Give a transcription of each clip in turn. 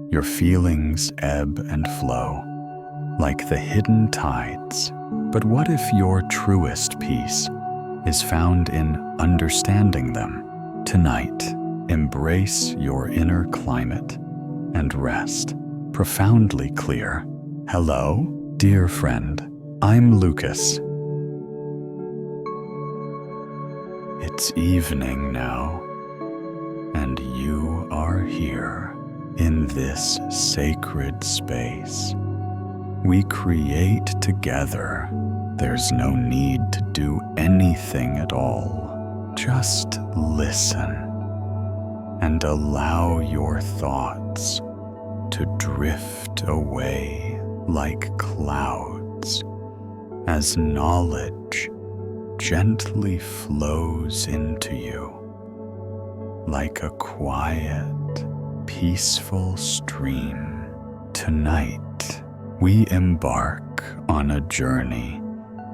Your feelings ebb and flow, like the hidden tides. But what if your truest peace is found in understanding them? Tonight, embrace your inner climate and rest, profoundly clear. Hello, dear friend. I'm Lucas. It's evening now, and you are here in this sacred space. We create together. There's no need to do anything at all. Just listen and allow your thoughts to drift away like clouds as knowledge gently flows into you like a quiet, peaceful stream. Tonight, we embark on a journey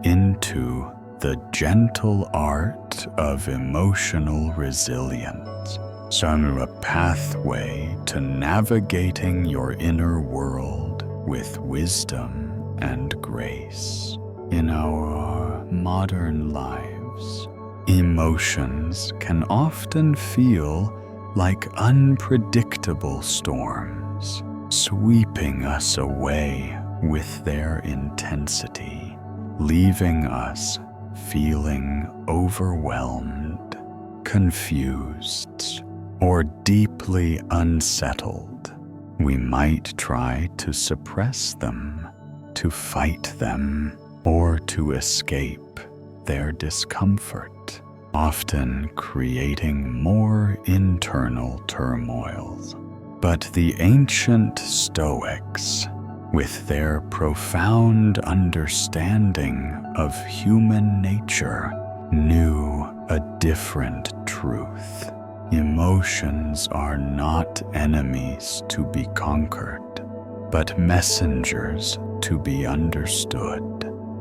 into the gentle art of emotional resilience, a pathway to navigating your inner world with wisdom and grace. In our modern lives, emotions can often feel like unpredictable storms, sweeping us away with their intensity, leaving us feeling overwhelmed, confused, or deeply unsettled. We might try to suppress them, to fight them, or to escape their discomfort, often creating more internal turmoils. But the ancient Stoics, with their profound understanding of human nature, knew a different truth. Emotions are not enemies to be conquered, but messengers to be understood.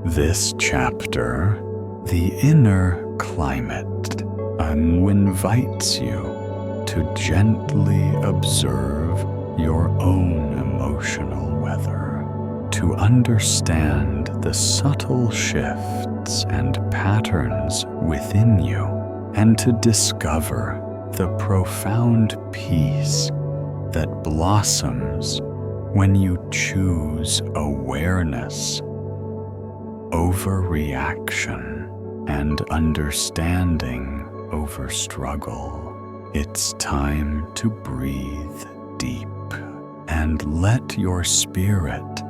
This chapter, The Inner Climate, invites you to gently observe your own emotional weather, to understand the subtle shifts and patterns within you, and to discover the profound peace that blossoms when you choose awareness over reaction and understanding over struggle. It's time to breathe deep and let your spirit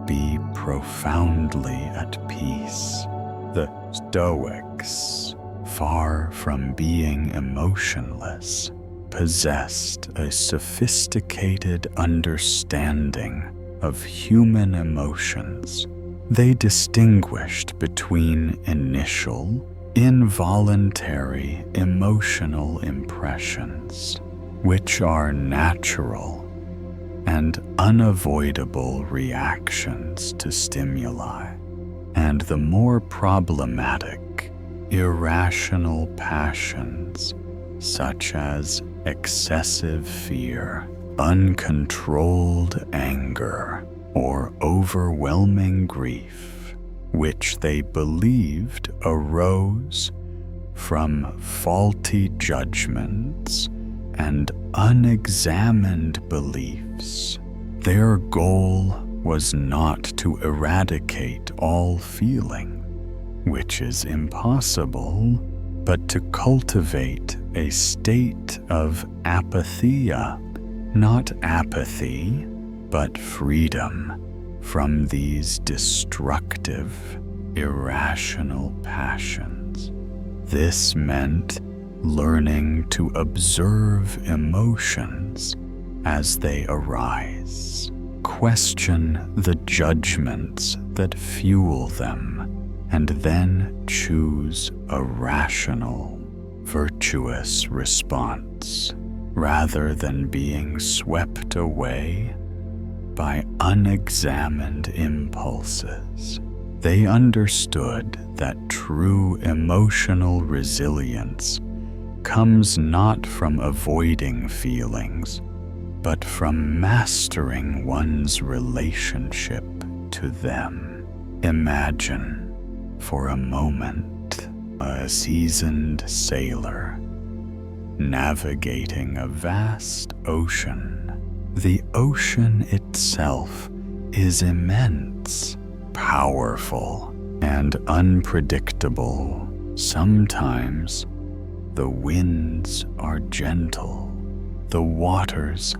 be profoundly at peace. The Stoics, far from being emotionless, possessed a sophisticated understanding of human emotions. They distinguished between initial, involuntary emotional impressions, which are natural and unavoidable reactions to stimuli, and the more problematic, irrational passions, such as excessive fear, uncontrolled anger, or overwhelming grief, which they believed arose from faulty judgments and unexamined beliefs. Their goal was not to eradicate all feeling, which is impossible, but to cultivate a state of apatheia, not apathy, but freedom from these destructive, irrational passions. This meant learning to observe emotions as they arise, question the judgments that fuel them, and then choose a rational, virtuous response, rather than being swept away by unexamined impulses. They understood that true emotional resilience comes not from avoiding feelings, but from mastering one's relationship to them. Imagine, for a moment, a seasoned sailor navigating a vast ocean. The ocean itself is immense, powerful, and unpredictable. Sometimes the winds are gentle, the waters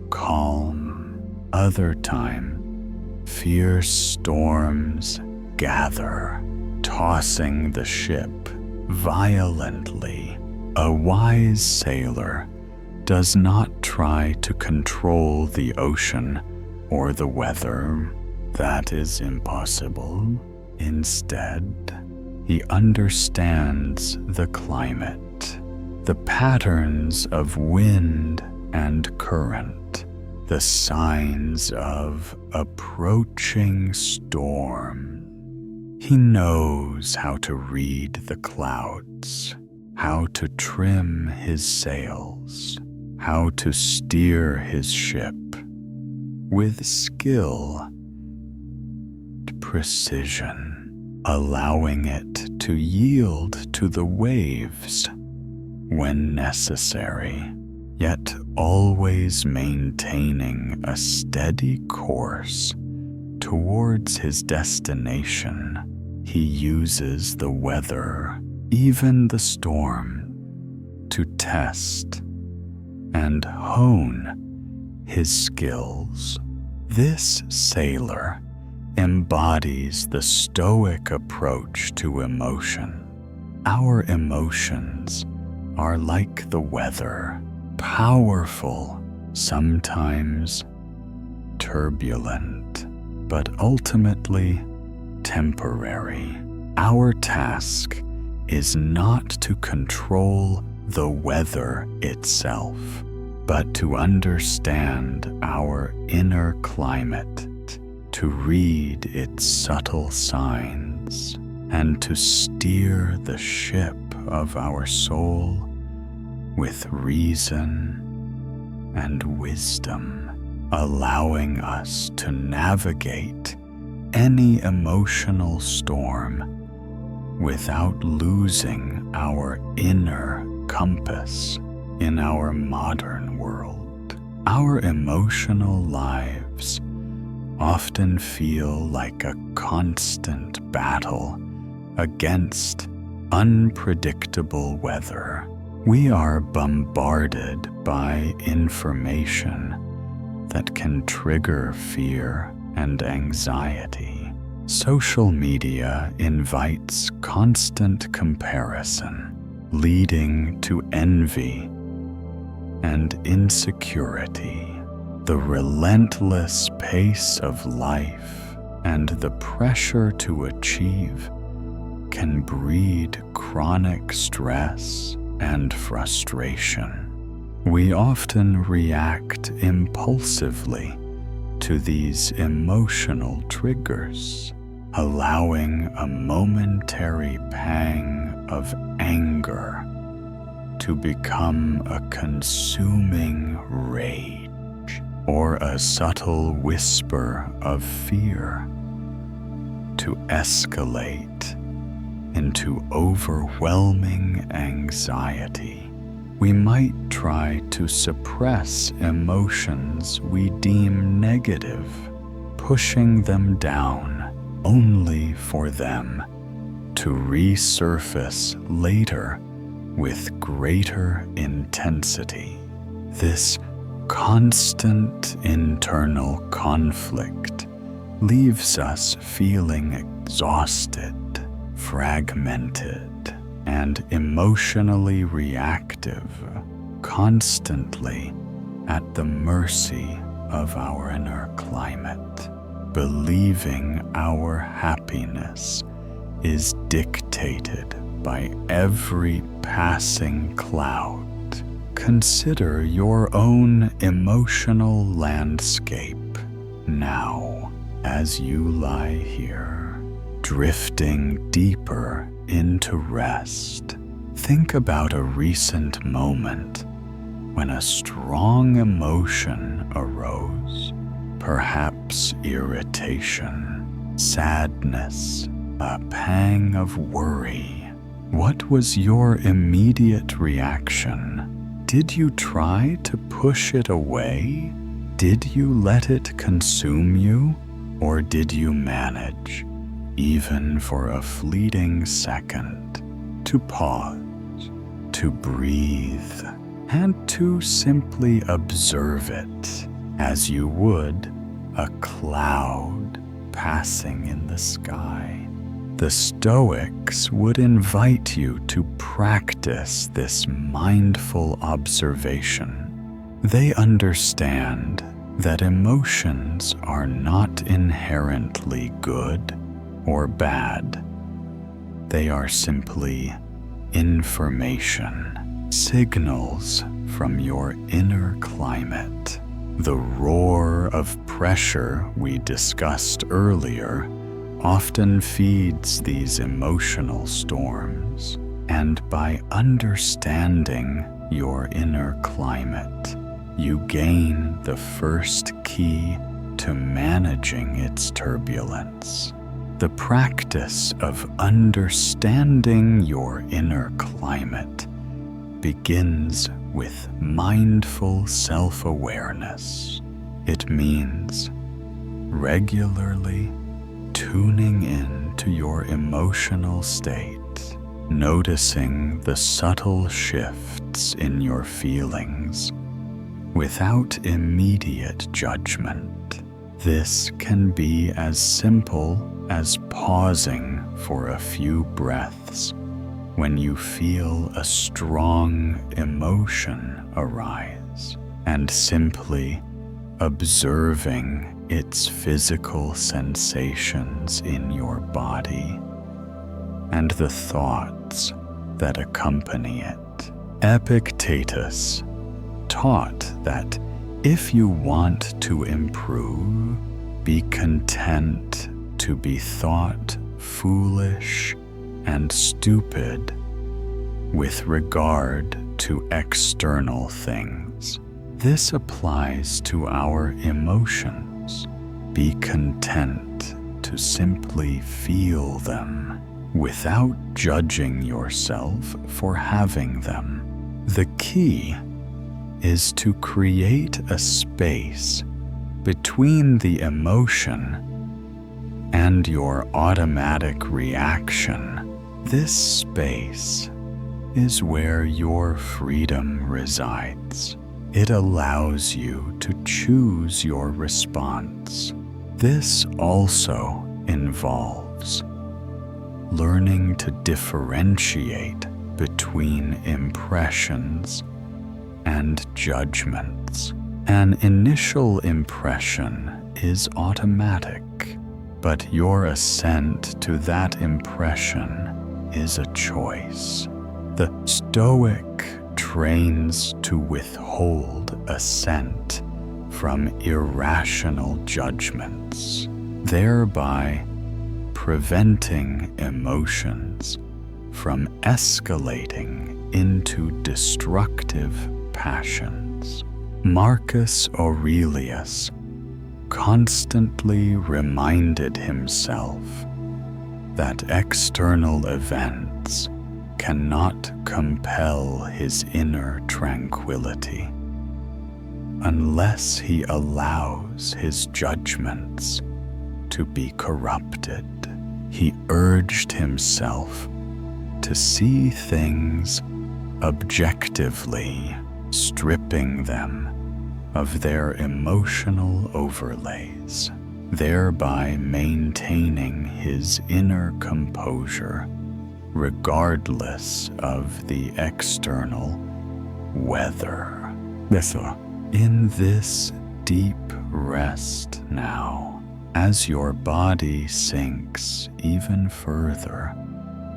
calm. Other time, fierce storms gather, tossing the ship violently. A wise sailor does not try to control the ocean or the weather. That is impossible. Instead, he understands the climate, the patterns of wind and current, the signs of approaching storm. He knows how to read the clouds, how to trim his sails, how to steer his ship with skill and precision, allowing it to yield to the waves when necessary, yet always maintaining a steady course towards his destination. He uses the weather, even the storm, to test and hone his skills. This sailor embodies the Stoic approach to emotion. Our emotions are like the weather, powerful, sometimes turbulent, but ultimately temporary. Our task is not to control the weather itself, but to understand our inner climate, to read its subtle signs, and to steer the ship of our soul with reason and wisdom, allowing us to navigate any emotional storm without losing our inner compass. In our modern world, our emotional lives often feel like a constant battle against unpredictable weather. We are bombarded by information that can trigger fear and anxiety. Social media invites constant comparison, leading to envy and insecurity. The relentless pace of life and the pressure to achieve can breed chronic stress and frustration. We often react impulsively to these emotional triggers, allowing a momentary pang of anger to become a consuming rage, or a subtle whisper of fear to escalate into overwhelming anxiety. We might try to suppress emotions we deem negative, pushing them down only for them to resurface later with greater intensity. This constant internal conflict leaves us feeling exhausted, fragmented, and emotionally reactive, constantly at the mercy of our inner climate, believing our happiness is dictated by every passing cloud. Consider your own emotional landscape now as you lie here, drifting deeper into rest. Think about a recent moment when a strong emotion arose, perhaps irritation, sadness, a pang of worry, what was your immediate reaction? Did you try to push it away? Did you let it consume you? Or did you manage, even for a fleeting second, to pause, to breathe, and to simply observe it as you would a cloud passing in the sky? The Stoics would invite you to practice this mindful observation. They understand that emotions are not inherently good or bad. They are simply information, signals from your inner climate. The roar of pressure we discussed earlier often feeds these emotional storms, and by understanding your inner climate, you gain the first key to managing its turbulence. The practice of understanding your inner climate begins with mindful self-awareness. It means regularly tuning in to your emotional state, noticing the subtle shifts in your feelings without immediate judgment. This can be as simple as pausing for a few breaths when you feel a strong emotion arise, and simply observing its physical sensations in your body and the thoughts that accompany it. Epictetus taught that if you want to improve, be content to be thought foolish and stupid with regard to external things. This applies to our emotions. Be content to simply feel them without judging yourself for having them. The key is to create a space between the emotion and your automatic reaction. This space is where your freedom resides. It allows you to choose your response. This also involves learning to differentiate between impressions and judgments. An initial impression is automatic, but your assent to that impression is a choice. The Stoic trains to withhold assent from irrational judgments, thereby preventing emotions from escalating into destructive passions. Marcus Aurelius constantly reminded himself that external events cannot compel his inner tranquility unless he allows his judgments to be corrupted. He urged himself to see things objectively, stripping them of their emotional overlays, thereby maintaining his inner composure regardless of the external weather. In this deep rest now, as your body sinks even further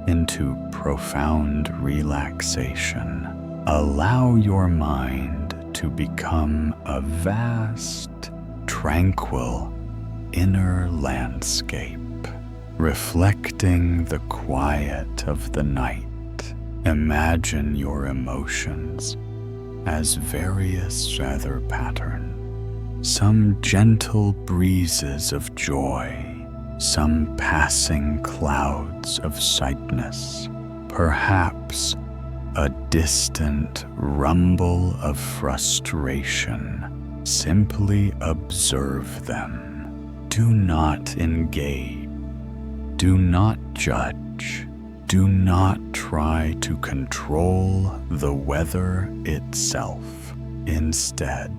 into profound relaxation, allow your mind to become a vast, tranquil inner landscape, reflecting the quiet of the night. Imagine your emotions as various feather pattern, some gentle breezes of joy, some passing clouds of sightness, perhaps a distant rumble of frustration. Simply observe them. Do not engage. Do not judge. Do not try to control the weather itself. Instead,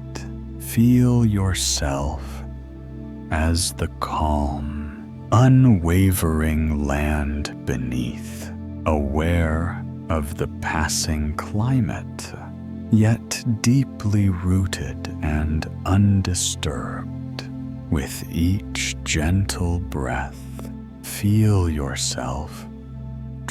feel yourself as the calm, unwavering land beneath, aware of the passing climate, yet deeply rooted and undisturbed. With each gentle breath, feel yourself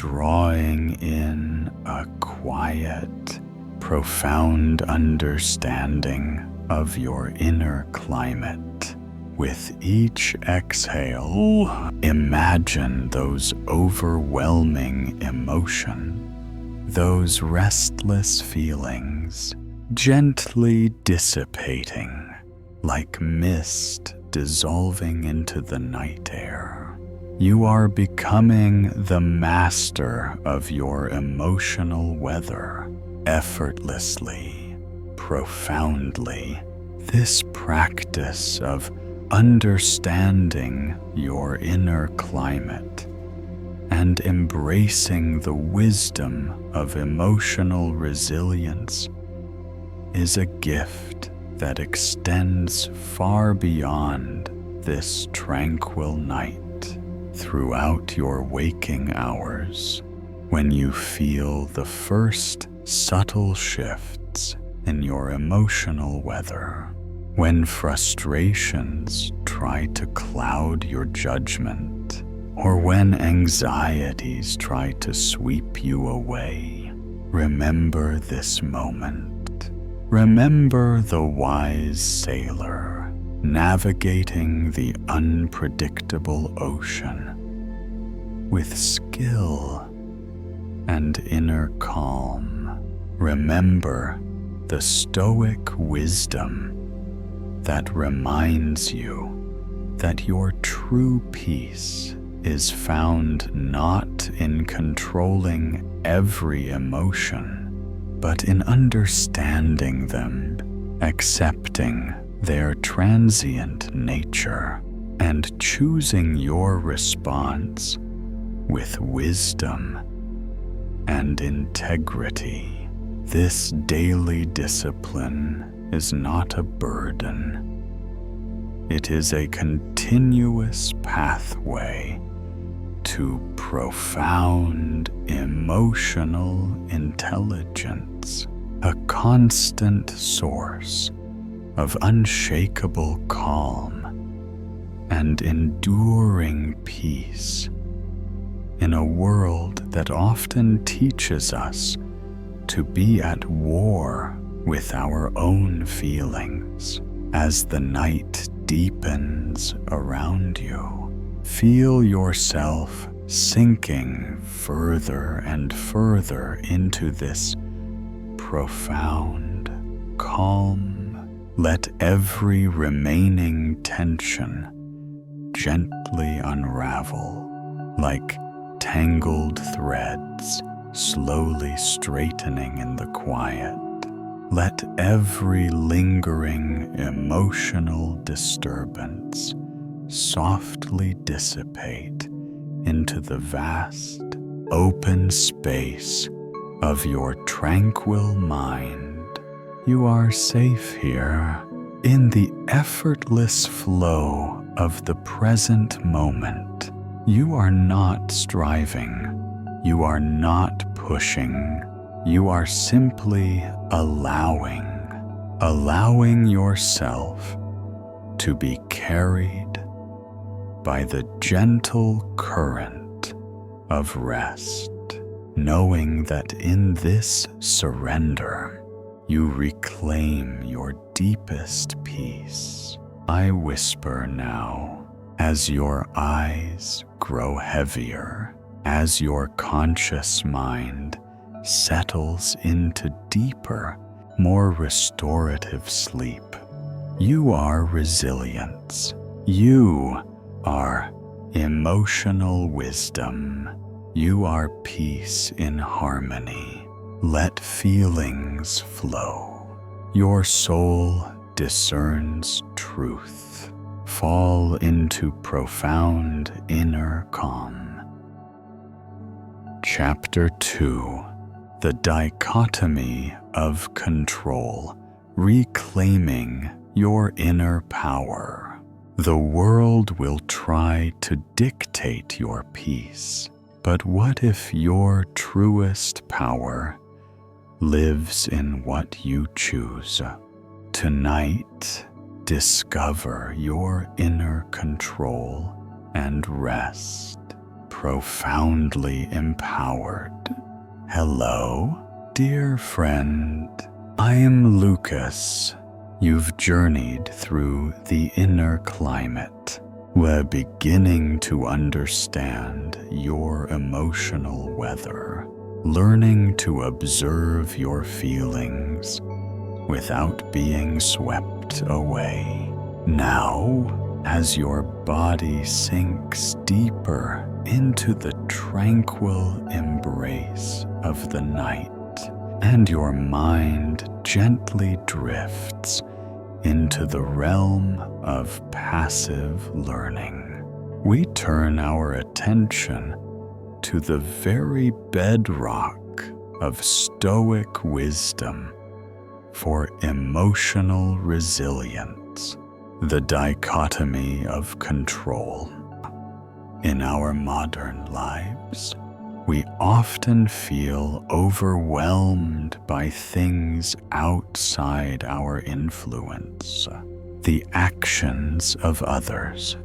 drawing in a quiet, profound understanding of your inner climate. With each exhale, imagine those overwhelming emotions, those restless feelings, gently dissipating like mist dissolving into the night air. You are becoming the master of your emotional weather, effortlessly, profoundly. This practice of understanding your inner climate and embracing the wisdom of emotional resilience is a gift that extends far beyond this tranquil night. Throughout your waking hours, when you feel the first subtle shifts in your emotional weather, when frustrations try to cloud your judgment, or when anxieties try to sweep you away, remember this moment. Remember the wise sailor navigating the unpredictable ocean with skill and inner calm. Remember the Stoic wisdom that reminds you that your true peace is found not in controlling every emotion, but in understanding them, accepting their transient nature, and choosing your response with wisdom and integrity. This daily discipline is not a burden. It is a continuous pathway to profound emotional intelligence, a constant source of unshakable calm and enduring peace in a world that often teaches us to be at war with our own feelings. As the night deepens around you, feel yourself sinking further and further into this profound calm. Let every remaining tension gently unravel like tangled threads slowly straightening in the quiet. Let every lingering emotional disturbance softly dissipate into the vast, open space of your tranquil mind. You are safe here in the effortless flow of the present moment. You are not striving. You are not pushing. You are simply allowing yourself to be carried by the gentle current of rest, knowing that in this surrender, you reclaim your deepest peace. I whisper now, as your eyes grow heavier, as your conscious mind settles into deeper more restorative sleep. You are resilience. You are emotional wisdom. You are peace in harmony. Let feelings flow. Your soul discerns truth. Fall into profound inner calm. Chapter 2: The Dichotomy of Control, Reclaiming Your Inner Power. The world will try to dictate your peace, but what if your truest power lives in what you choose? Tonight, discover your inner control and rest, profoundly empowered. Hello, dear friend. I am Lucas. You've journeyed through the inner climate. We're beginning to understand your emotional weather, learning to observe your feelings without being swept away. Now, as your body sinks deeper into the tranquil embrace of the night, and your mind gently drifts into the realm of passive learning, we turn our attention to the very bedrock of Stoic wisdom for emotional resilience, the dichotomy of control. In our modern lives, we often feel overwhelmed by things outside our influence, the actions of others,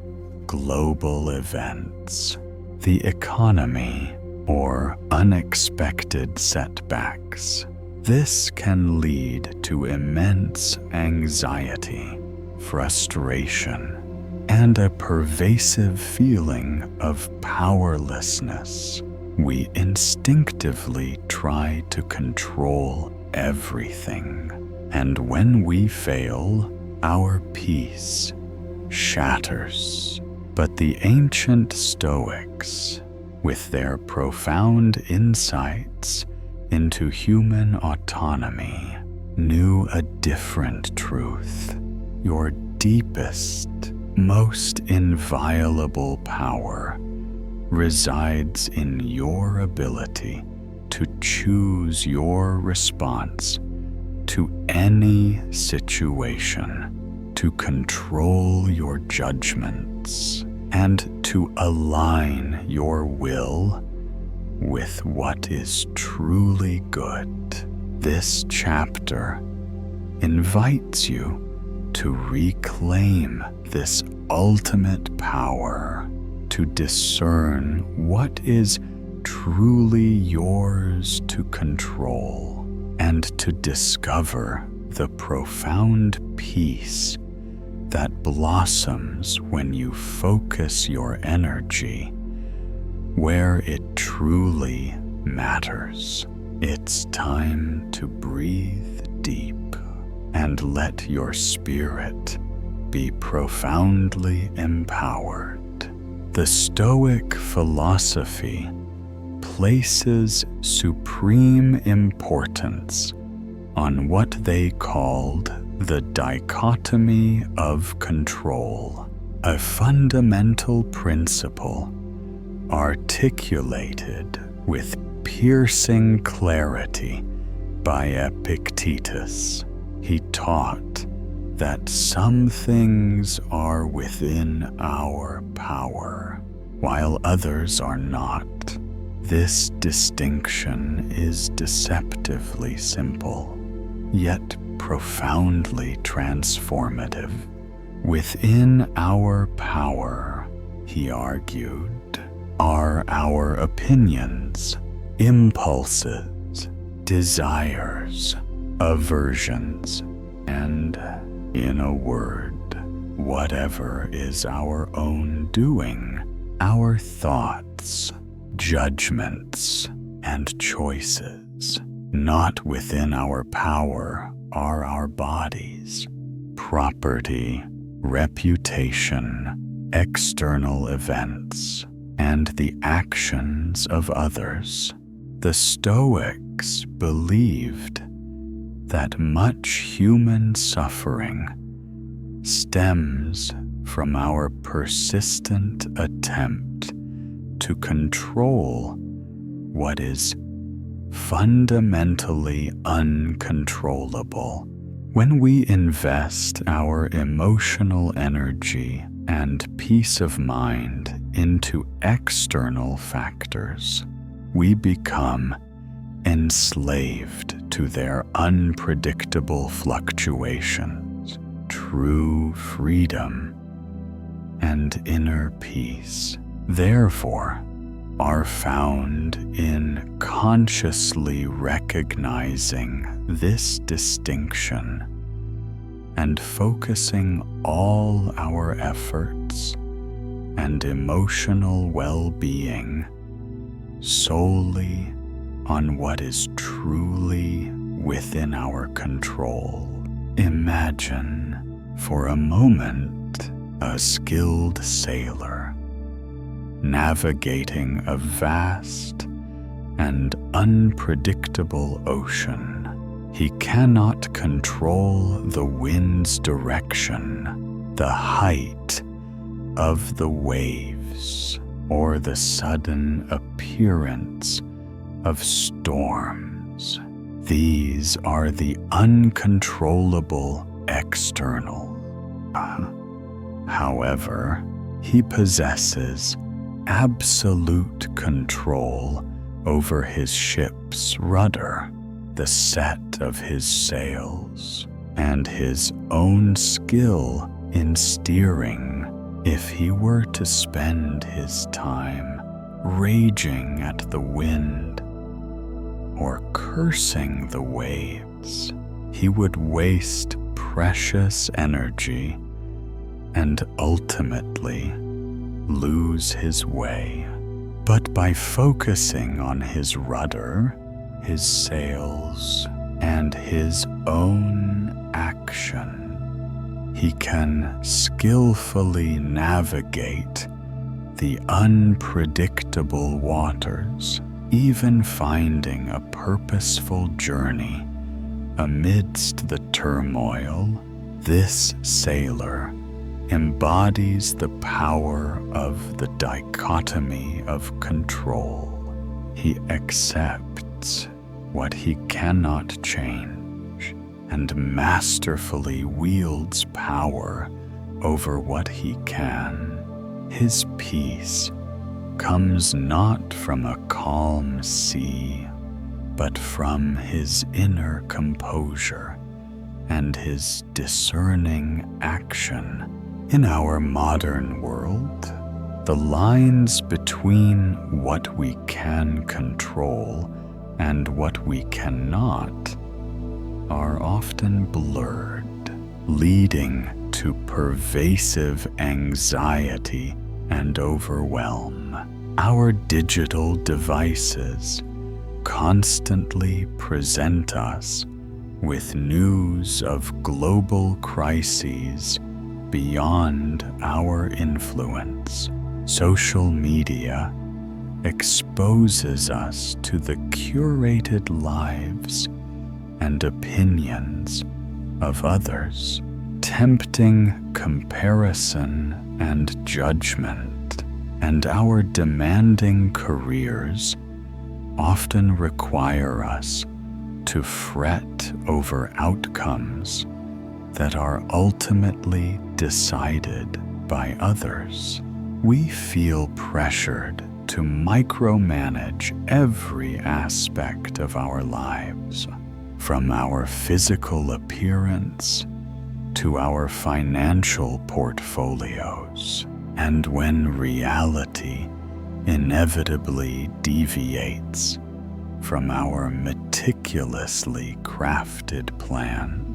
global events, the economy, or unexpected setbacks. This can lead to immense anxiety, frustration, and a pervasive feeling of powerlessness. We instinctively try to control everything, and when we fail, our peace shatters. But the ancient Stoics, with their profound insights into human autonomy, knew a different truth. Your deepest, most inviolable power resides in your ability to choose your response to any situation, to control your judgments, and to align your will with what is truly good. This chapter invites you to reclaim this ultimate power, to discern what is truly yours to control, and to discover the profound peace that blossoms when you focus your energy where it truly matters. It's time to breathe deep and let your spirit be profoundly empowered. The Stoic philosophy places supreme importance on what they called the dichotomy of control, a fundamental principle articulated with piercing clarity by Epictetus. He taught that some things are within our power, while others are not. This distinction is deceptively simple, yet profoundly transformative. Within our power, he argued, are our opinions, impulses, desires, aversions, and, in a word, whatever is our own doing, our thoughts, judgments, and choices. Not within our power are our bodies, property, reputation, external events, and the actions of others. The Stoics believed that much human suffering stems from our persistent attempt to control what is fundamentally uncontrollable. When we invest our emotional energy and peace of mind into external factors, we become enslaved to their unpredictable fluctuations. True freedom and inner peace, therefore, are found in consciously recognizing this distinction and focusing all our efforts and emotional well-being solely on what is truly within our control. Imagine for a moment a skilled sailor navigating a vast and unpredictable ocean. He cannot control the wind's direction, the height of the waves, or the sudden appearance of storms. These are the uncontrollable external. However, he possesses absolute control over his ship's rudder, the set of his sails, and his own skill in steering. If he were to spend his time raging at the wind or cursing the waves, he would waste precious energy and ultimately lose his way. But by focusing on his rudder, his sails, and his own action, he can skillfully navigate the unpredictable waters, even finding a purposeful journey amidst the turmoil. This sailor embodies the power of the dichotomy of control. He accepts what he cannot change and masterfully wields power over what he can. His peace comes not from a calm sea, but from his inner composure and his discerning action. In our modern world, the lines between what we can control and what we cannot are often blurred, leading to pervasive anxiety and overwhelm. Our digital devices constantly present us with news of global crises beyond our influence. Social media exposes us to the curated lives and opinions of others, tempting comparison and judgment, and our demanding careers often require us to fret over outcomes that are ultimately decided by others. We feel pressured to micromanage every aspect of our lives, from our physical appearance to our financial portfolios. And when reality inevitably deviates from our meticulously crafted plan,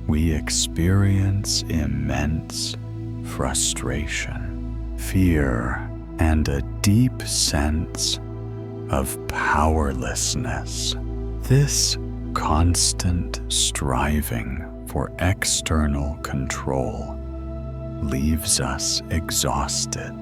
we experience immense frustration, fear, and a deep sense of powerlessness. This constant striving for external control leaves us exhausted,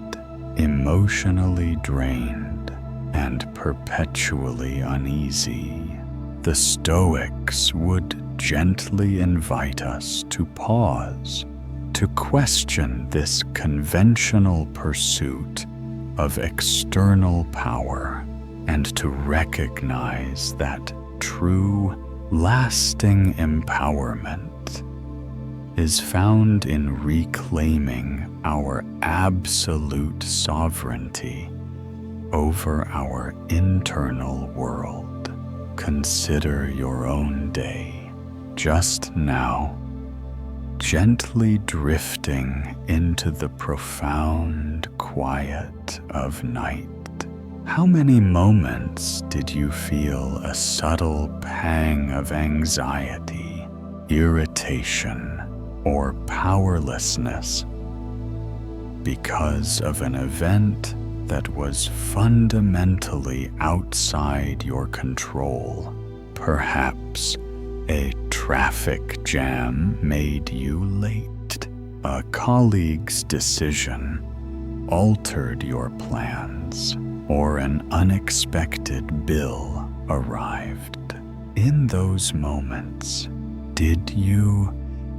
emotionally drained, and perpetually uneasy. The Stoics would gently invite us to pause, to question this conventional pursuit of external power, and to recognize that true, lasting empowerment is found in reclaiming our absolute sovereignty over our internal world. Consider your own day, just now, gently drifting into the profound quiet of night. How many moments did you feel a subtle pang of anxiety, irritation, or powerlessness because of an event that was fundamentally outside your control? Perhaps a traffic jam made you late, a colleague's decision altered your plans, or an unexpected bill arrived. In those moments, did you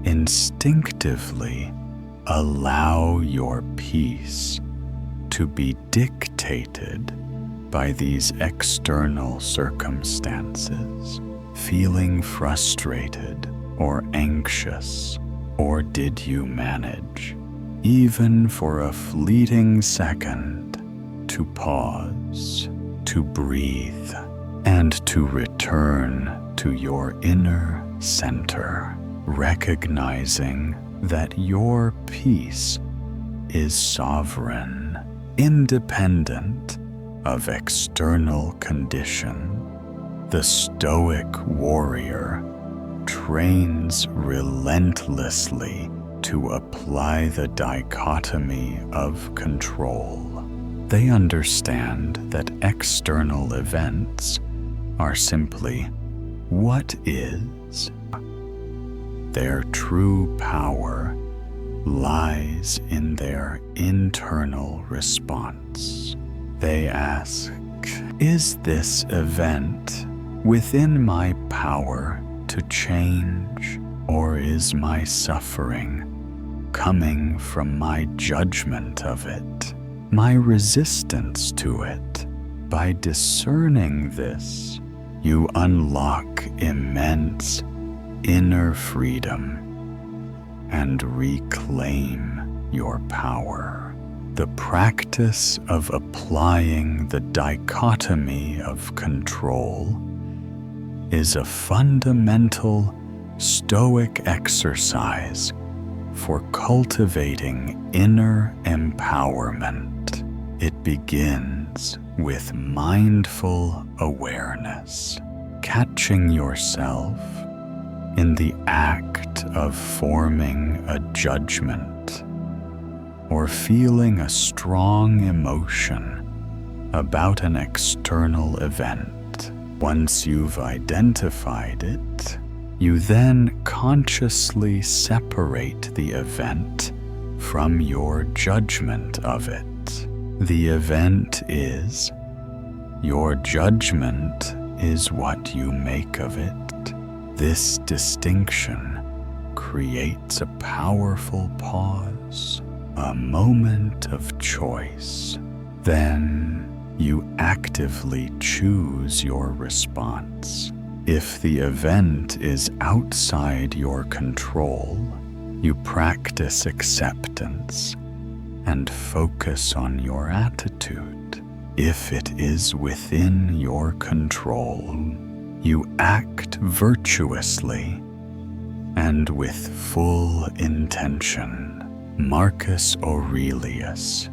instinctively allow your peace to be dictated by these external circumstances, feeling frustrated or anxious? Or did you manage, even for a fleeting second, to pause, to breathe, and to return to your inner center, recognizing that your peace is sovereign, independent of external condition? The Stoic warrior trains relentlessly to apply the dichotomy of control. They understand that external events are simply what is. Their true power lies in their internal response. They ask, is this event within my power to change, or is my suffering coming from my judgment of it, my resistance to it? By discerning this, you unlock immense inner freedom and reclaim your power. The practice of applying the dichotomy of control is a fundamental Stoic exercise for cultivating inner empowerment. It begins with mindful awareness, catching yourself in the act of forming a judgment or feeling a strong emotion about an external event. Once you've identified it, you then consciously separate the event from your judgment of it. The event is, your judgment is what you make of it. This distinction creates a powerful pause, a moment of choice. Then you actively choose your response. If the event is outside your control, you practice acceptance and focus on your attitude. If it is within your control, you act virtuously and with full intention. Marcus Aurelius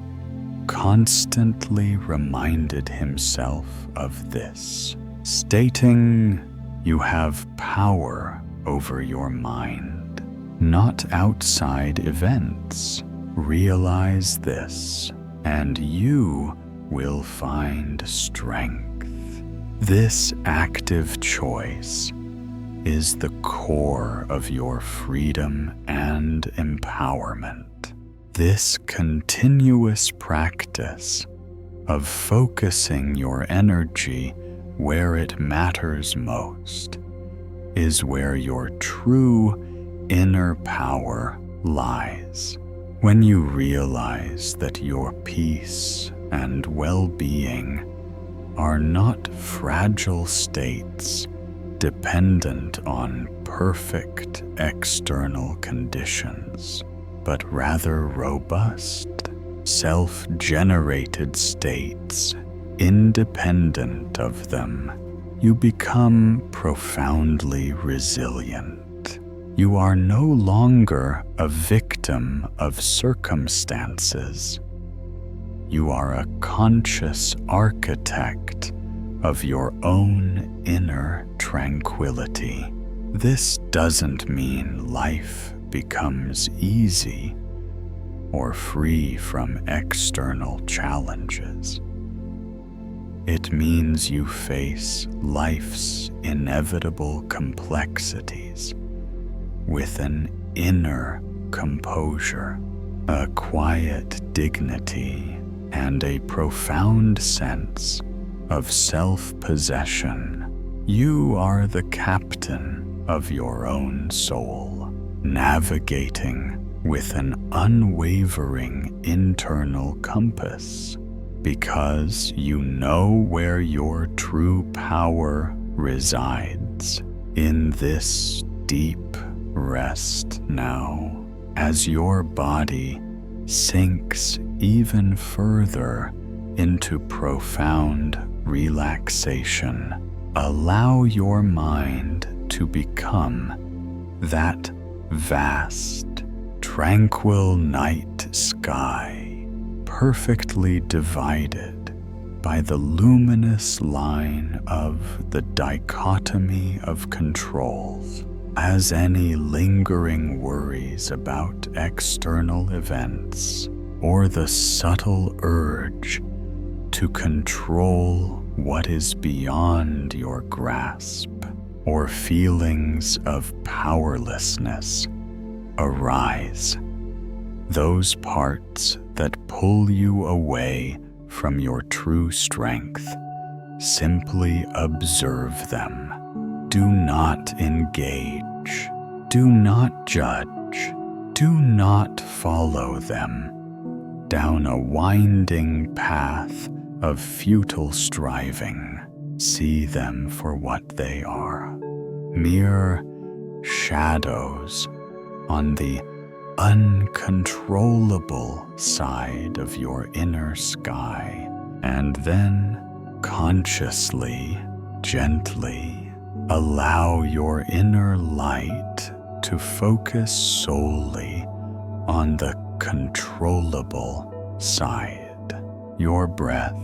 constantly reminded himself of this, stating, "You have power over your mind, not outside events. Realize this, and you will find strength." This active choice is the core of your freedom and empowerment. This continuous practice of focusing your energy where it matters most is where your true inner power lies. When you realize that your peace and well-being are not fragile states dependent on perfect external conditions, but rather robust, self-generated states independent of them, you become profoundly resilient. You are no longer a victim of circumstances. You are a conscious architect of your own inner tranquility. This doesn't mean life becomes easy or free from external challenges. It means you face life's inevitable complexities with an inner composure, a quiet dignity, and a profound sense of self-possession. You are the captain of your own soul, navigating with an unwavering internal compass, because you know where your true power resides. In this deep rest now, as your body sinks even further into profound relaxation, allow your mind to become that vast, tranquil night sky, perfectly divided by the luminous line of the dichotomy of controls. As any lingering worries about external events or the subtle urge to control what is beyond your grasp, or feelings of powerlessness arise, those parts that pull you away from your true strength, simply observe them. Do not engage. Do not judge. Do not follow them down a winding path of futile striving. See them for what they are, mere shadows on the uncontrollable side of your inner sky, and then consciously, gently, allow your inner light to focus solely on the controllable side. Your breath,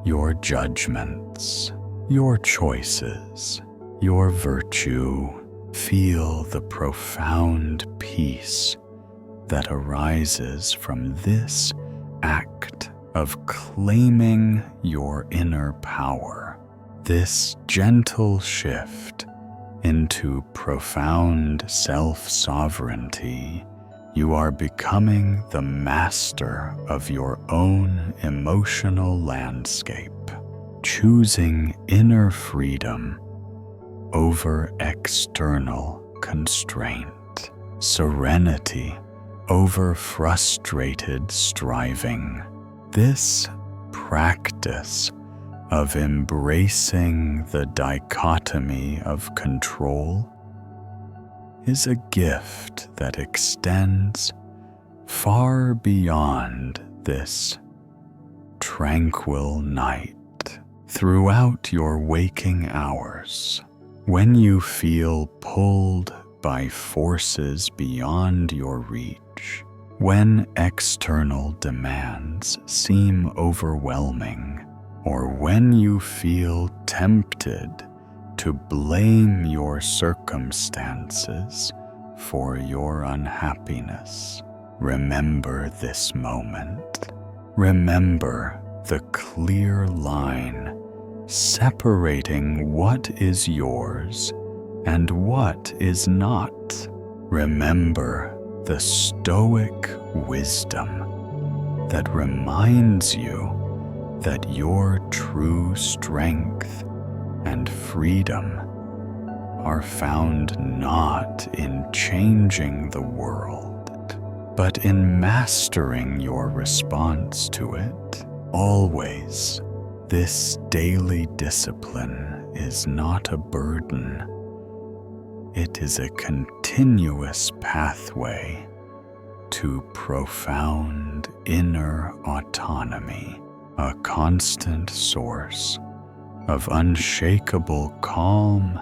your judgments, your choices, your virtue. Feel the profound peace that arises from this act of claiming your inner power. This gentle shift into profound self-sovereignty. You are becoming the master of your own emotional landscape, choosing inner freedom over external constraint, serenity over frustrated striving. This practice of embracing the dichotomy of control is a gift that extends far beyond this tranquil night. Throughout your waking hours, when you feel pulled by forces beyond your reach, when external demands seem overwhelming, or when you feel tempted to blame your circumstances for your unhappiness, remember this moment. Remember the clear line separating what is yours and what is not. Remember the Stoic wisdom that reminds you that your true strength and freedom are found not in changing the world, but in mastering your response to it. Always, this daily discipline is not a burden. It is a continuous pathway to profound inner autonomy, a constant source of unshakable calm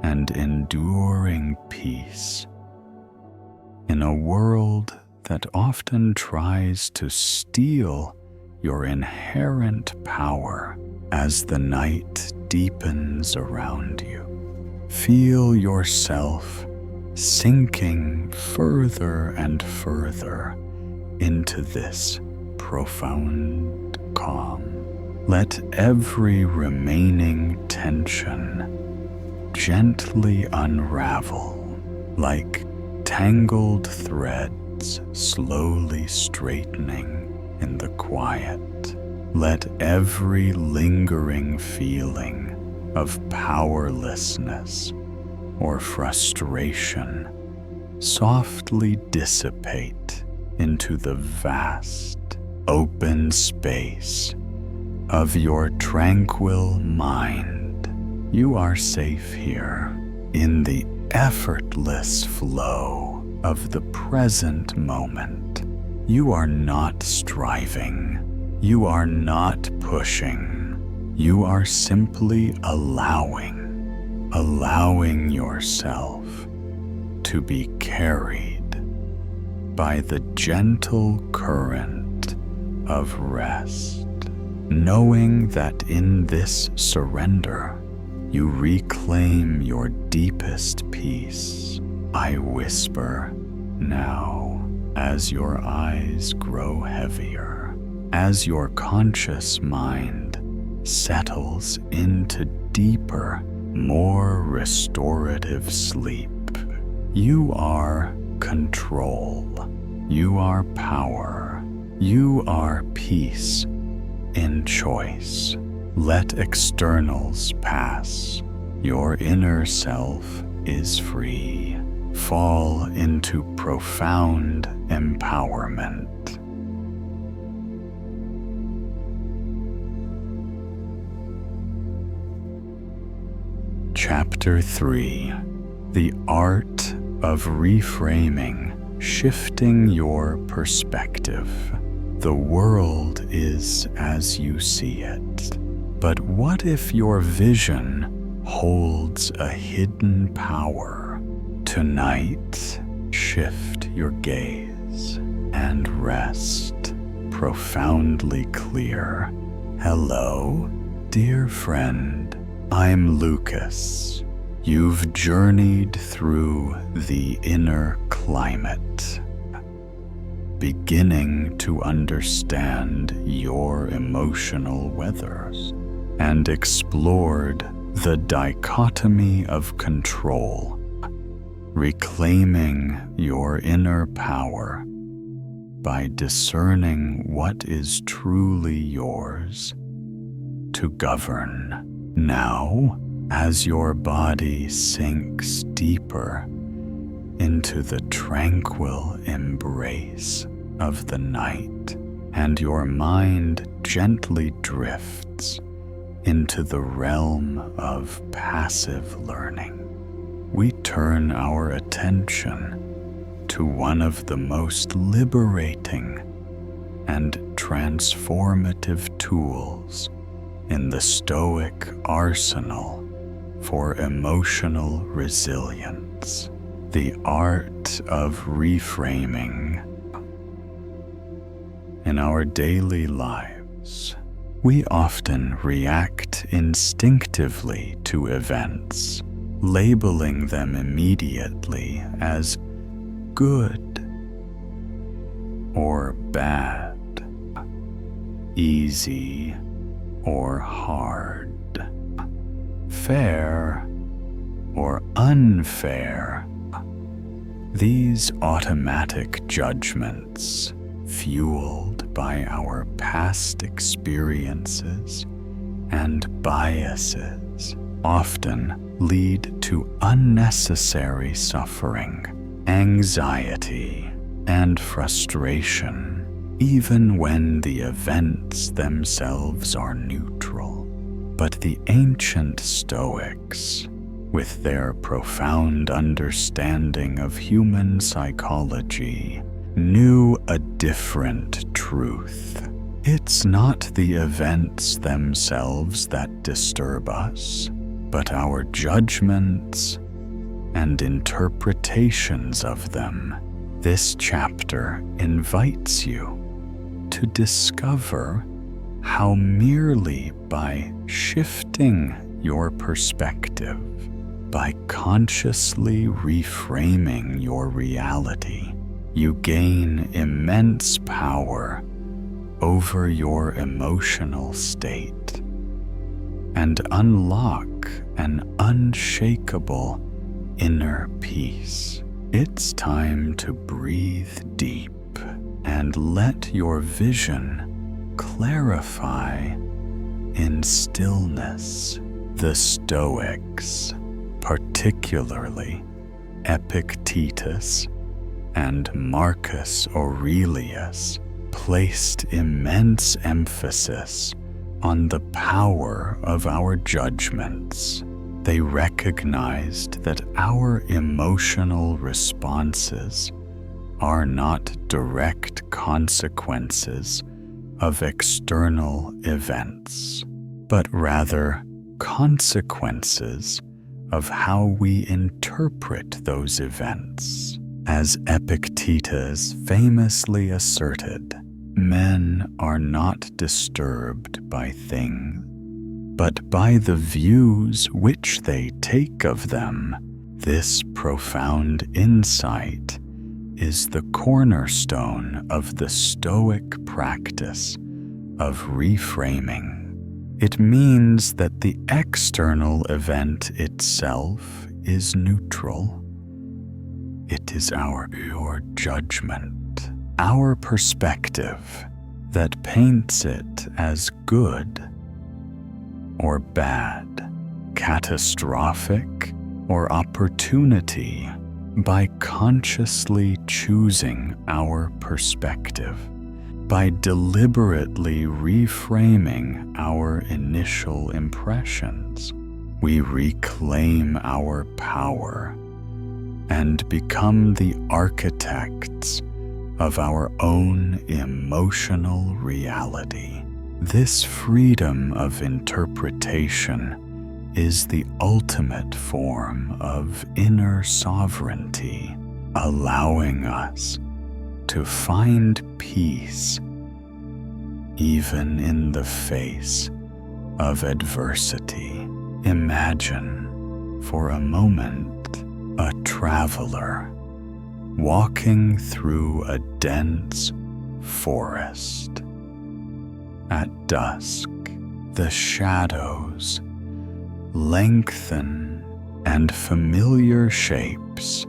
and enduring peace. In a world that often tries to steal your inherent power as the night deepens around you, feel yourself sinking further and further into this profound calm. Let every remaining tension gently unravel like tangled threads slowly straightening in the quiet. Let every lingering feeling of powerlessness or frustration softly dissipate into the vast, open space of your tranquil mind. You are safe here in the effortless flow of the present moment. You are not striving. You are not pushing. You are simply allowing yourself to be carried by the gentle current of rest, knowing that in this surrender, you reclaim your deepest peace. I whisper now as your eyes grow heavier, as your conscious mind settles into deeper, more restorative sleep. You are control. You are power. You are peace in choice. Let externals pass. Your inner self is free. Fall into profound empowerment. Chapter 3: The Art of Reframing, Shifting Your Perspective. The world is as you see it. But what if your vision holds a hidden power? Tonight, shift your gaze and rest profoundly clear. Hello, dear friend. I'm Lucas. You've journeyed through the inner climate, beginning to understand your emotional weathers, and explored the dichotomy of control, reclaiming your inner power by discerning what is truly yours to govern. Now, as your body sinks deeper into the tranquil embrace of the night, and your mind gently drifts into the realm of passive learning, we turn our attention to one of the most liberating and transformative tools in the Stoic arsenal for emotional resilience: the art of reframing. In our daily lives, we often react instinctively to events, labeling them immediately as good or bad, easy or hard, fair or unfair. These automatic judgments, fueled by our past experiences and biases, often lead to unnecessary suffering, anxiety, and frustration, even when the events themselves are neutral. But the ancient Stoics, with their profound understanding of human psychology, knew a different truth. It's not the events themselves that disturb us, but our judgments and interpretations of them. This chapter invites you to discover how merely by shifting your perspective, by consciously reframing your reality, you gain immense power over your emotional state and unlock an unshakable inner peace. It's time to breathe deep and let your vision clarify in stillness. The Stoics, particularly Epictetus and Marcus Aurelius, placed immense emphasis on the power of our judgments. They recognized that our emotional responses are not direct consequences of external events, but rather consequences of how we interpret those events. As Epictetus famously asserted, men are not disturbed by things, but by the views which they take of them. This profound insight is the cornerstone of the Stoic practice of reframing. It means that the external event itself is neutral. It is your judgment, our perspective, that paints it as good or bad, catastrophic or opportunity. By consciously choosing our perspective, by deliberately reframing our initial impressions, we reclaim our power and become the architects of our own emotional reality. This freedom of interpretation is the ultimate form of inner sovereignty, allowing us to find peace even in the face of adversity. Imagine for a moment a traveler walking through a dense forest. At dusk, the shadows lengthen and familiar shapes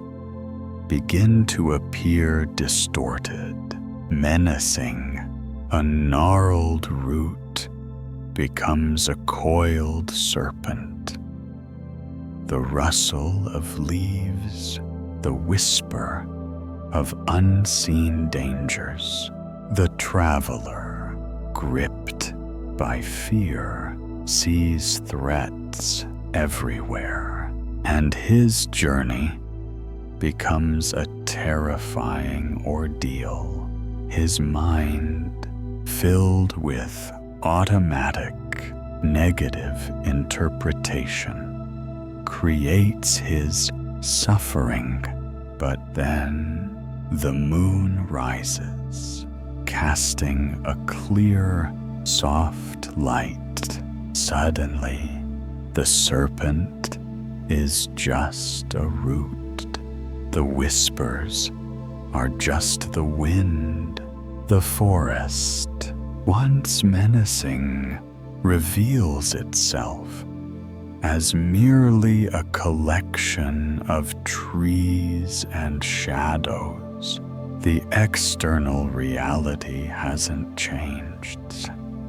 begin to appear distorted, menacing. A gnarled root becomes a coiled serpent. The rustle of leaves, the whisper of unseen dangers. The traveler, gripped by fear, sees threats everywhere, and his journey becomes a terrifying ordeal. His mind, filled with automatic negative interpretation, creates his suffering. But then the moon rises, casting a clear, soft light. Suddenly, the serpent is just a root. The whispers are just the wind. The forest, once menacing, reveals itself as merely a collection of trees and shadows. The external reality hasn't changed,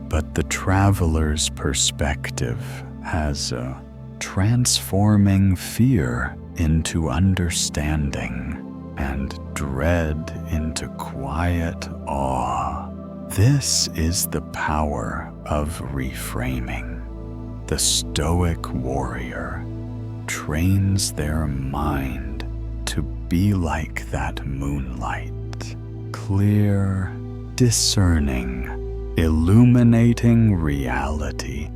but the traveler's perspective has a transforming fear into understanding and dread into quiet awe. This is the power of reframing. The Stoic warrior trains their mind to be like that moonlight, clear, discerning, illuminating reality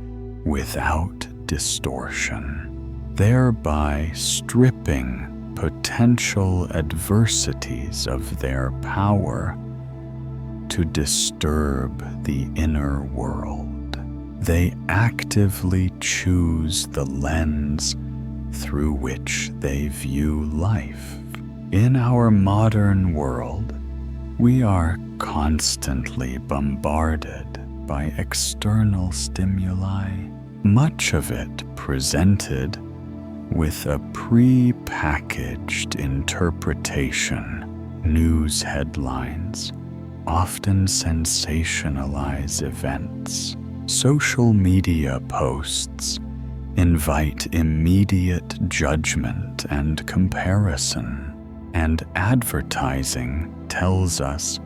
without distortion, thereby stripping potential adversities of their power to disturb the inner world. They actively choose the lens through which they view life. In our modern world, we are constantly bombarded by external stimuli, much of it presented with a pre-packaged interpretation. News headlines often sensationalize events. Social media posts invite immediate judgment and comparison, and advertising tells us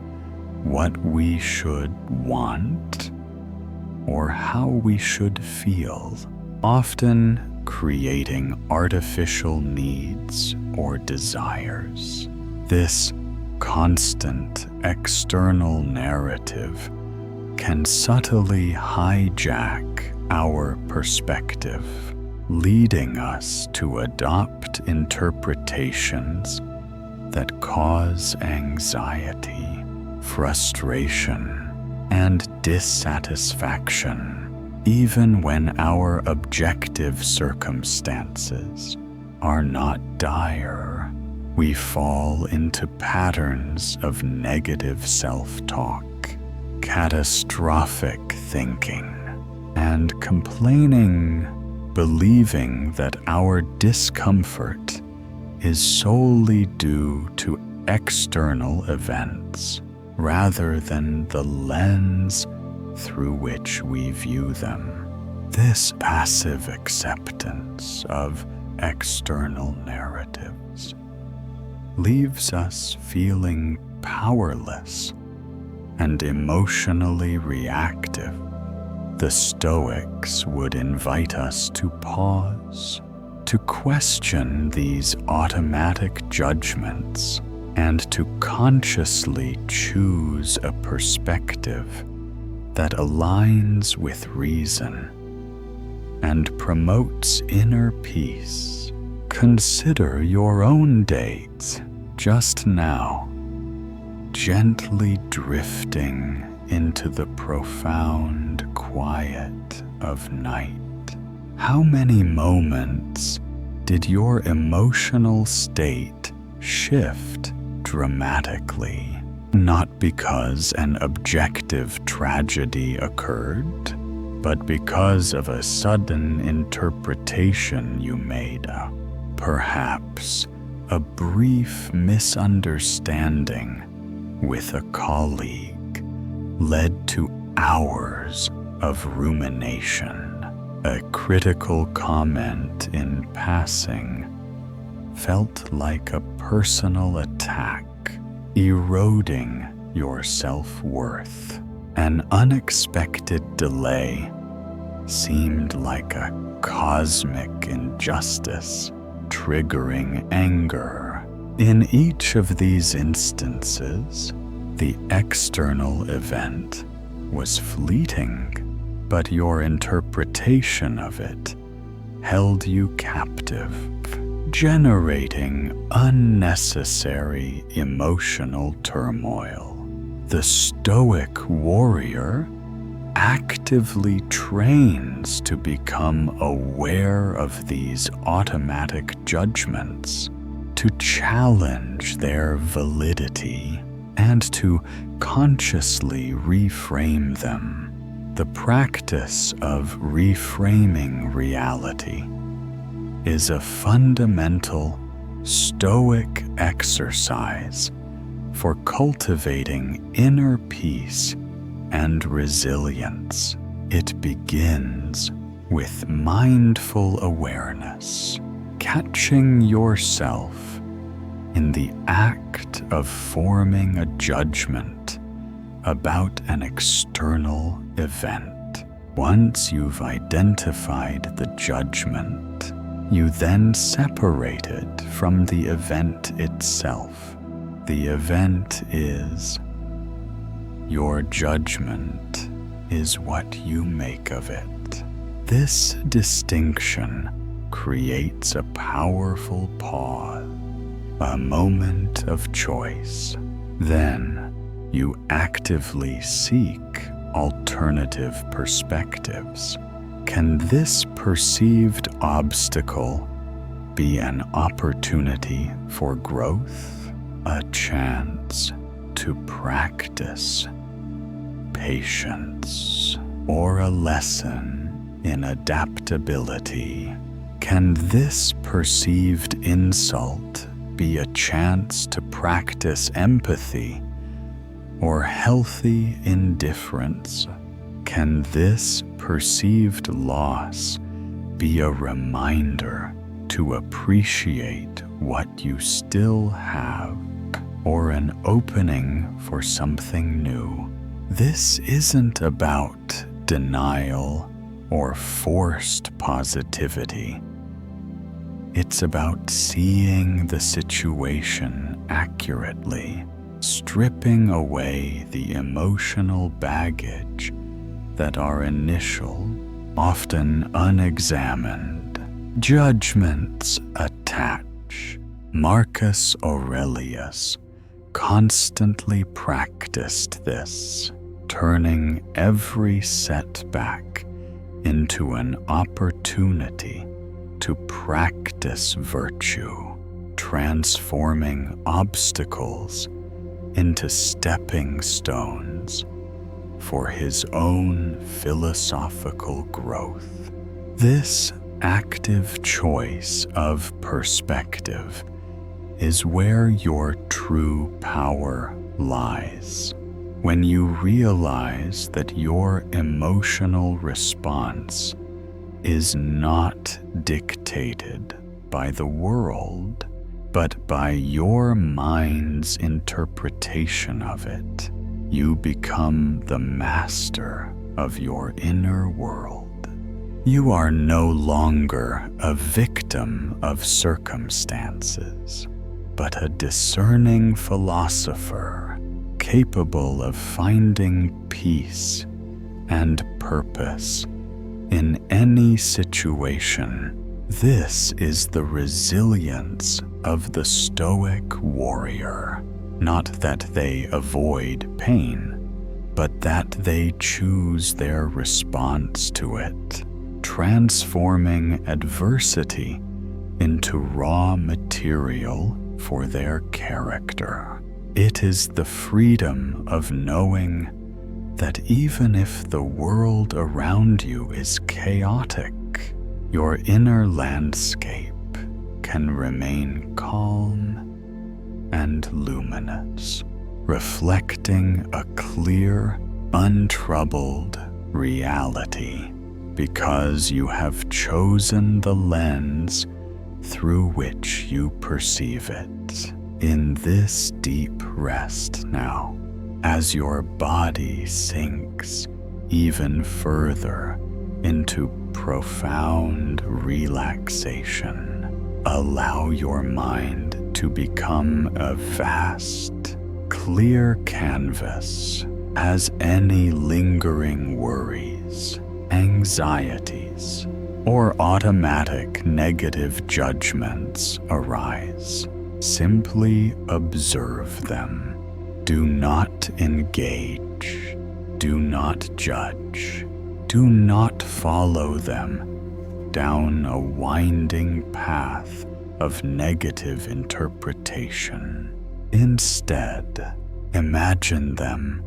what we should want or how we should feel, often creating artificial needs or desires. This constant external narrative can subtly hijack our perspective, leading us to adopt interpretations that cause anxiety, frustration, and dissatisfaction. Even when our objective circumstances are not dire, we fall into patterns of negative self-talk, catastrophic thinking, and complaining, believing that our discomfort is solely due to external events rather than the lens through which we view them. This passive acceptance of external narratives leaves us feeling powerless and emotionally reactive. The Stoics would invite us to pause, to question these automatic judgments, and to consciously choose a perspective that aligns with reason and promotes inner peace. Consider your own date just now, gently drifting into the profound quiet of night. How many moments did your emotional state shift dramatically? Not because an objective tragedy occurred, but because of a sudden interpretation you made, perhaps a brief misunderstanding with a colleague led to hours of rumination. A critical comment in passing felt like a personal attack, eroding your self-worth. An unexpected delay seemed like a cosmic injustice, triggering anger. In each of these instances, the external event was fleeting, but your interpretation of it held you captive, generating unnecessary emotional turmoil. The Stoic warrior actively trains to become aware of these automatic judgments, to challenge their validity, and to consciously reframe them. The practice of reframing reality is a fundamental Stoic exercise for cultivating inner peace and resilience. It begins with mindful awareness, catching yourself in the act of forming a judgment about an external event. Once you've identified the judgment, you then separate it from the event itself. The event is your judgment is what you make of it. This distinction creates a powerful pause, a moment of choice. Then you actively seek alternative perspectives. Can this perceived obstacle be an opportunity for growth, a chance to practice patience, or a lesson in adaptability? Can this perceived insult be a chance to practice empathy or healthy indifference? Can this perceived loss be a reminder to appreciate what you still have, or an opening for something new? This isn't about denial or forced positivity. It's about seeing the situation accurately, stripping away the emotional baggage that our initial, often unexamined, judgments attach. Marcus Aurelius constantly practiced this, turning every setback into an opportunity to practice virtue, transforming obstacles into stepping stones for his own philosophical growth. This active choice of perspective is where your true power lies. When you realize that your emotional response is not dictated by the world, but by your mind's interpretation of it, you become the master of your inner world. You are no longer a victim of circumstances, but a discerning philosopher capable of finding peace and purpose in any situation. This is the resilience of the Stoic warrior. Not that they avoid pain, but that they choose their response to it, transforming adversity into raw material for their character. It is the freedom of knowing that even if the world around you is chaotic, your inner landscape can remain calm and luminous, reflecting a clear, untroubled reality, because you have chosen the lens through which you perceive it. In this deep rest now, as your body sinks even further into profound relaxation, allow your mind to become a vast, clear canvas as any lingering worries, anxieties, or automatic negative judgments arise. Simply observe them. Do not engage. Do not judge. Do not follow them down a winding path of negative interpretation. Instead, imagine them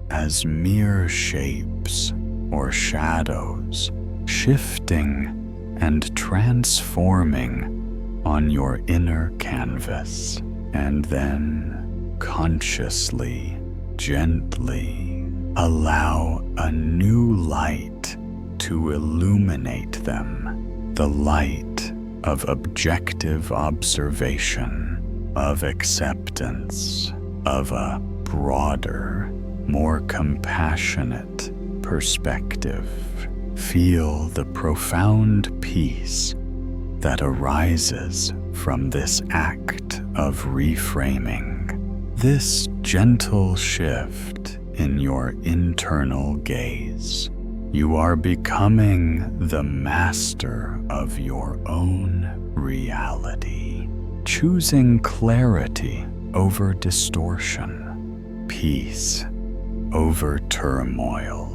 as mere shapes or shadows shifting and transforming on your inner canvas, and then consciously, gently allow a new light to illuminate them, the light of objective observation, of acceptance, of a broader, more compassionate perspective. Feel the profound peace that arises from this act of reframing, this gentle shift in your internal gaze. You are becoming the master of your own reality, choosing clarity over distortion, peace over turmoil,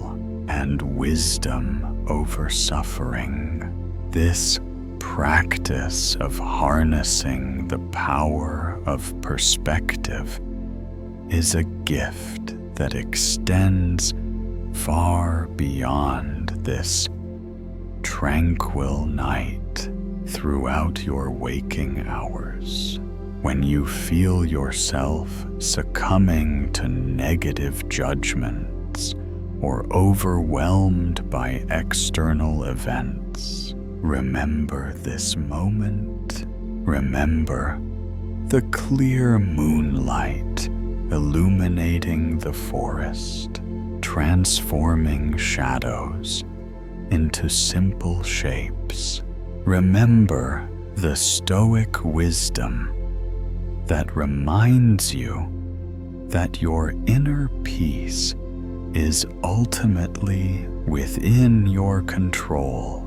and wisdom over suffering. This practice of harnessing the power of perspective is a gift that extends far beyond this tranquil night throughout your waking hours. When you feel yourself succumbing to negative judgments or overwhelmed by external events, remember this moment. Remember the clear moonlight illuminating the forest, transforming shadows into simple shapes. Remember the Stoic wisdom that reminds you that your inner peace is ultimately within your control,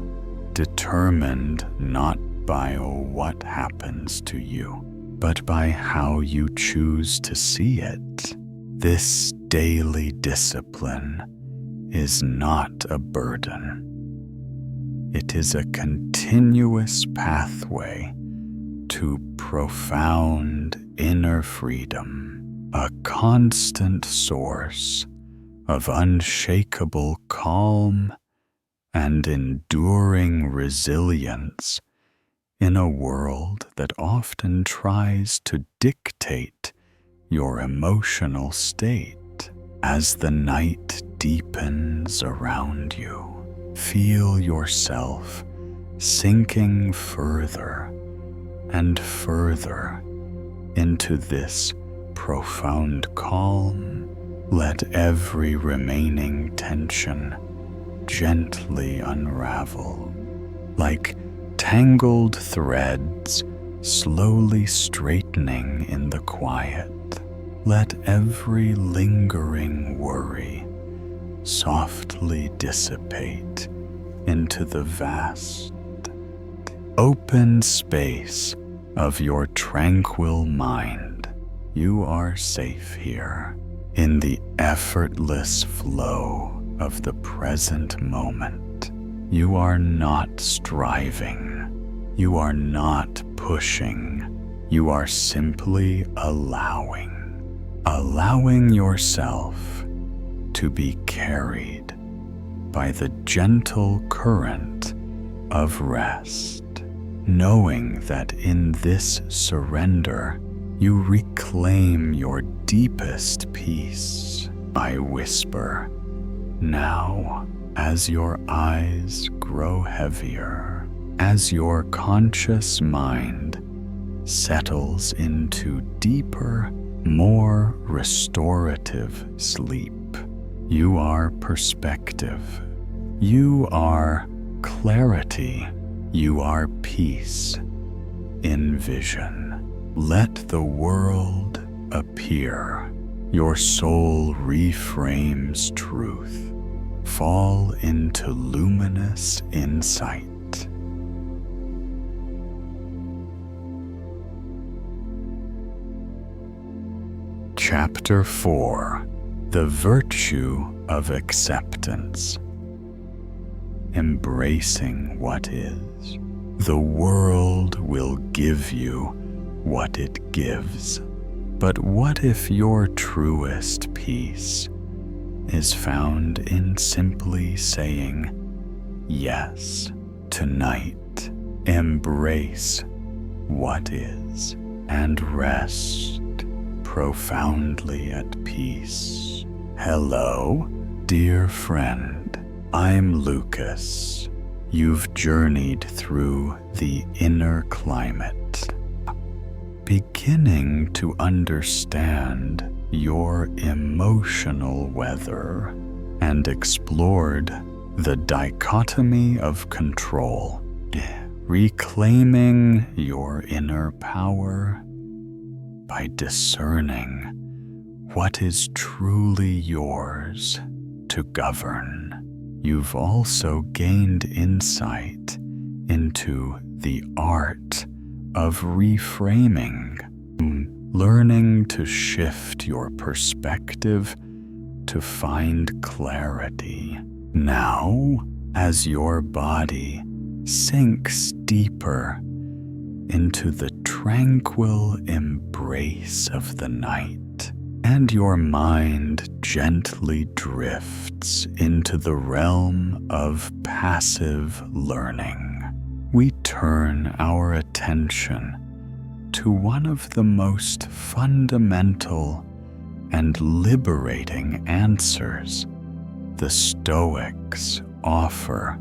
determined not by what happens to you, but by how you choose to see it. This daily discipline is not a burden. It is a continuous pathway to profound inner freedom, a constant source of unshakable calm and enduring resilience in a world that often tries to dictate your emotional state. As the night deepens around you, feel yourself sinking further and further into this profound calm. Let every remaining tension gently unravel, like tangled threads slowly straightening in the quiet. Let every lingering worry softly dissipate into the vast, open space of your tranquil mind. You are safe here, in the effortless flow of the present moment. You are not striving. You are not pushing. You are simply allowing yourself to be carried by the gentle current of rest, knowing that in this surrender you reclaim your deepest peace. I whisper, now, as your eyes grow heavier, as your conscious mind settles into deeper, more restorative sleep. You are perspective. You are clarity. You are peace. Envision. Let the world appear. Your soul reframes truth. Fall into luminous insight. Chapter 4: The Virtue of Acceptance. Embracing what is. The world will give you what it gives. But what if your truest peace is found in simply saying yes tonight. Embrace what is and rest profoundly at peace. Hello, dear friend. I'm Lucas. You've journeyed through the inner climate, beginning to understand your emotional weather and explored the dichotomy of control, reclaiming your inner power by discerning what is truly yours to govern. You've also gained insight into the art of reframing, learning to shift your perspective to find clarity. Now, as your body sinks deeper into the tranquil embrace of the night, and your mind gently drifts into the realm of passive learning, we turn our attention to one of the most fundamental and liberating answers the Stoics offer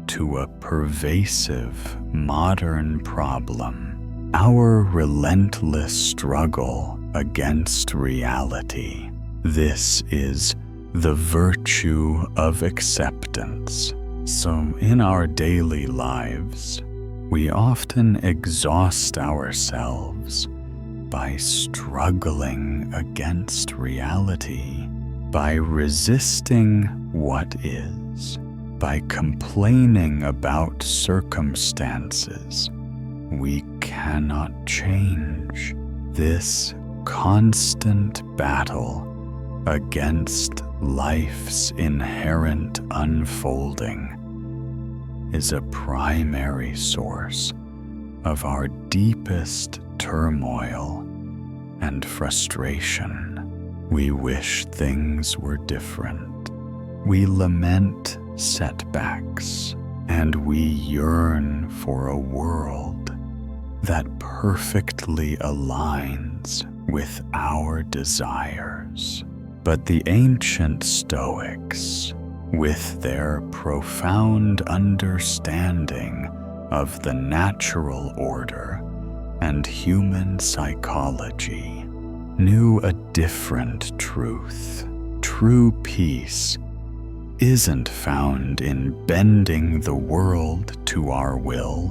to a pervasive modern problem: our relentless struggle against reality. This is the virtue of acceptance. So in our daily lives, we often exhaust ourselves by struggling against reality, by resisting what is, by complaining about circumstances we cannot change. This constant battle against life's inherent unfolding is a primary source of our deepest turmoil and frustration. We wish things were different. We lament setbacks, and we yearn for a world that perfectly aligns with our desires. But the ancient Stoics, with their profound understanding of the natural order and human psychology, knew a different truth. True peace isn't found in bending the world to our will,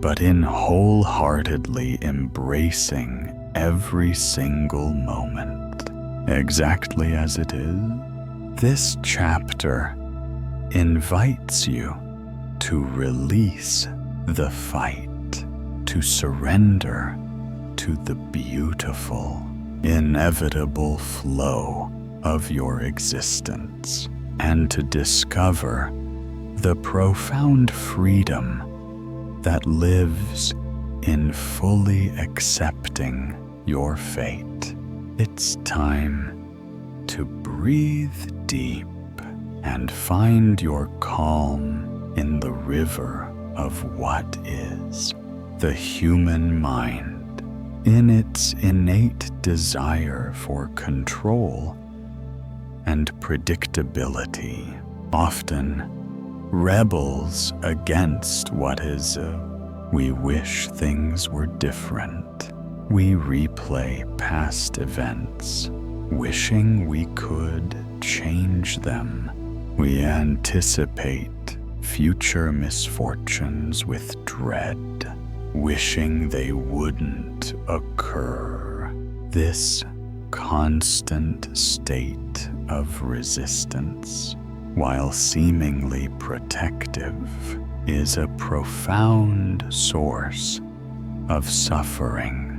but in wholeheartedly embracing every single moment, exactly as it is. This chapter invites you to release the fight, to surrender to the beautiful, inevitable flow of your existence, and to discover the profound freedom that lives in fully accepting your fate. It's time to breathe deep and find your calm in the river of what is. The human mind, in its innate desire for control and predictability, often rebels against what is. We wish things were different. We replay past events, wishing we could change them. We anticipate future misfortunes with dread, wishing they wouldn't occur. This constant state of resistance, while seemingly protective, is a profound source of suffering.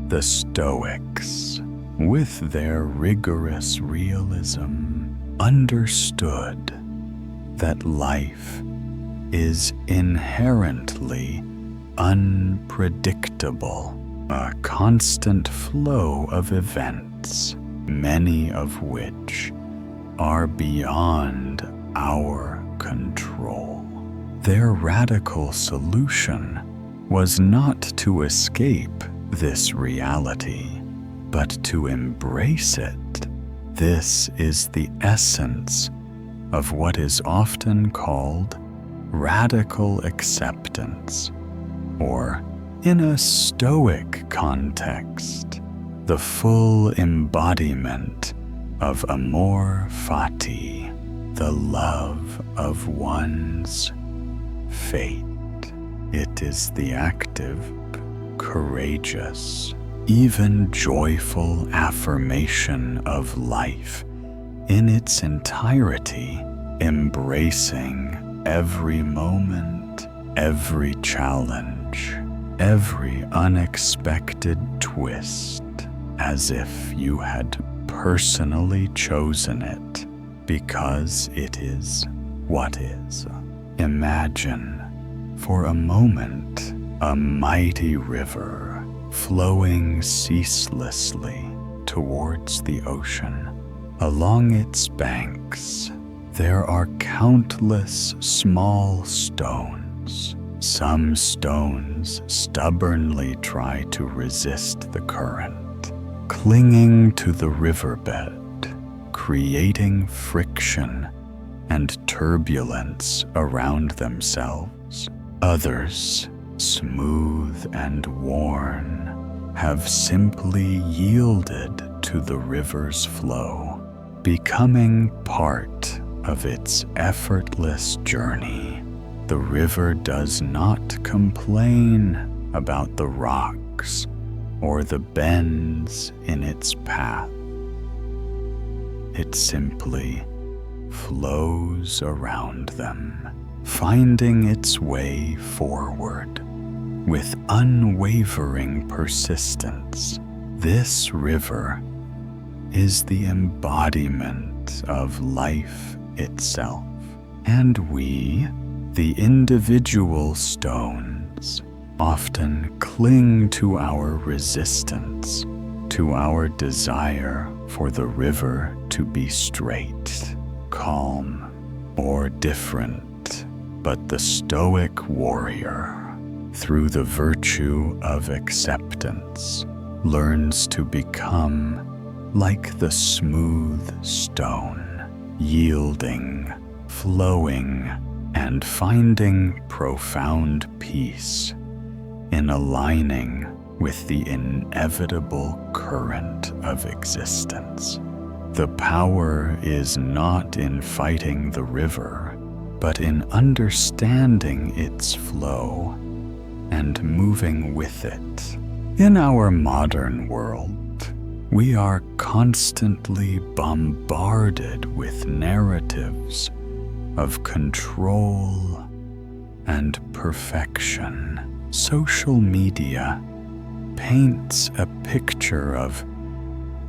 The Stoics, with their rigorous realism, understood that life is inherently unpredictable, a constant flow of events, many of which are beyond our control. Their radical solution was not to escape this reality, but to embrace it. This is the essence of what is often called radical acceptance, or in a Stoic context, the full embodiment of amor fati, the love of one's fate. It is the active, courageous, even joyful affirmation of life in its entirety, embracing every moment, every challenge, every unexpected twist, as if you had personally chosen it, because it is what is. Imagine, for a moment, a mighty river flowing ceaselessly towards the ocean. Along its banks, there are countless small stones. Some stones stubbornly try to resist the current, clinging to the riverbed, creating friction and turbulence around themselves. Others, smooth and worn, have simply yielded to the river's flow, becoming part of its effortless journey. The river does not complain about the rocks or the bends in its path. It simply flows around them, finding its way forward with unwavering persistence. This river is the embodiment of life itself, and we, the individual stones, often cling to our resistance, to our desire for the river to be straight, calm, or different. But the Stoic warrior, through the virtue of acceptance, learns to become like the smooth stone, yielding, flowing, and finding profound peace in aligning with the inevitable current of existence. The power is not in fighting the river, but in understanding its flow and moving with it. In our modern world, we are constantly bombarded with narratives of control and perfection. Social media paints a picture of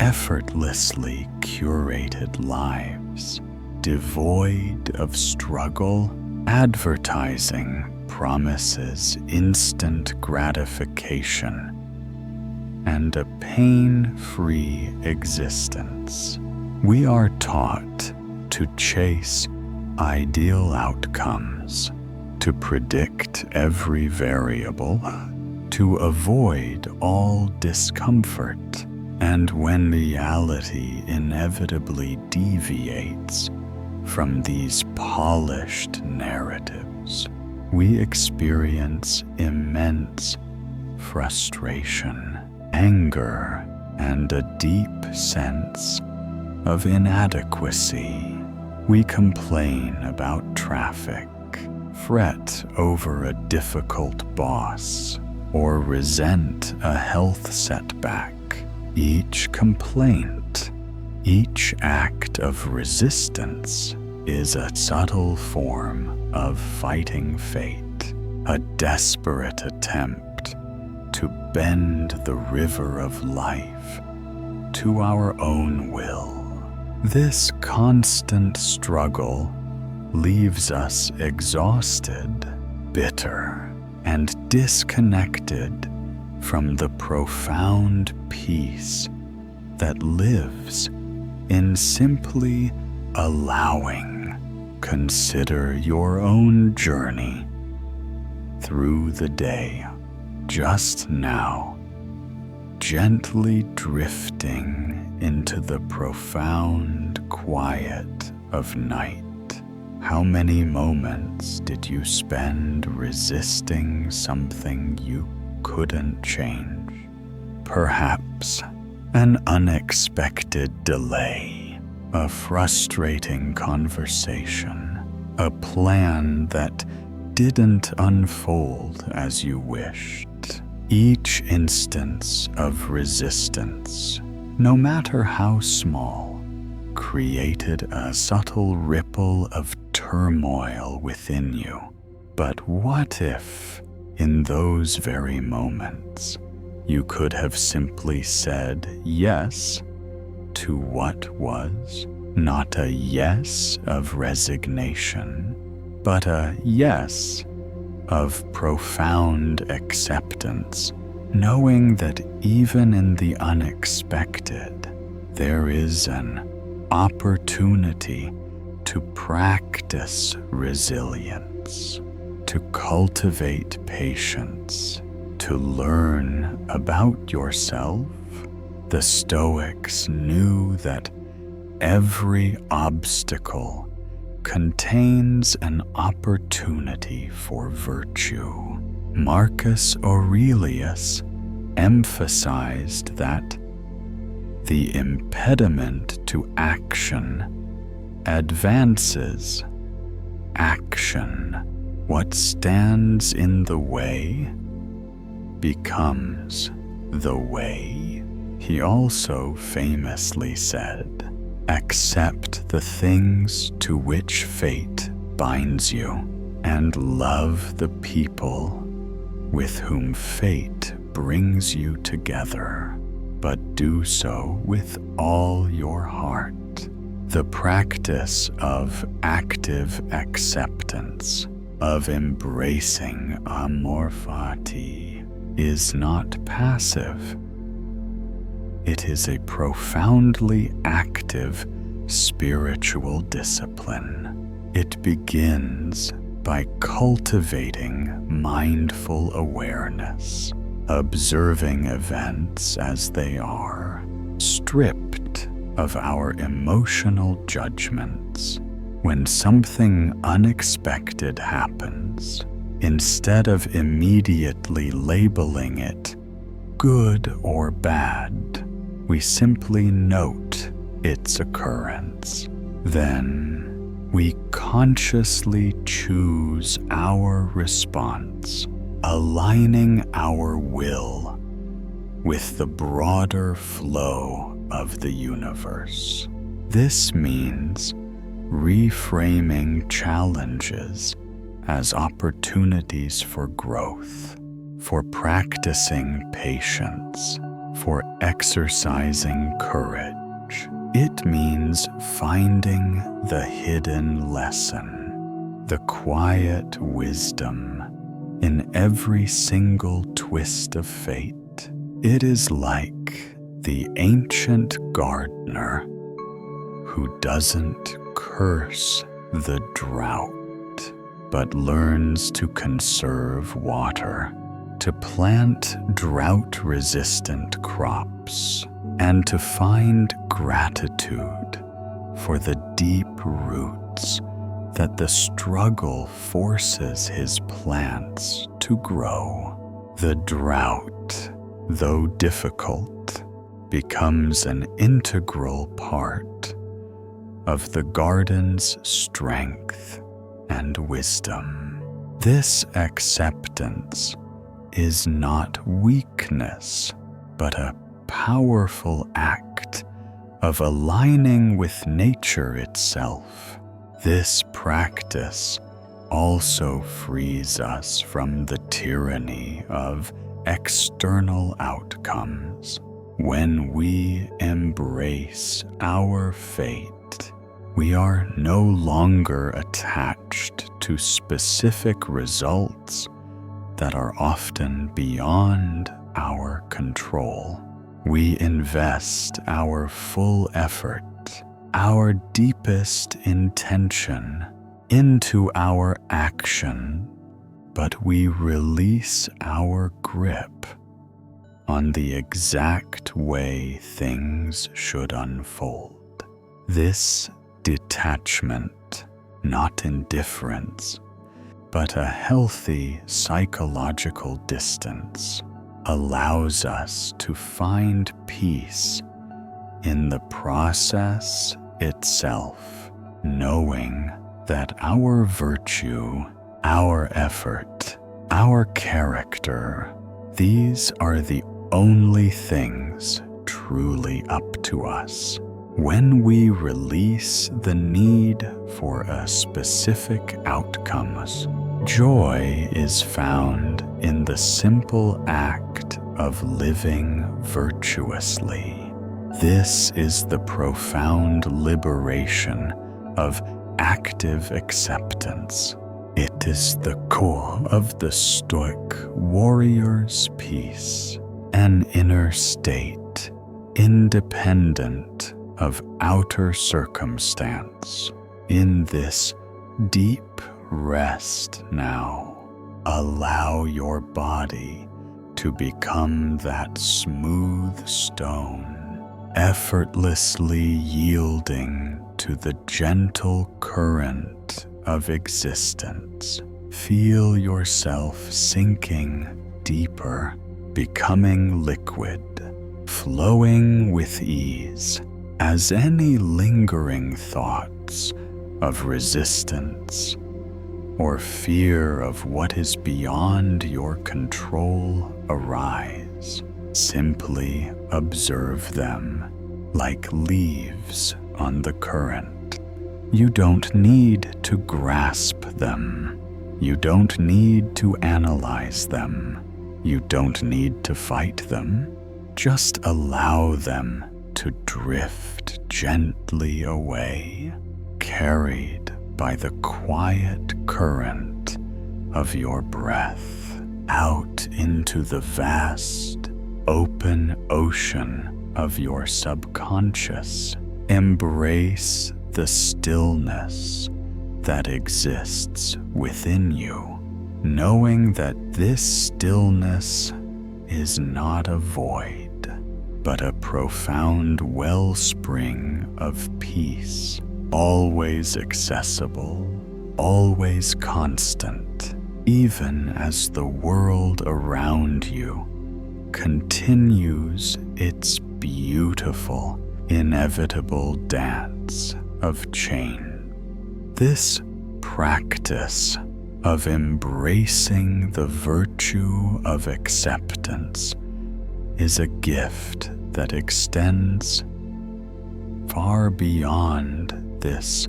effortlessly curated lives, devoid of struggle. Advertising promises instant gratification and a pain-free existence. We are taught to chase ideal outcomes, to predict every variable, to avoid all discomfort. And when reality inevitably deviates from these polished narratives, we experience immense frustration, anger, and a deep sense of inadequacy. We complain about traffic, fret over a difficult boss, or resent a health setback. Each complaint, each act of resistance is a subtle form of fighting fate, a desperate attempt to bend the river of life to our own will. This constant struggle leaves us exhausted, bitter, and disconnected from the profound peace that lives in simply allowing. Consider your own journey through the day, just now, gently drifting into the profound quiet of night. How many moments did you spend resisting something you couldn't change? Perhaps an unexpected delay, a frustrating conversation, a plan that didn't unfold as you wished. Each instance of resistance, no matter how small, created a subtle ripple of turmoil within you. But what if, in those very moments, you could have simply said yes to what was, not a yes of resignation, but a yes of profound acceptance, knowing that even in the unexpected, there is an opportunity to practice resilience, to cultivate patience, to learn about yourself. The Stoics knew that every obstacle contains an opportunity for virtue. Marcus Aurelius emphasized that the impediment to action advances action. What stands in the way becomes the way. He also famously said, "Accept the things to which fate binds you, and love the people with whom fate brings you together, but do so with all your heart." The practice of active acceptance, of embracing amor fati, is not passive. It is a profoundly active spiritual discipline. It begins by cultivating mindful awareness, observing events as they are, stripped of our emotional judgments. When something unexpected happens, instead of immediately labeling it good or bad, we simply note its occurrence. Then we consciously choose our response, aligning our will with the broader flow of the universe. This means reframing challenges as opportunities for growth, for practicing patience, for exercising courage. It means finding the hidden lesson, the quiet wisdom in every single twist of fate. It is like the ancient gardener who doesn't curse the drought, but learns to conserve water, to plant drought-resistant crops, and to find gratitude for the deep roots that the struggle forces his plants to grow. The drought, though difficult, becomes an integral part of the garden's strength and wisdom. This acceptance is not weakness, but a powerful act of aligning with nature itself. This practice also frees us from the tyranny of external outcomes. When we embrace our fate, we are no longer attached to specific results that are often beyond our control. We invest our full effort our deepest intention into our action, but we release our grip on the exact way things should unfold. This detachment, not indifference, but a healthy psychological distance, allows us to find peace in the process itself, knowing that our virtue, our effort, our character, these are the only things truly up to us. When we release the need for a specific outcomes, joy is found in the simple act of living virtuously. This is the profound liberation of active acceptance. It is the core of the Stoic warrior's peace, an inner state independent of outer circumstance. In this deep rest now, allow your body to become that smooth stone, effortlessly yielding to the gentle current of existence. Feel yourself sinking deeper, becoming liquid, flowing with ease, as any lingering thoughts of resistance or fear of what is beyond your control arise. Simply observe them like leaves on the current. You don't need to grasp them. You don't need to analyze them. You don't need to fight them. Just allow them to drift gently away, carried by the quiet current of your breath out into the vast, open ocean of your subconscious. Embrace the stillness that exists within you, knowing that this stillness is not a void, but a profound wellspring of peace, always accessible, always constant, even as the world around you continues its beautiful, inevitable dance of change. This practice of embracing the virtue of acceptance is a gift that extends far beyond this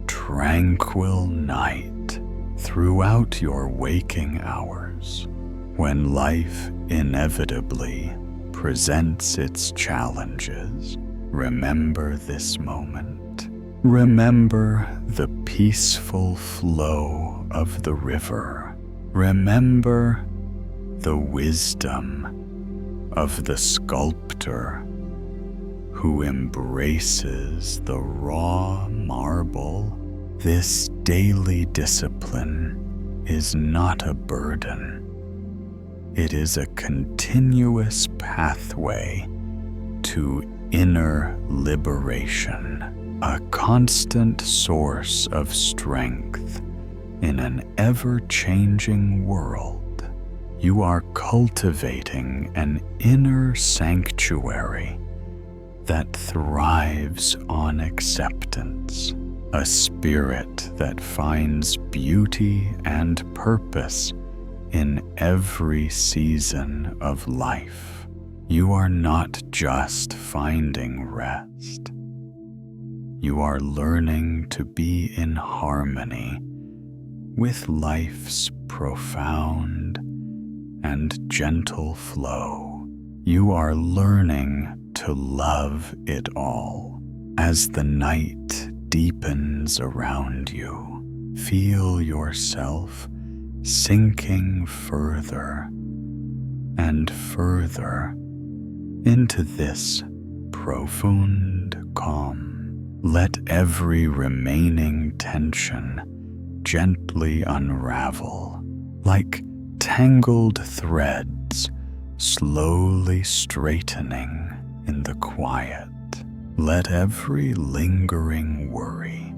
tranquil night throughout your waking hours. When life inevitably presents its challenges, remember this moment. Remember the peaceful flow of the river. Remember the wisdom of the sculptor who embraces the raw marble. This daily discipline is not a burden. It is a continuous pathway to inner liberation, a constant source of strength in an ever-changing world. You are cultivating an inner sanctuary that thrives on acceptance, a spirit that finds beauty and purpose in every season of life. You are not just finding rest. You are learning to be in harmony with life's profound and gentle flow. You are learning to love it all. As the night deepens around you, feel yourself sinking further and further into this profound calm. Let every remaining tension gently unravel, like tangled threads slowly straightening in the quiet. Let every lingering worry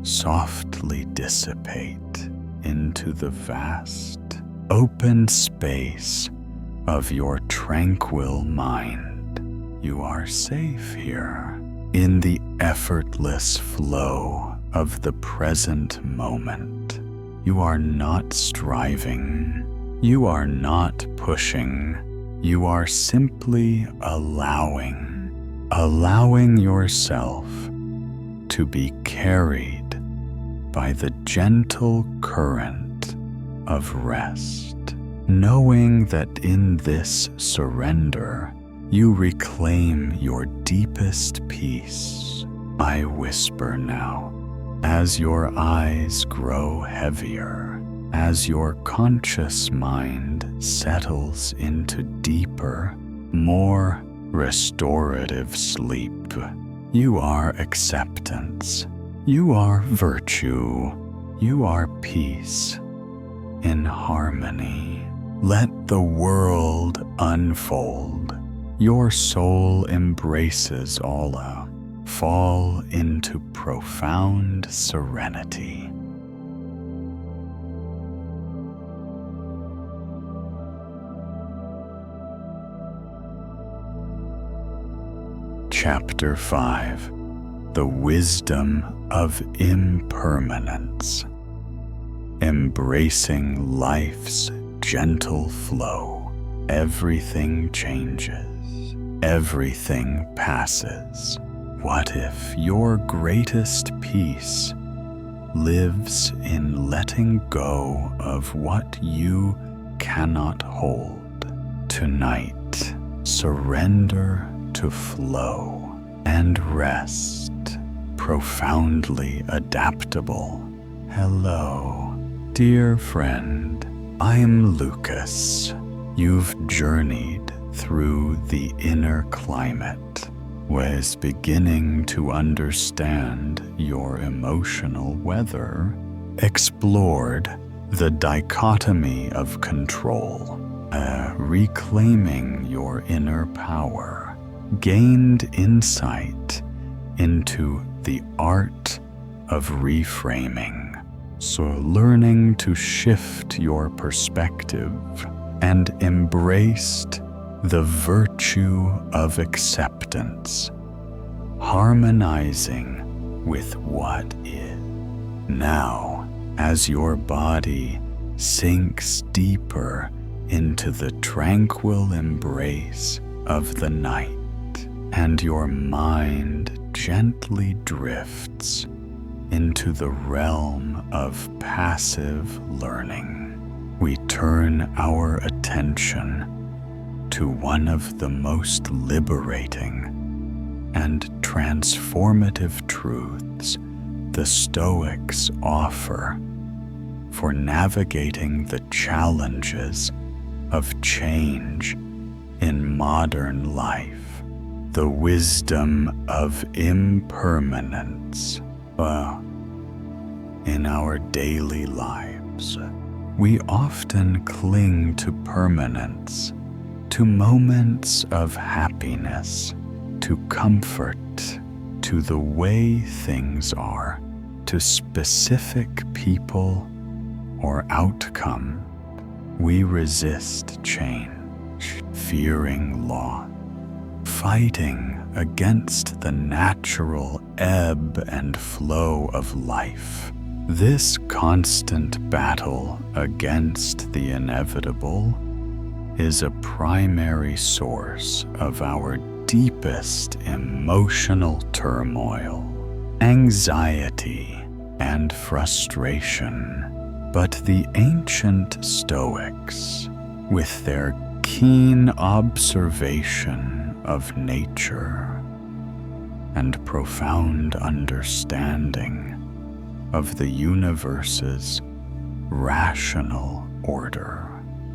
softly dissipate into the vast, open space of your tranquil mind. You are safe here in the effortless flow of the present moment. You are not striving. You are not pushing. You are simply allowing yourself to be carried by the gentle current of rest, knowing that in this surrender, you reclaim your deepest peace. I whisper now, as your eyes grow heavier, as your conscious mind settles into deeper, more restorative sleep. You are acceptance. You are virtue. You are peace in harmony. Let the world unfold. Your soul embraces Allah. Fall into profound serenity. Chapter 5. The Wisdom of Impermanence. Embracing life's gentle flow. Everything changes. Everything passes. What if your greatest peace lives in letting go of what you cannot hold? Tonight, surrender to flow and rest, profoundly adaptable. Hello, dear friend. I am Lucas. You've journeyed through the inner climate, was beginning to understand your emotional weather, explored the dichotomy of control, reclaiming your inner power, gained insight into the art of reframing. So learning to shift your perspective and embraced the virtue of acceptance, harmonizing with what is. Now, as your body sinks deeper into the tranquil embrace of the night, and your mind gently drifts into the realm of passive learning, we turn our attention to one of the most liberating and transformative truths the Stoics offer for navigating the challenges of change in modern life. The wisdom of impermanence. In our daily lives, we often cling to permanence, to moments of happiness, to comfort, to the way things are, to specific people or outcome. We resist change, fearing loss, fighting against the natural ebb and flow of life. This constant battle against the inevitable is a primary source of our deepest emotional turmoil, anxiety, and frustration. But the ancient Stoics, with their keen observation of nature and profound understanding of the universe's rational order,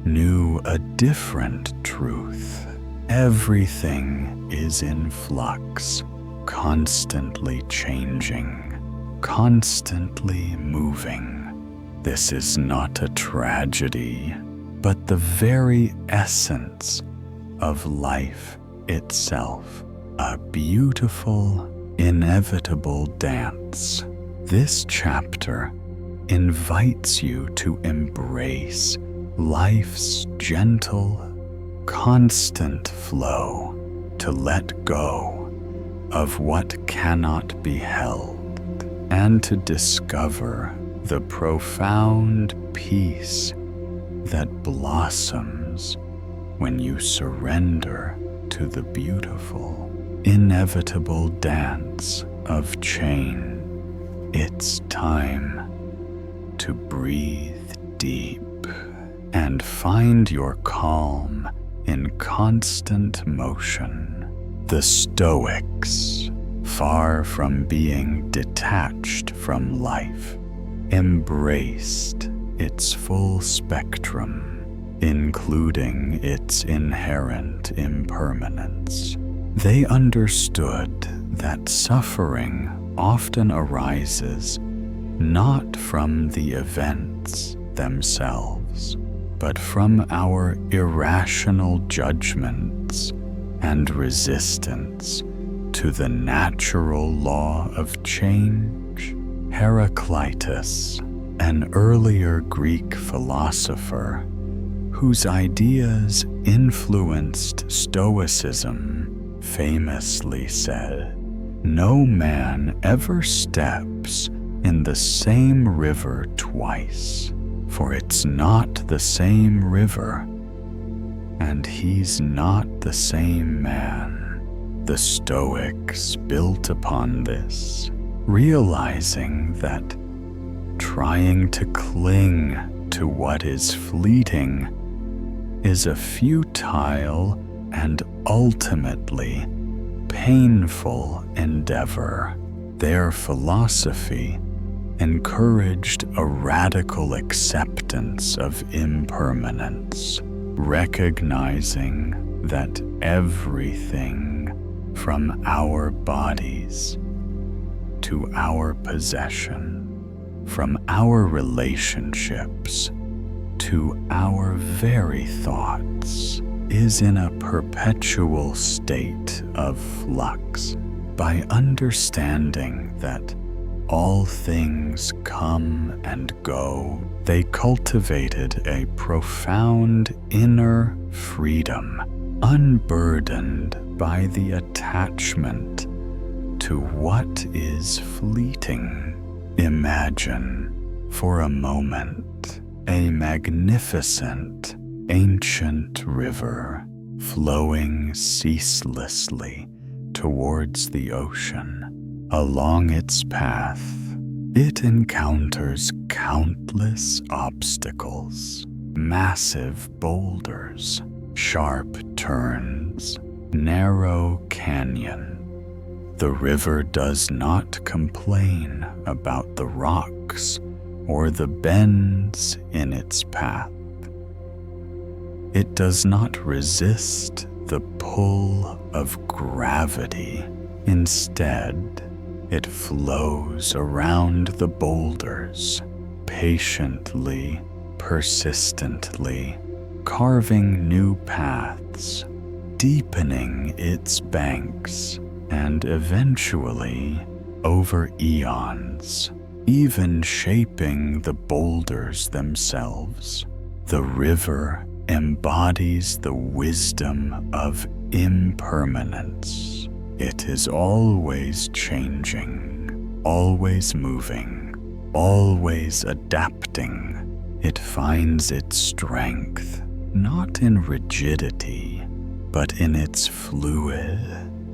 knew a different truth. Everything is in flux, constantly changing, constantly moving. This is not a tragedy, but the very essence of life itself, a beautiful, inevitable dance. This chapter invites you to embrace life's gentle, constant flow, to let go of what cannot be held, and to discover the profound peace that blossoms when you surrender to the beautiful, inevitable dance of change. It's time to breathe deep and find your calm in constant motion. The Stoics, far from being detached from life, embraced its full spectrum, including its inherent impermanence. They understood that suffering often arises not from the events themselves, but from our irrational judgments and resistance to the natural law of change. Heraclitus, an earlier Greek philosopher whose ideas influenced Stoicism, famously said, "No man ever steps in the same river twice, for it's not the same river, and he's not the same man." The Stoics built upon this, realizing that trying to cling to what is fleeting is a futile and ultimately painful endeavor. Their philosophy encouraged a radical acceptance of impermanence, recognizing that everything from our bodies to our possession, from our relationships to our very thoughts, is in a perpetual state of flux. By understanding that all things come and go, they cultivated a profound inner freedom, unburdened by the attachment to what is fleeting. Imagine, for a moment, a magnificent, ancient river flowing ceaselessly towards the ocean. Along its path, it encounters countless obstacles, massive boulders, sharp turns, narrow canyon. The river does not complain about the rocks or the bends in its path. It does not resist the pull of gravity. Instead, it flows around the boulders, patiently, persistently, carving new paths, deepening its banks, and eventually, over eons, even shaping the boulders themselves. The river embodies the wisdom of impermanence. It is always changing, always moving, always adapting. It finds its strength not in rigidity, but in its fluid,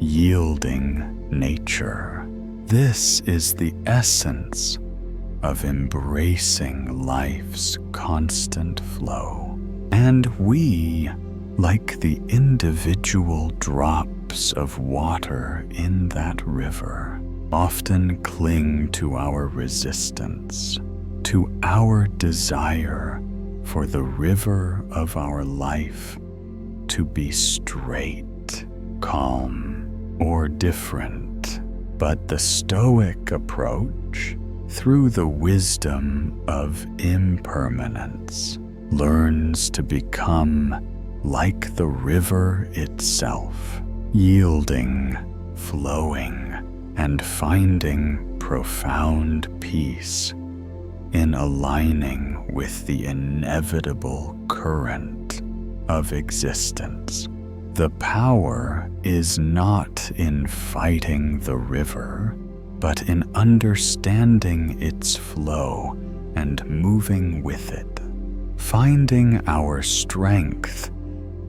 yielding nature. This is the essence of embracing life's constant flow. And we, like the individual drops of water in that river, often cling to our resistance, to our desire for the river of our life to be straight, calm, or different. But the Stoic approach, through the wisdom of impermanence, learns to become like the river itself, yielding, flowing, and finding profound peace in aligning with the inevitable current of existence. The power is not in fighting the river, but in understanding its flow and moving with it, finding our strength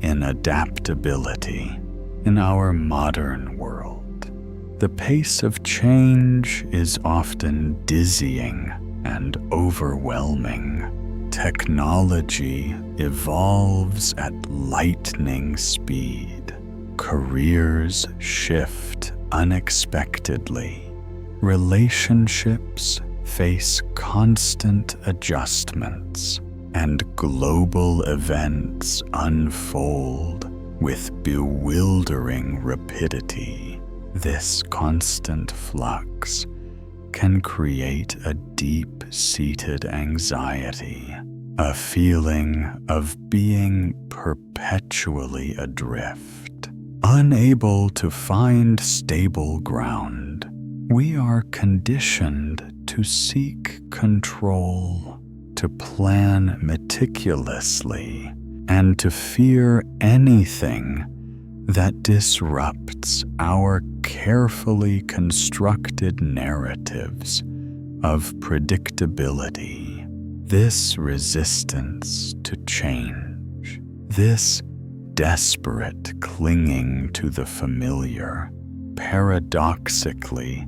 in adaptability in our modern world. The pace of change is often dizzying and overwhelming. Technology evolves at lightning speed. Careers shift unexpectedly. Relationships face constant adjustments, and global events unfold with bewildering rapidity. This constant flux can create a deep-seated anxiety, a feeling of being perpetually adrift, unable to find stable ground. We are conditioned to seek control, to plan meticulously, and to fear anything that disrupts our carefully constructed narratives of predictability. This resistance to change, this desperate clinging to the familiar, paradoxically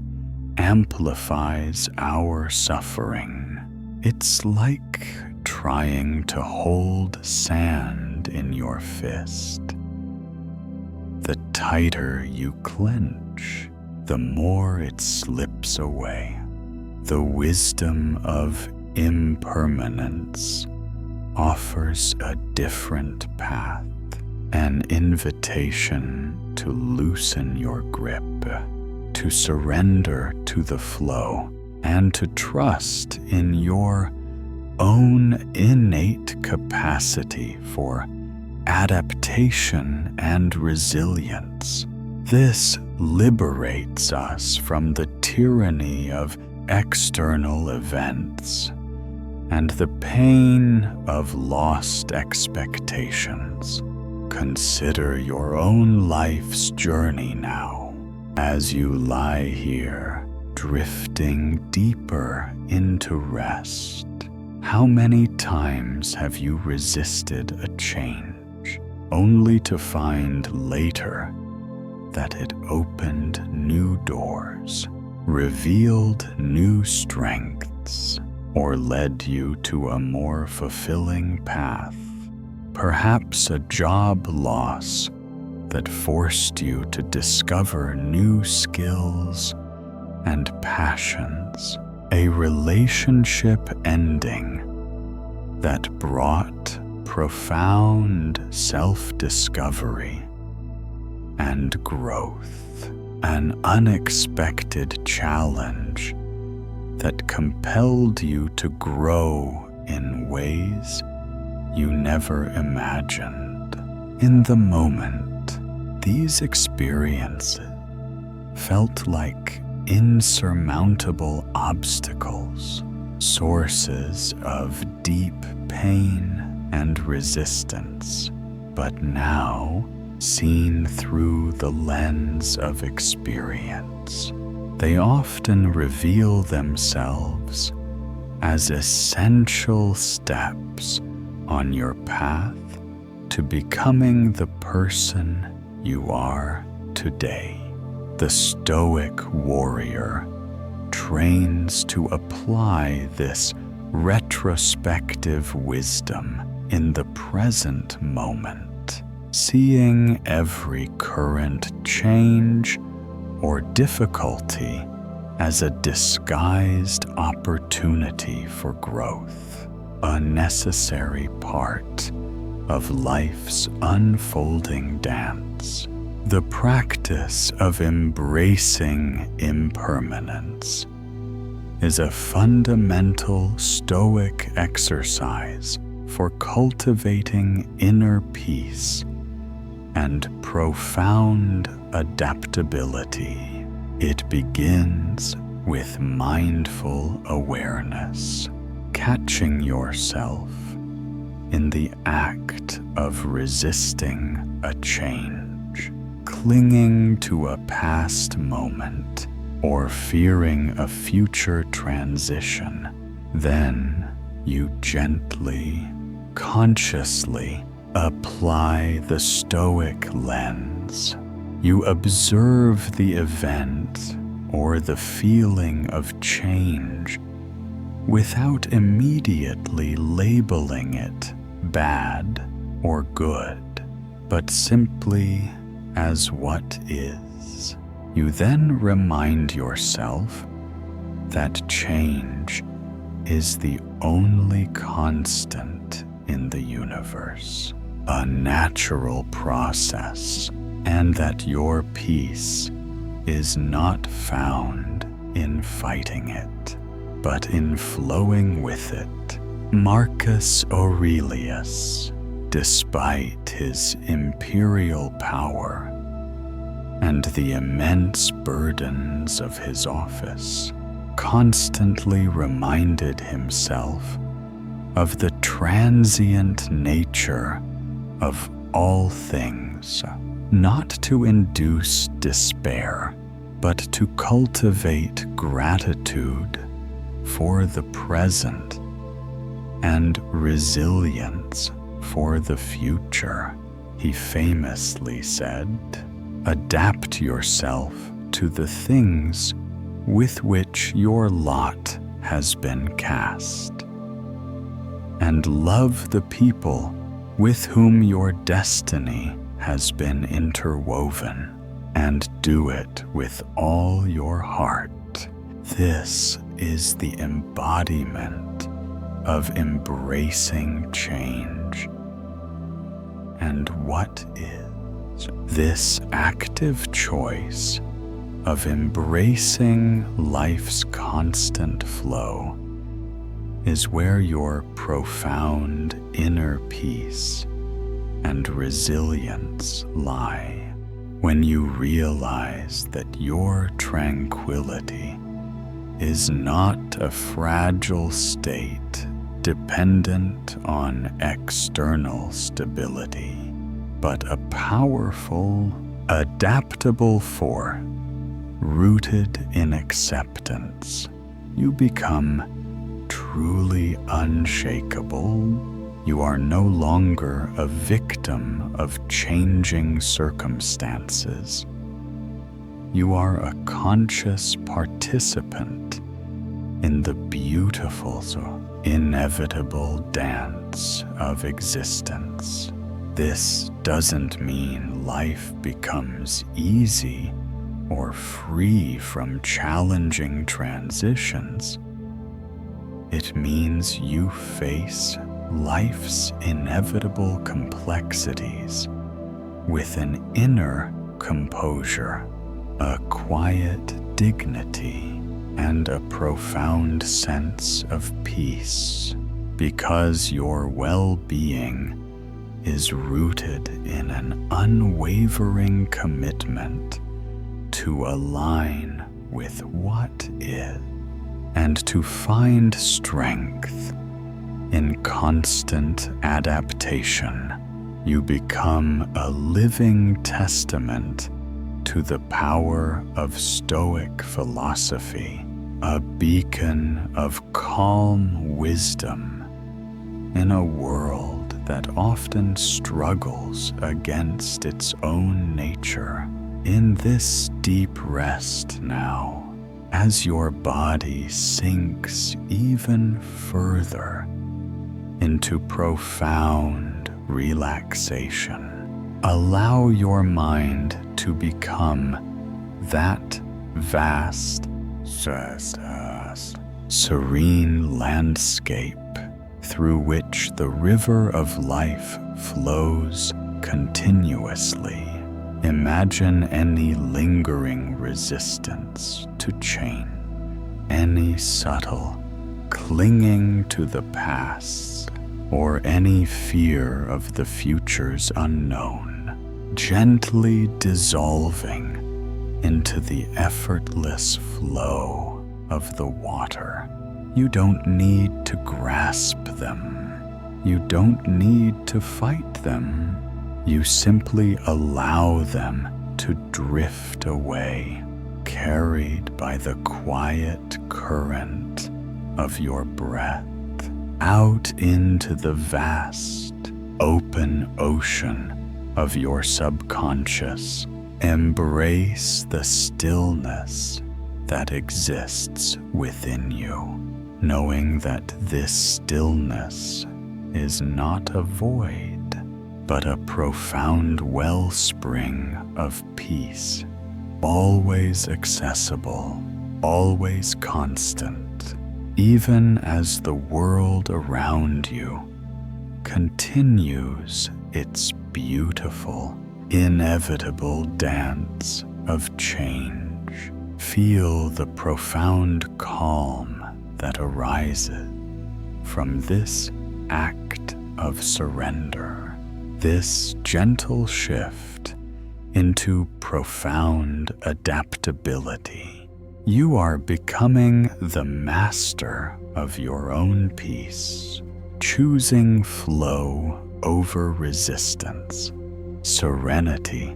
amplifies our suffering. It's like trying to hold sand in your fist. The tighter you clench, the more it slips away. The wisdom of impermanence offers a different path, an invitation to loosen your grip, to surrender to the flow, and to trust in your own innate capacity for adaptation and resilience. This liberates us from the tyranny of external events and the pain of lost expectations. Consider your own life's journey now, as you lie here, drifting deeper into rest. How many times have you resisted a change, only to find later that it opened new doors, revealed new strengths, or led you to a more fulfilling path? Perhaps a job loss that forced you to discover new skills and passions, a relationship ending that brought profound self-discovery and growth, an unexpected challenge that compelled you to grow in ways you never imagined. In the moment, these experiences felt like insurmountable obstacles, sources of deep pain and resistance. But now, seen through the lens of experience, they often reveal themselves as essential steps on your path to becoming the person you are today. The Stoic warrior trains to apply this retrospective wisdom in the present moment, seeing every current change or difficulty as a disguised opportunity for growth, a necessary part of life's unfolding dance. The practice of embracing impermanence is a fundamental Stoic exercise for cultivating inner peace and profound adaptability. It begins with mindful awareness, catching yourself in the act of resisting a change, clinging to a past moment, or fearing a future transition. Then you gently, consciously apply the Stoic lens. You observe the event or the feeling of change without immediately labeling it bad or good, but simply as what is. You then remind yourself that change is the only constant in the universe, a natural process, and that your peace is not found in fighting it, but in flowing with it. Marcus Aurelius, despite his imperial power and the immense burdens of his office, constantly reminded himself of the transient nature of all things, not to induce despair, but to cultivate gratitude for the present and resilience for the future. He famously said, "Adapt yourself to the things with which your lot has been cast, and love the people with whom your destiny has been interwoven, and do it with all your heart." This is the embodiment of embracing change. And what is this active choice of embracing life's constant flow is where your profound inner peace and resilience lie. When you realize that your tranquility is not a fragile state dependent on external stability, but a powerful, adaptable force rooted in acceptance, you become truly unshakable. You are no longer a victim of changing circumstances. You are a conscious participant in the beautiful, inevitable dance of existence. This doesn't mean life becomes easy or free from challenging transitions. It means you face life's inevitable complexities with an inner composure, a quiet dignity, and a profound sense of peace, because your well-being is rooted in an unwavering commitment to align with what is and to find strength in constant adaptation. You become a living testament to the power of Stoic philosophy, a beacon of calm wisdom in a world that often struggles against its own nature. In this deep rest now, as your body sinks even further into profound relaxation, allow your mind to become that vast, serene landscape through which the river of life flows continuously. Imagine any lingering resistance to change, any subtle clinging to the past, or any fear of the future's unknown, gently dissolving into the effortless flow of the water. You don't need to grasp them. You don't need to fight them. You simply allow them to drift away, carried by the quiet current of your breath, out into the vast, open ocean of your subconscious. Embrace the stillness that exists within you, knowing that this stillness is not a void, but a profound wellspring of peace, always accessible, always constant, even as the world around you continues its beautiful, inevitable dance of change. Feel the profound calm that arises from this act of surrender, this gentle shift into profound adaptability. You are becoming the master of your own peace, choosing flow over resistance, serenity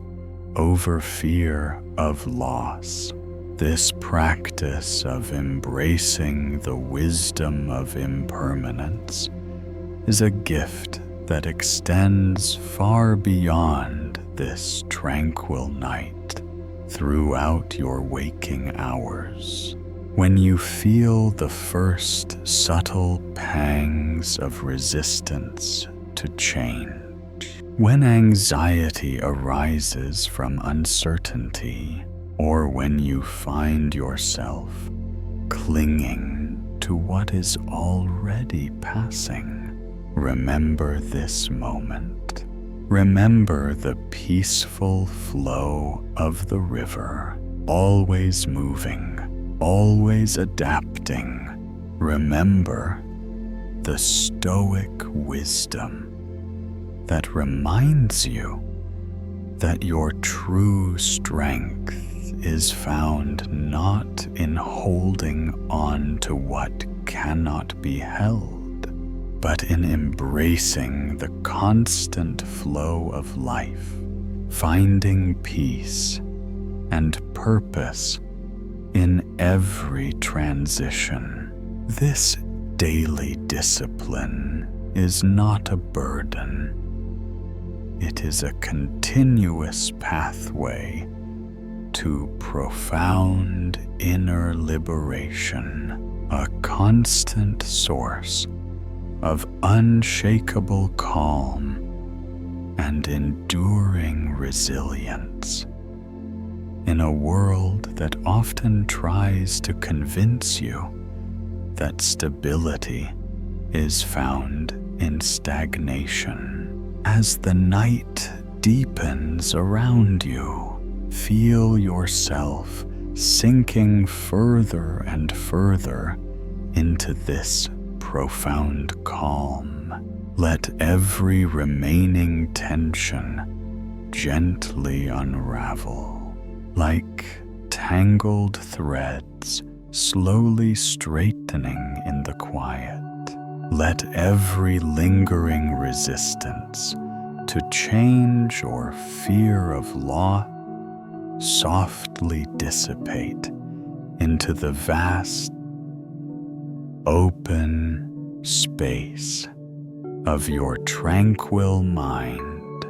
over fear of loss. This practice of embracing the wisdom of impermanence is a gift that extends far beyond this tranquil night, throughout your waking hours. When you feel the first subtle pangs of resistance to change, when anxiety arises from uncertainty, or when you find yourself clinging to what is already passing, remember this moment. Remember the peaceful flow of the river, always moving, always adapting. Remember the Stoic wisdom that reminds you that your true strength is found not in holding on to what cannot be held, but in embracing the constant flow of life, finding peace and purpose in every transition. This daily discipline is not a burden. It is a continuous pathway to profound inner liberation, a constant source of unshakable calm and enduring resilience. In a world that often tries to convince you that stability is found in stagnation, as the night deepens around you, feel yourself sinking further and further into this profound calm. Let every remaining tension gently unravel, like tangled threads slowly straightening in the quiet. Let every lingering resistance to change or fear of loss softly dissipate into the vast, open space of your tranquil mind.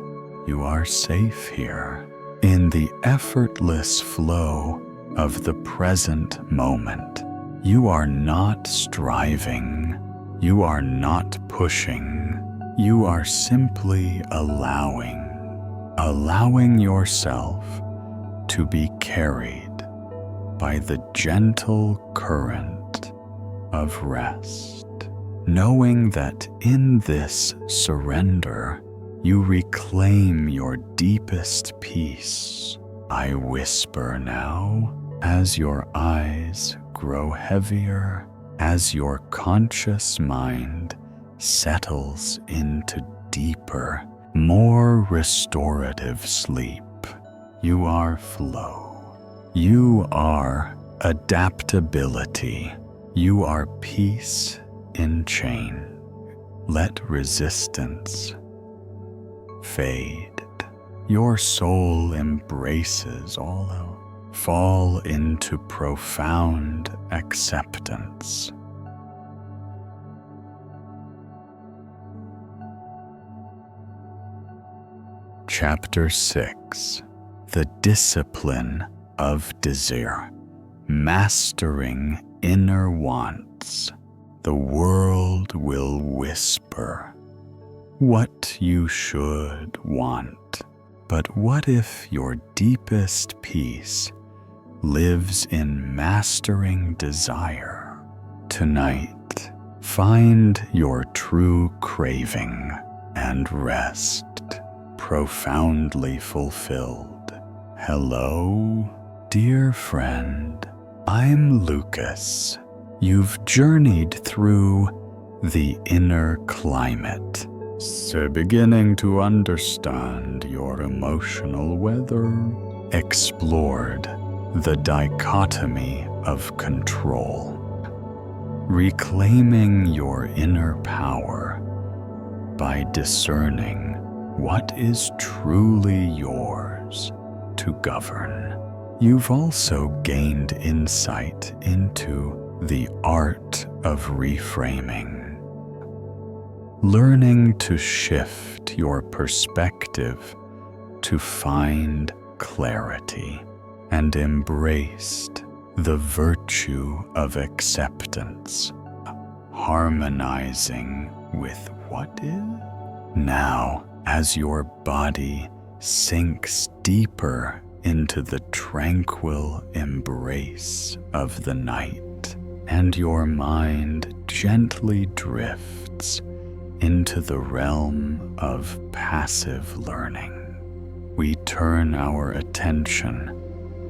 You are safe here, in the effortless flow of the present moment. You are not striving. You are not pushing. You are simply allowing yourself to be carried by the gentle current of rest, knowing that in this surrender you reclaim your deepest peace. I whisper now as your eyes grow heavier, as your conscious mind settles into deeper, more restorative sleep. You are flow. You are adaptability. You are peace in chain. Let resistance fade. Your soul embraces all out. Fall into profound acceptance. Chapter 6. The Discipline of Desire. Mastering inner wants. The world will whisper what you should want. But what if your deepest peace lives in mastering desire? Tonight, find your true craving and rest, profoundly fulfilled. Hello, dear friend. I'm Lucas. You've journeyed through the inner climate, so beginning to understand your emotional weather, explored the dichotomy of control, reclaiming your inner power by discerning what is truly yours to govern. You've also gained insight into the art of reframing, learning to shift your perspective to find clarity, and embraced the virtue of acceptance, harmonizing with what is. Now, as your body sinks deeper into the tranquil embrace of the night, and your mind gently drifts into the realm of passive learning, we turn our attention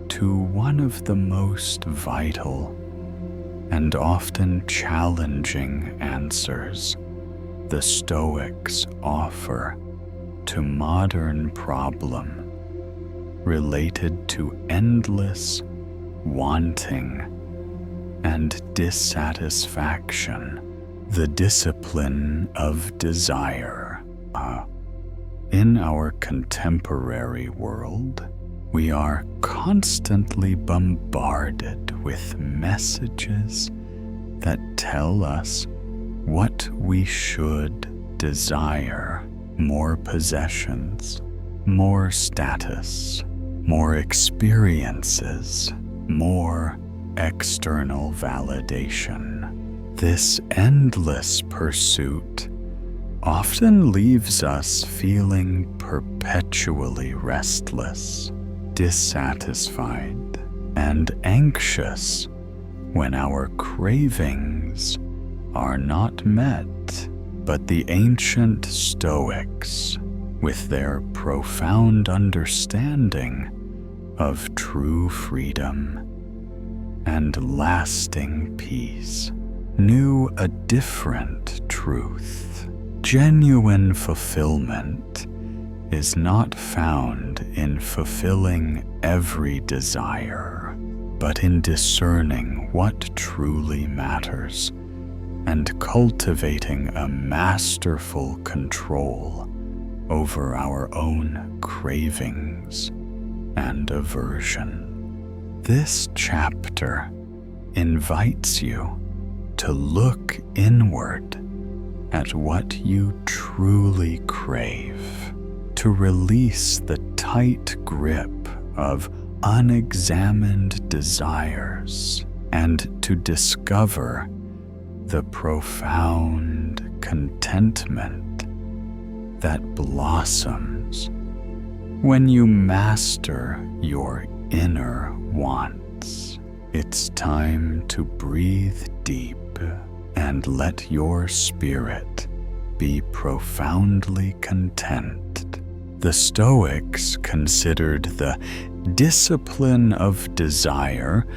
to one of the most vital and often challenging answers the Stoics offer to modern problem related to endless wanting and dissatisfaction, the discipline of desire. In our contemporary world, we are constantly bombarded with messages that tell us what we should desire: more possessions, more status, more experiences, more external validation. This endless pursuit often leaves us feeling perpetually restless, dissatisfied, and anxious when our cravings are not met. But the ancient Stoics, with their profound understanding of true freedom and lasting peace, knew a different truth. Genuine fulfillment is not found in fulfilling every desire, but in discerning what truly matters and cultivating a masterful control over our own cravings and aversion. This chapter invites you to look inward at what you truly crave, to release the tight grip of unexamined desires, and to discover the profound contentment that blossoms when you master your inner wants. It's time to breathe deep and let your spirit be profoundly content. The Stoics considered the discipline of desire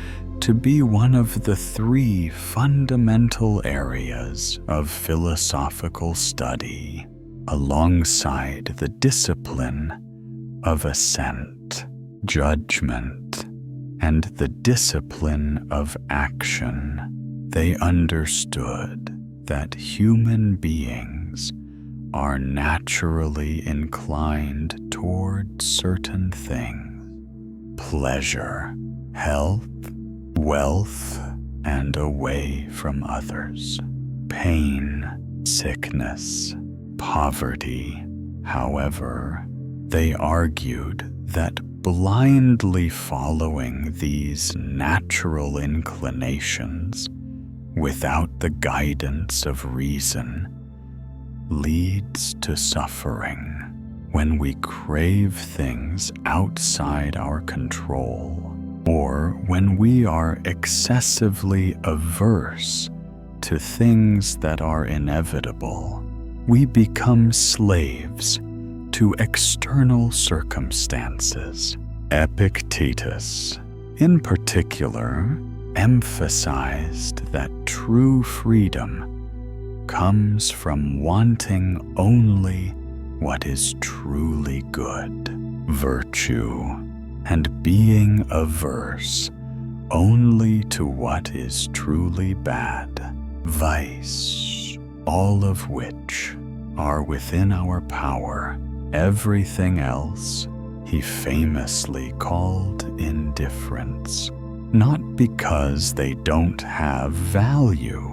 to be one of the three fundamental areas of philosophical study, alongside the discipline of assent, judgment, and the discipline of action. They understood that human beings are naturally inclined toward certain things: pleasure, health, wealth, and away from others; pain, sickness, poverty. However, they argued that blindly following these natural inclinations without the guidance of reason leads to suffering. When we crave things outside our control, or when we are excessively averse to things that are inevitable, we become slaves to external circumstances. Epictetus, in particular, emphasized that true freedom comes from wanting only what is truly good, virtue, and being averse only to what is truly bad, vice, all of which are within our power. Everything else he famously called indifference, not because they don't have value,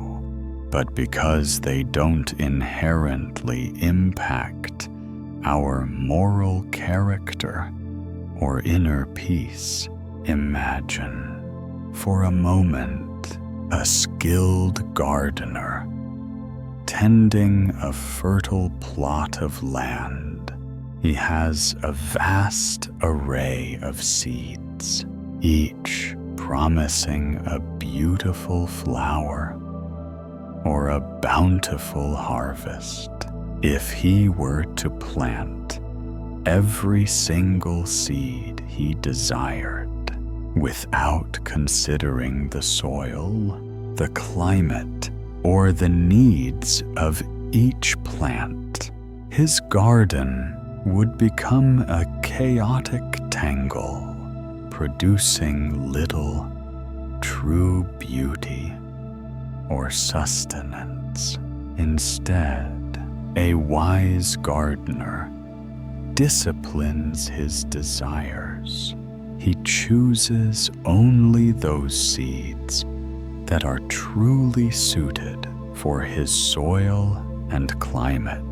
but because they don't inherently impact our moral character or inner peace. Imagine, for a moment, a skilled gardener tending a fertile plot of land. He has a vast array of seeds, each promising a beautiful flower or a bountiful harvest. If he were to plant every single seed he desired without considering the soil, the climate, or the needs of each plant, his garden would become a chaotic tangle, producing little true beauty or sustenance. Instead, a wise gardener disciplines his desires. He chooses only those seeds that are truly suited for his soil and climate.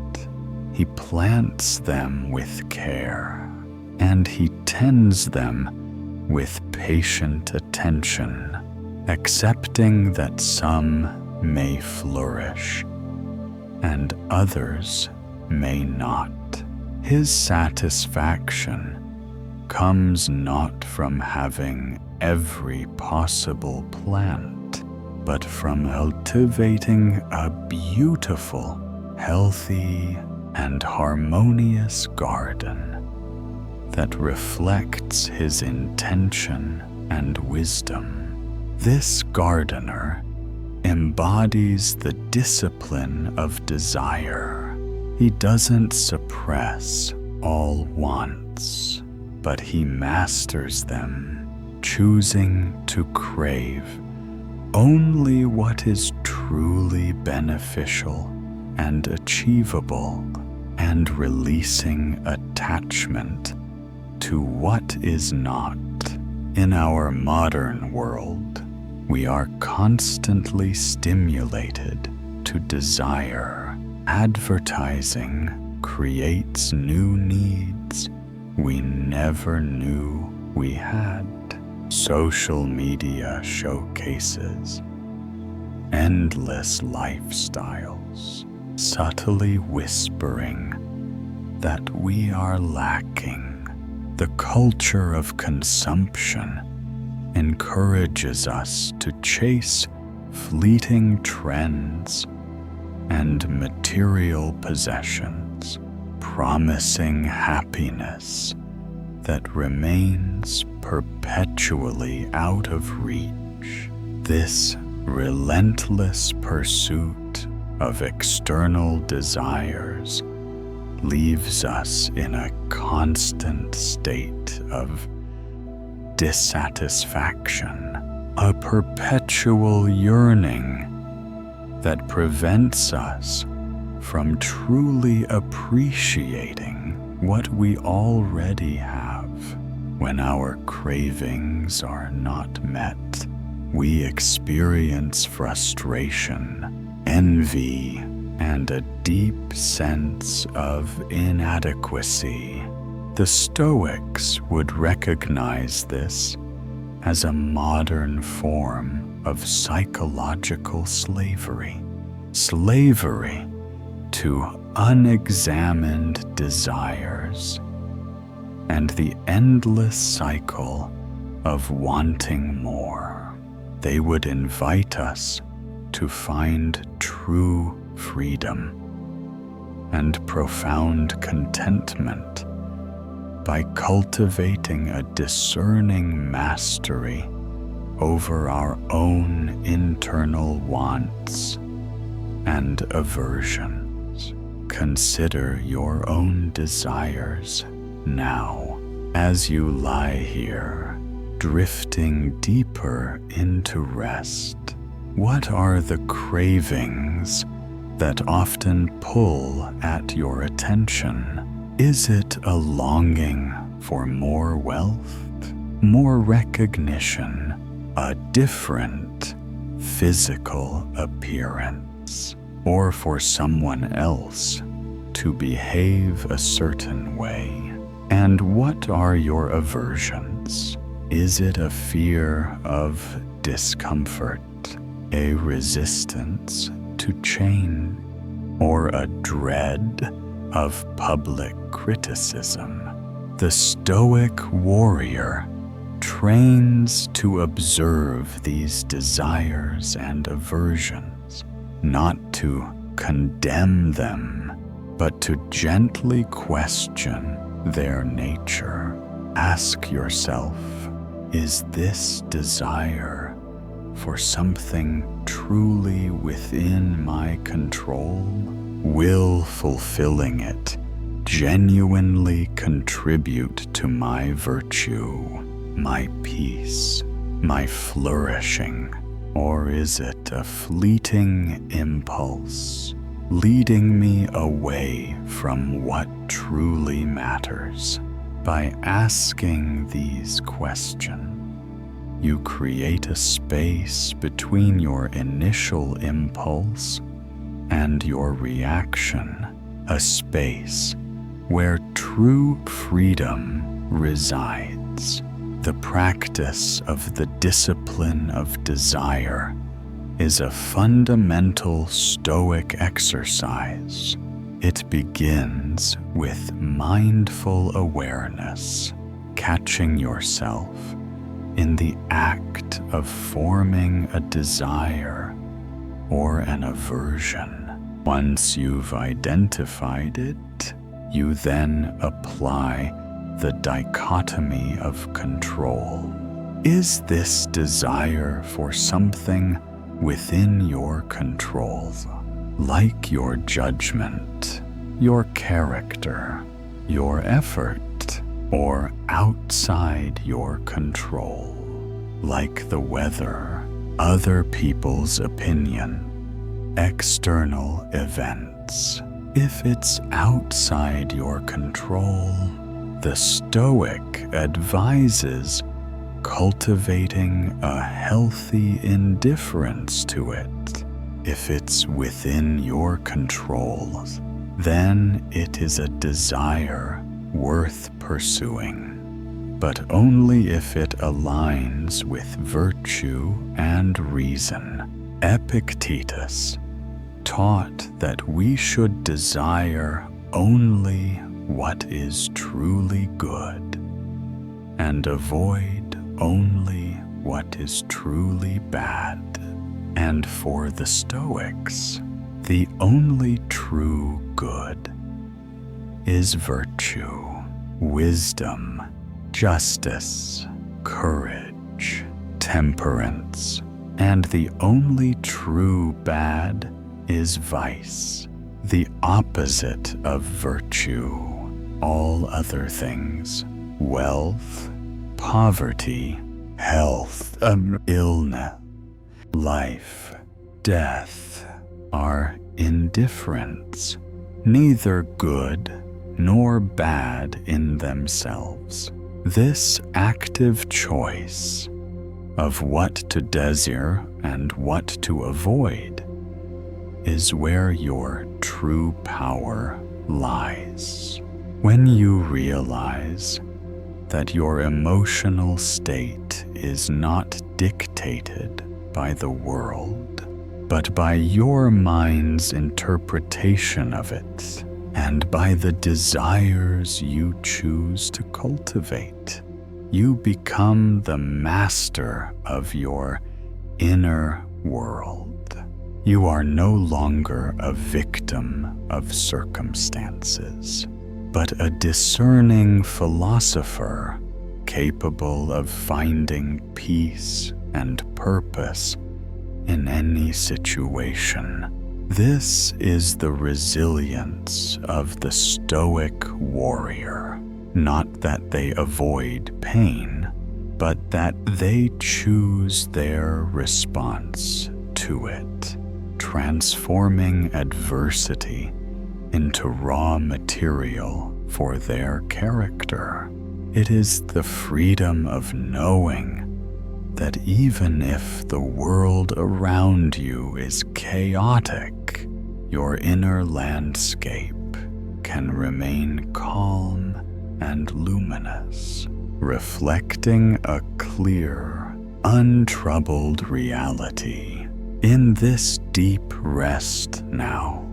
He plants them with care, and he tends them with patient attention, accepting that some may flourish and others may not. His satisfaction comes not from having every possible plant, but from cultivating a beautiful, healthy, and harmonious garden that reflects his intention and wisdom. This gardener embodies the discipline of desire. He doesn't suppress all wants, but he masters them, choosing to crave only what is truly beneficial and achievable, and releasing attachment to what is not. In our modern world, we are constantly stimulated to desire. Advertising creates new needs we never knew we had. Social media showcases endless lifestyles, subtly whispering that we are lacking. The culture of consumption encourages us to chase fleeting trends and material possessions, promising happiness that remains perpetually out of reach. This relentless pursuit of external desires leaves us in a constant state of dissatisfaction, a perpetual yearning that prevents us from truly appreciating what we already have. When our cravings are not met, we experience frustration, envy, and a deep sense of inadequacy. The Stoics would recognize this as a modern form of psychological slavery. Slavery to unexamined desires and the endless cycle of wanting more. They would invite us to find true freedom and profound contentment by cultivating a discerning mastery over our own internal wants and aversions. Consider your own desires now as you lie here, drifting deeper into rest. What are the cravings that often pull at your attention? Is it a longing for more wealth, more recognition, a different physical appearance, or for someone else to behave a certain way? And what are your aversions? Is it a fear of discomfort, a resistance to change, or a dread of public criticism? The Stoic warrior trains to observe these desires and aversions, not to condemn them, but to gently question their nature. Ask yourself, is this desire for something truly within my control? Will fulfilling it genuinely contribute to my virtue, my peace, my flourishing? Or is it a fleeting impulse leading me away from what truly matters? By asking these questions, you create a space between your initial impulse and your reaction, a space where true freedom resides. The practice of the discipline of desire is a fundamental Stoic exercise. It begins with mindful awareness, catching yourself in the act of forming a desire or an aversion. Once you've identified it, you then apply the dichotomy of control. Is this desire for something within your control, like your judgment, your character, your effort, or outside your control, like the weather, other people's opinion, external events? If it's outside your control, the Stoic advises cultivating a healthy indifference to it. If it's within your control, then it is a desire worth pursuing, but only if it aligns with virtue and reason. Epictetus taught that we should desire only what is truly good and avoid only what is truly bad. And for the Stoics, the only true good is virtue, wisdom, justice, courage, temperance, and the only true bad is vice, the opposite of virtue. All other things, wealth, poverty, health, illness, life, death, are indifferents, neither good nor bad in themselves. This active choice of what to desire and what to avoid is where your true power lies. When you realize that your emotional state is not dictated by the world, but by your mind's interpretation of it, and by the desires you choose to cultivate, you become the master of your inner world. You are no longer a victim of circumstances, but a discerning philosopher capable of finding peace and purpose in any situation. This is the resilience of the Stoic warrior, not that they avoid pain, but that they choose their response to it, transforming adversity into raw material for their character. It is the freedom of knowing that even if the world around you is chaotic, your inner landscape can remain calm and luminous, reflecting a clear, untroubled reality. In this deep rest now,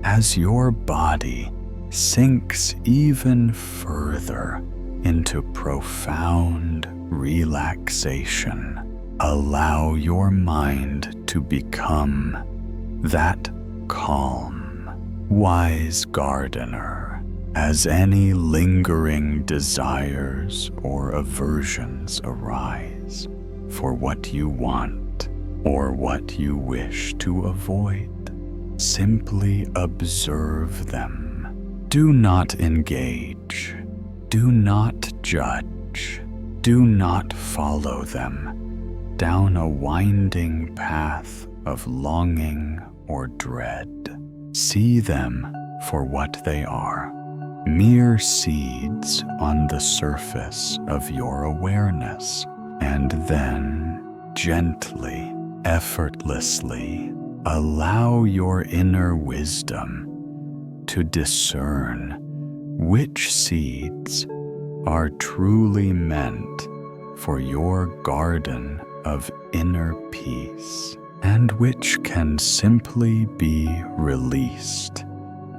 as your body sinks even further into profound relaxation, allow your mind to become that calm, wise gardener. As any lingering desires or aversions arise for what you want or what you wish to avoid, simply observe them. Do not engage. Do not judge. Do not follow them down a winding path of longing or dread. See them for what they are, mere seeds on the surface of your awareness, and then gently, effortlessly, allow your inner wisdom to discern which seeds are truly meant for your garden of inner peace, and which can simply be released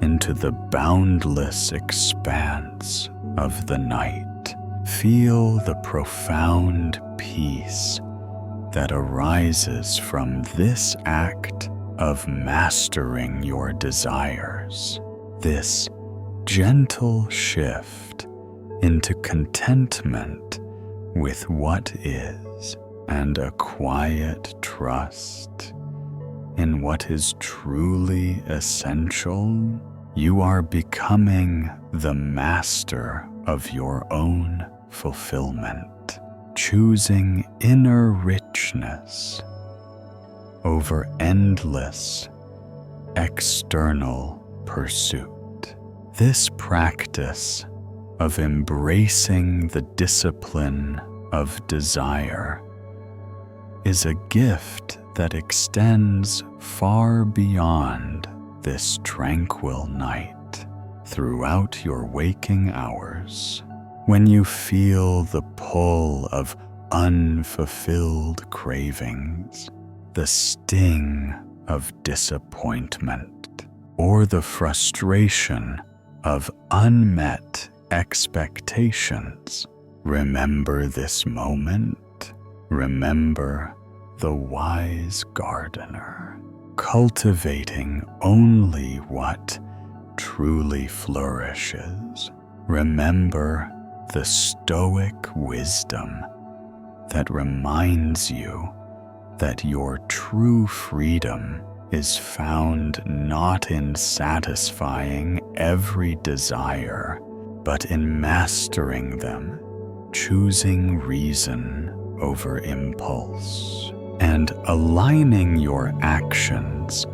into the boundless expanse of the night. Feel the profound peace that arises from this act of mastering your desires, this gentle shift into contentment with what is, and a quiet trust in what is truly essential. You are becoming the master of your own fulfillment, choosing inner richness over endless external pursuit. This practice of embracing the discipline of desire is a gift that extends far beyond this tranquil night. Throughout your waking hours, when you feel the pull of unfulfilled cravings, the sting of disappointment, or the frustration of unmet expectations, remember this moment. Remember the wise gardener. cultivating only what truly flourishes. Remember the Stoic wisdom that reminds you that your true freedom is found not in satisfying every desire, but in mastering them, choosing reason over impulse, and aligning your actions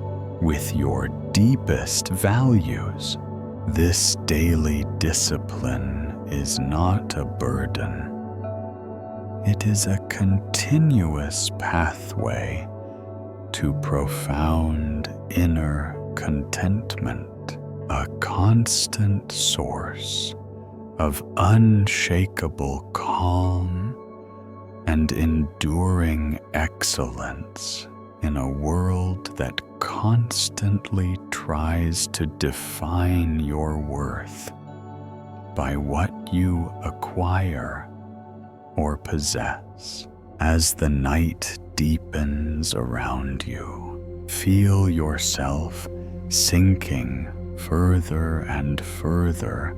with your deepest values. This daily discipline is not a burden. It is a continuous pathway to profound inner contentment, a constant source of unshakable calm and enduring excellence in a world that constantly tries to define your worth by what you acquire or possess. As the night deepens around you, feel yourself sinking further and further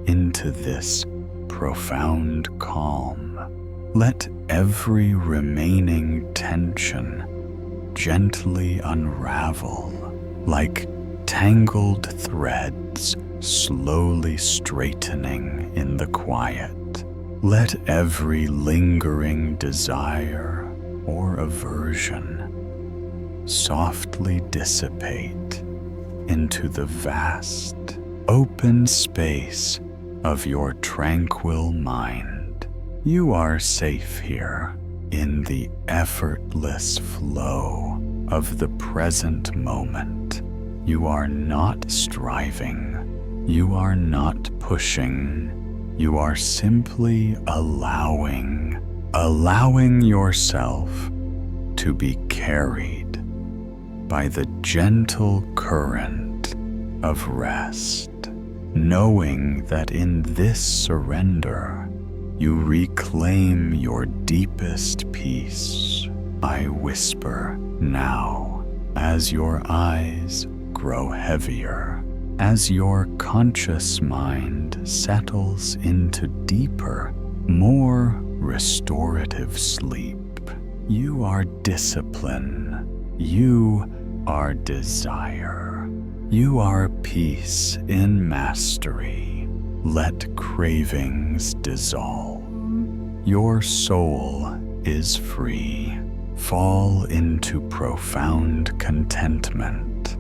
into this profound calm. Let every remaining tension gently unravel like tangled threads slowly straightening in the quiet. Let every lingering desire or aversion softly dissipate into the vast, open space of your tranquil mind. You are safe here in the effortless flow of the present moment. You are not striving. You are not pushing. You are simply allowing yourself to be carried by the gentle current of rest, knowing that in this surrender you reclaim your deepest peace. I whisper now, as your eyes grow heavier, as your conscious mind settles into deeper, more restorative sleep. You are discipline. You are desire. You are peace in mastery. Let cravings dissolve. Your soul is free. Fall into profound contentment.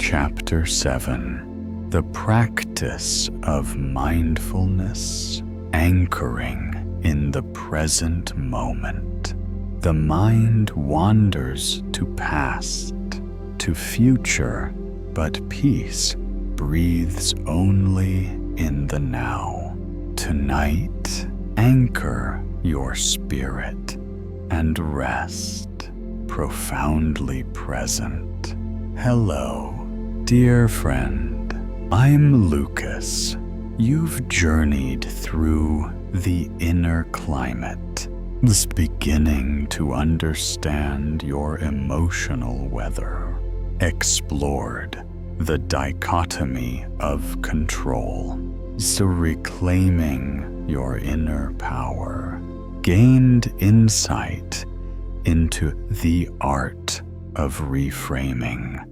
Chapter 7. The practice of mindfulness, anchoring in the present moment. The mind wanders to past, to future, but peace breathes only in the now. Tonight, anchor your spirit and rest, profoundly present. Hello, dear friend. I'm Lucas. You've journeyed through the inner climate, beginning to understand your emotional weather, explored the dichotomy of control, so reclaiming your inner power, gained insight into the art of reframing,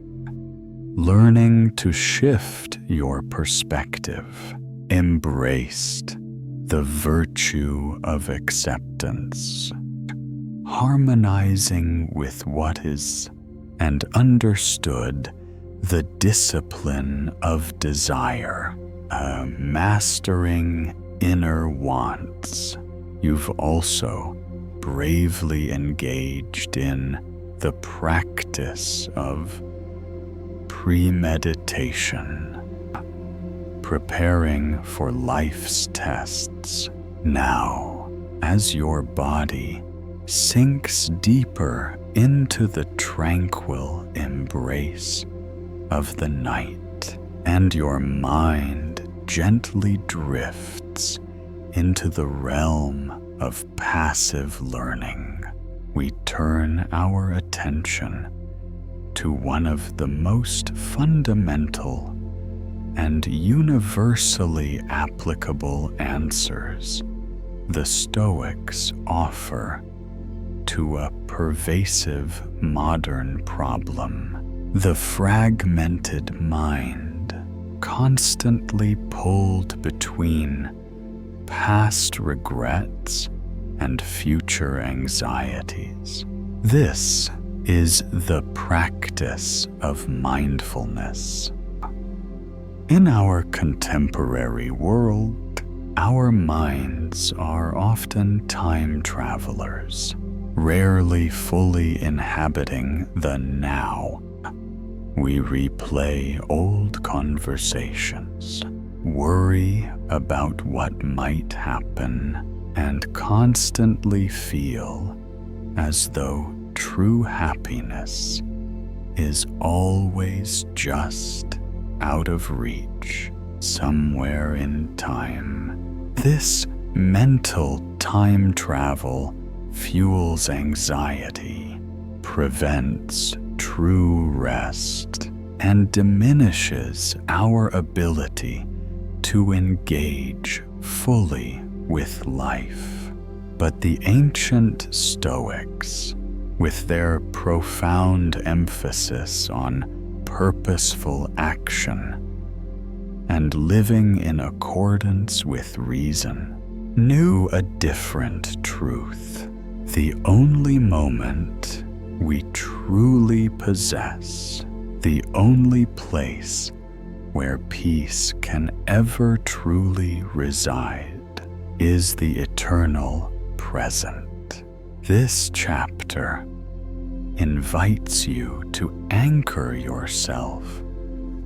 learning to shift your perspective, embraced the virtue of acceptance, harmonizing with what is, and understood the discipline of desire, mastering inner wants. You've also bravely engaged in the practice of premeditation, preparing for life's tests. Now, as your body sinks deeper into the tranquil embrace of the night, and your mind gently drifts into the realm of passive learning, we turn our attention to one of the most fundamental and universally applicable answers the Stoics offer to a pervasive modern problem: the fragmented mind, constantly pulled between past regrets and future anxieties. This is the practice of mindfulness. In our contemporary world, our minds are often time travelers, rarely fully inhabiting the now. We replay old conversations, worry about what might happen, and constantly feel as though true happiness is always just out of reach somewhere in time. This mental time travel fuels anxiety, prevents true rest, and diminishes our ability to engage fully with life. But the ancient Stoics, with their profound emphasis on purposeful action and living in accordance with reason, knew a different truth. The only moment we truly possess, the only place where peace can ever truly reside, is the eternal present. This chapter invites you to anchor yourself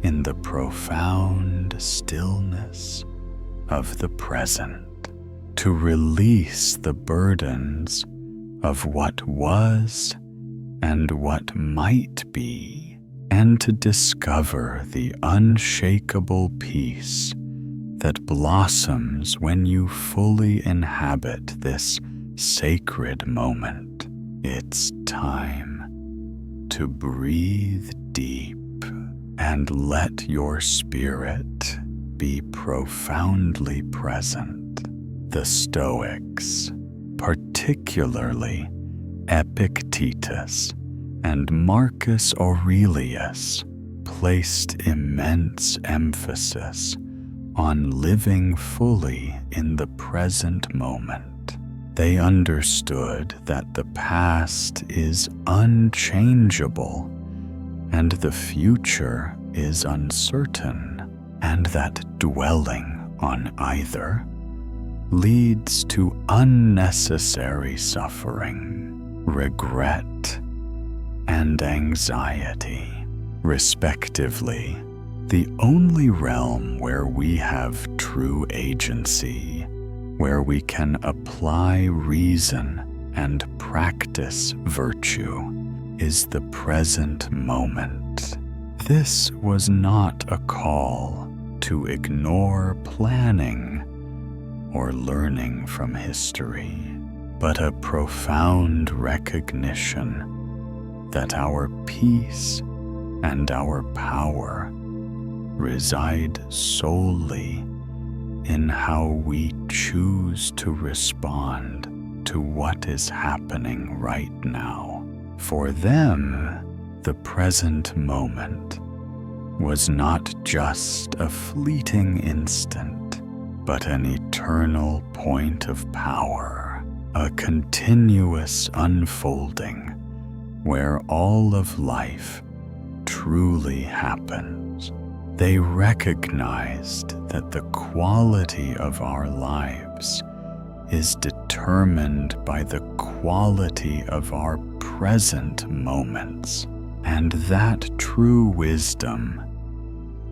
in the profound stillness of the present, to release the burdens of what was and what might be, and to discover the unshakable peace that blossoms when you fully inhabit this sacred moment. It's time to breathe deep and let your spirit be profoundly present. The Stoics, particularly Epictetus and Marcus Aurelius, placed immense emphasis on living fully in the present moment. They understood that the past is unchangeable and the future is uncertain, and that dwelling on either leads to unnecessary suffering, regret, and anxiety, respectively. The only realm where we have true agency, where we can apply reason and practice virtue, is the present moment. This was not a call to ignore planning or learning from history, but a profound recognition that our peace and our power reside solely in how we choose to respond to what is happening right now. For them, the present moment was not just a fleeting instant, but an eternal point of power, a continuous unfolding where all of life truly happens. They recognized that the quality of our lives is determined by the quality of our present moments, and that true wisdom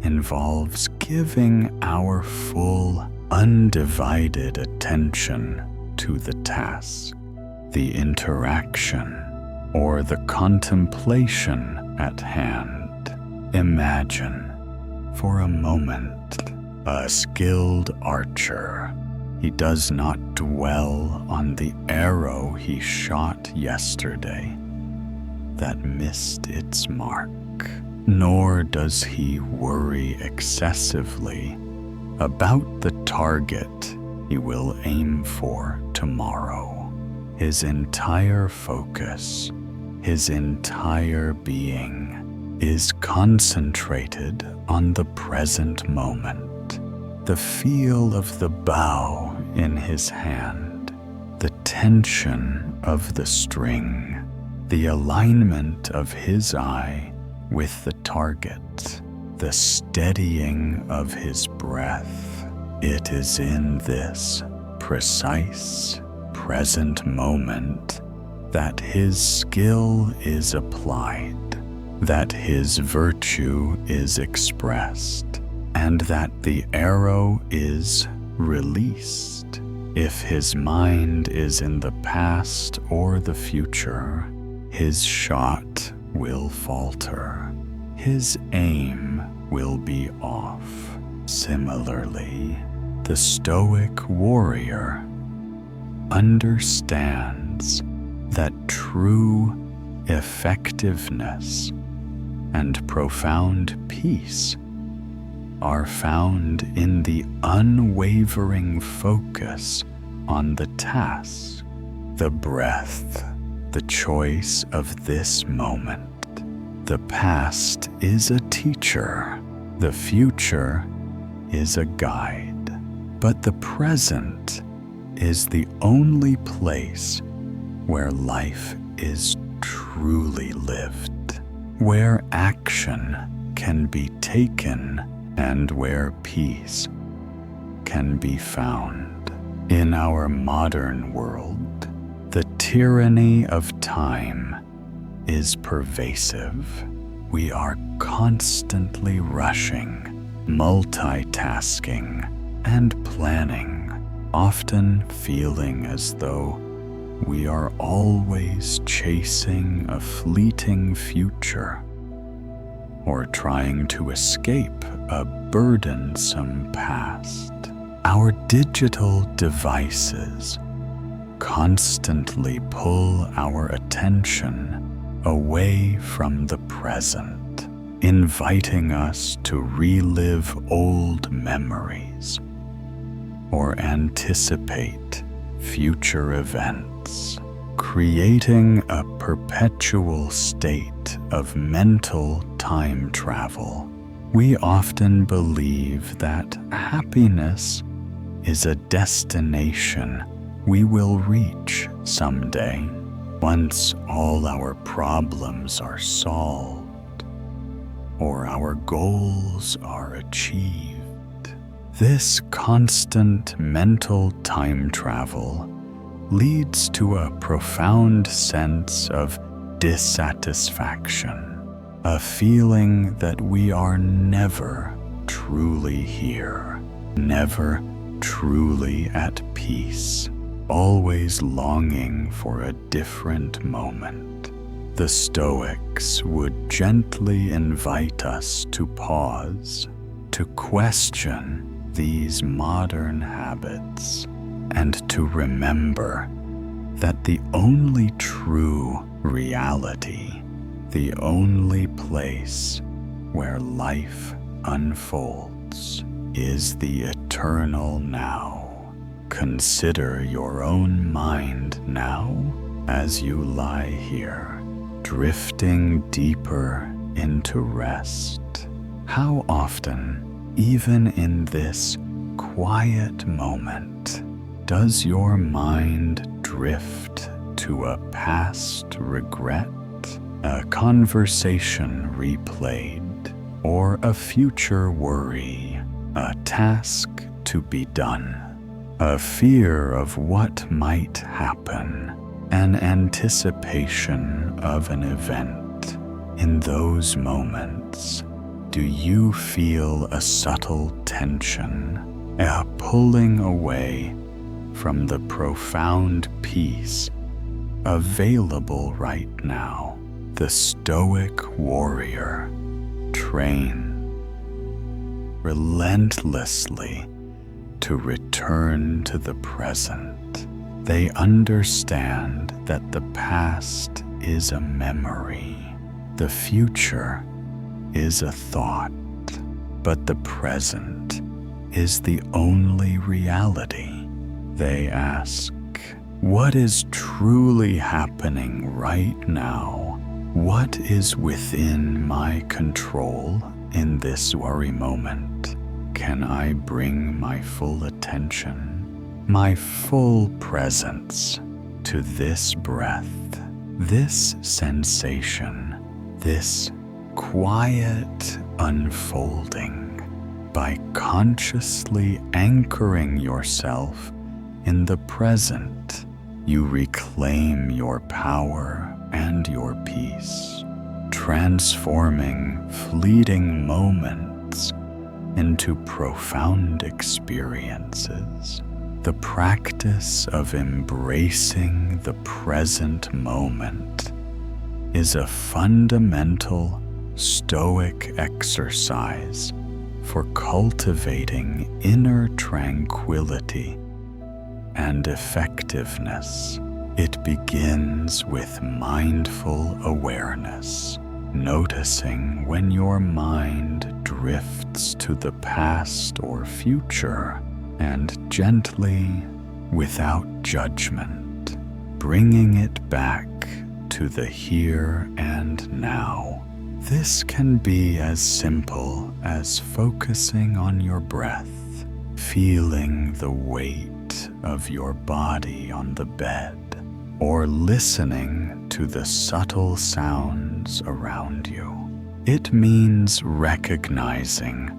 involves giving our full, undivided attention to the task, the interaction, or the contemplation at hand. Imagine, for a moment, a skilled archer He does not dwell on the arrow he shot yesterday that missed its mark, nor does he worry excessively about the target he will aim for tomorrow. His entire focus, his entire being is concentrated on the present moment, the feel of the bow in his hand, the tension of the string, the alignment of his eye with the target, the steadying of his breath. It is in this precise, present moment that his skill is applied, that his virtue is expressed, and that the arrow is released. If his mind is in the past or the future, his shot will falter. His aim will be off. Similarly, the Stoic warrior understands that true effectiveness and profound peace are found in the unwavering focus on the task, the breath, the choice of this moment. The past is a teacher, the future is a guide, but the present is the only place where life is truly lived, where action can be taken and where peace can be found. In our modern world, the tyranny of time is pervasive. We are constantly rushing, multitasking, and planning, often feeling as though we are always chasing a fleeting future or trying to escape a burdensome past. Our digital devices constantly pull our attention away from the present, inviting us to relive old memories or anticipate future events, creating a perpetual state of mental time travel. We often believe that happiness is a destination we will reach someday, once all our problems are solved or our goals are achieved. This constant mental time travel leads to a profound sense of dissatisfaction, a feeling that we are never truly here, never truly at peace, always longing for a different moment. The Stoics would gently invite us to pause, to question these modern habits, and to remember that the only true reality, the only place where life unfolds, is the eternal now. Consider your own mind now as you lie here, drifting deeper into rest. How often, even in this quiet moment, does your mind drift to a past regret, a conversation replayed, or a future worry, a task to be done, a fear of what might happen, an anticipation of an event? In those moments, do you feel a subtle tension, a pulling away from the profound peace available right now? The Stoic warrior trains relentlessly to return to the present. They understand that the past is a memory, the future is a thought, but the present is the only reality. They ask, what is truly happening right now? What is within my control in this very moment? Can I bring my full attention, my full presence to this breath, this sensation, this quiet unfolding? By consciously anchoring yourself in the present, you reclaim your power and your peace, transforming fleeting moments into profound experiences. The practice of embracing the present moment is a fundamental Stoic exercise for cultivating inner tranquility and effectiveness. It begins with mindful awareness, noticing when your mind drifts to the past or future, and gently, without judgment, bringing it back to the here and now. This can be as simple as focusing on your breath, feeling the weight of your body on the bed, or listening to the subtle sounds around you. It means recognizing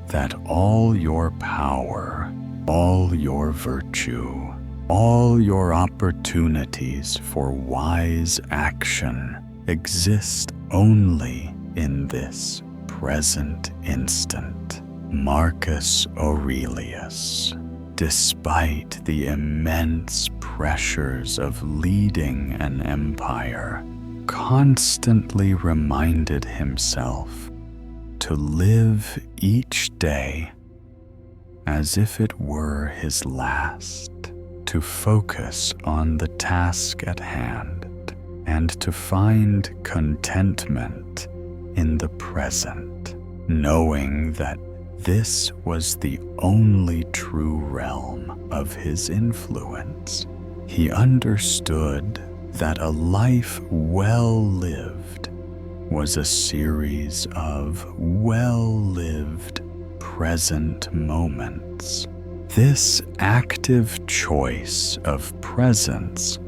that all your power, all your virtue, all your opportunities for wise action exist only in this present instant. Marcus Aurelius, despite the immense pressures of leading an empire, constantly reminded himself to live each day as if it were his last, to focus on the task at hand, and to find contentment in the present, knowing that this was the only true realm of his influence. He understood that a life well lived was a series of well-lived present moments. This active choice of presence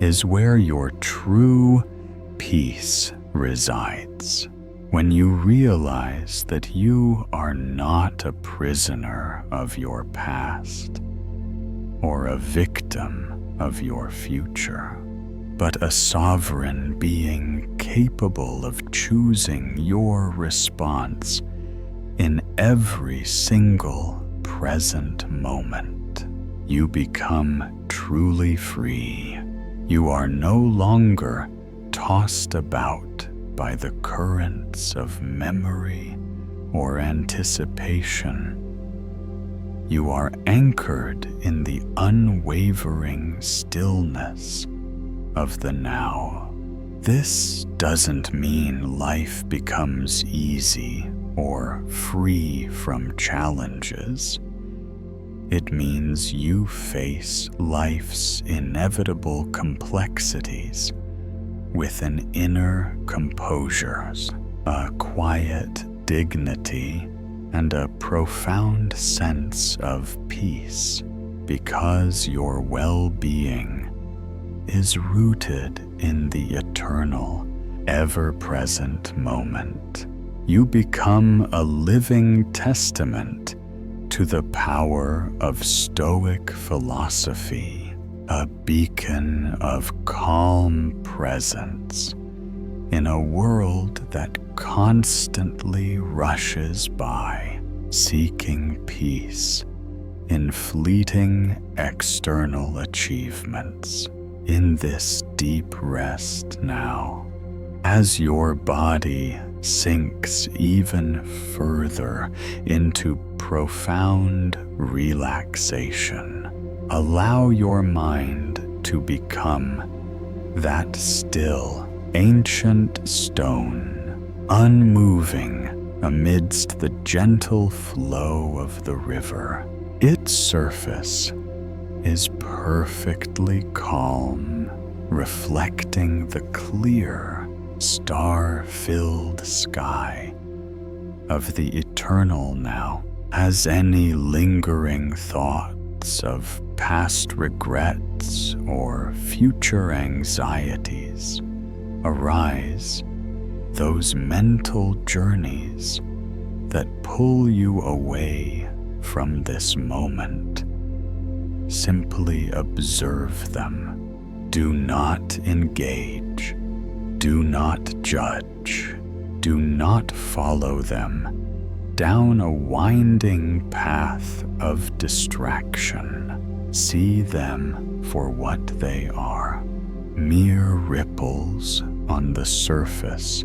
is where your true peace resides. When you realize that you are not a prisoner of your past or a victim of your future, but a sovereign being capable of choosing your response in every single present moment, you become truly free. You are no longer tossed about by the currents of memory or anticipation. You are anchored in the unwavering stillness of the now. This doesn't mean life becomes easy or free from challenges. It means you face life's inevitable complexities with an inner composure, a quiet dignity, and a profound sense of peace, because your well-being is rooted in the eternal, ever-present moment. You become a living testament to the power of Stoic philosophy, a beacon of calm presence in a world that constantly rushes by, seeking peace in fleeting external achievements. In this deep rest now, As your body sinks even further into profound relaxation, allow your mind to become that still, ancient stone, unmoving amidst the gentle flow of the river. Its surface is perfectly calm, reflecting the clear, star-filled sky of the eternal now. As any lingering thoughts of past regrets or future anxieties arise, those mental journeys that pull you away from this moment, simply observe them. Do not engage. Do not judge. Do not follow them down a winding path of distraction. See them for what they are, mere ripples on the surface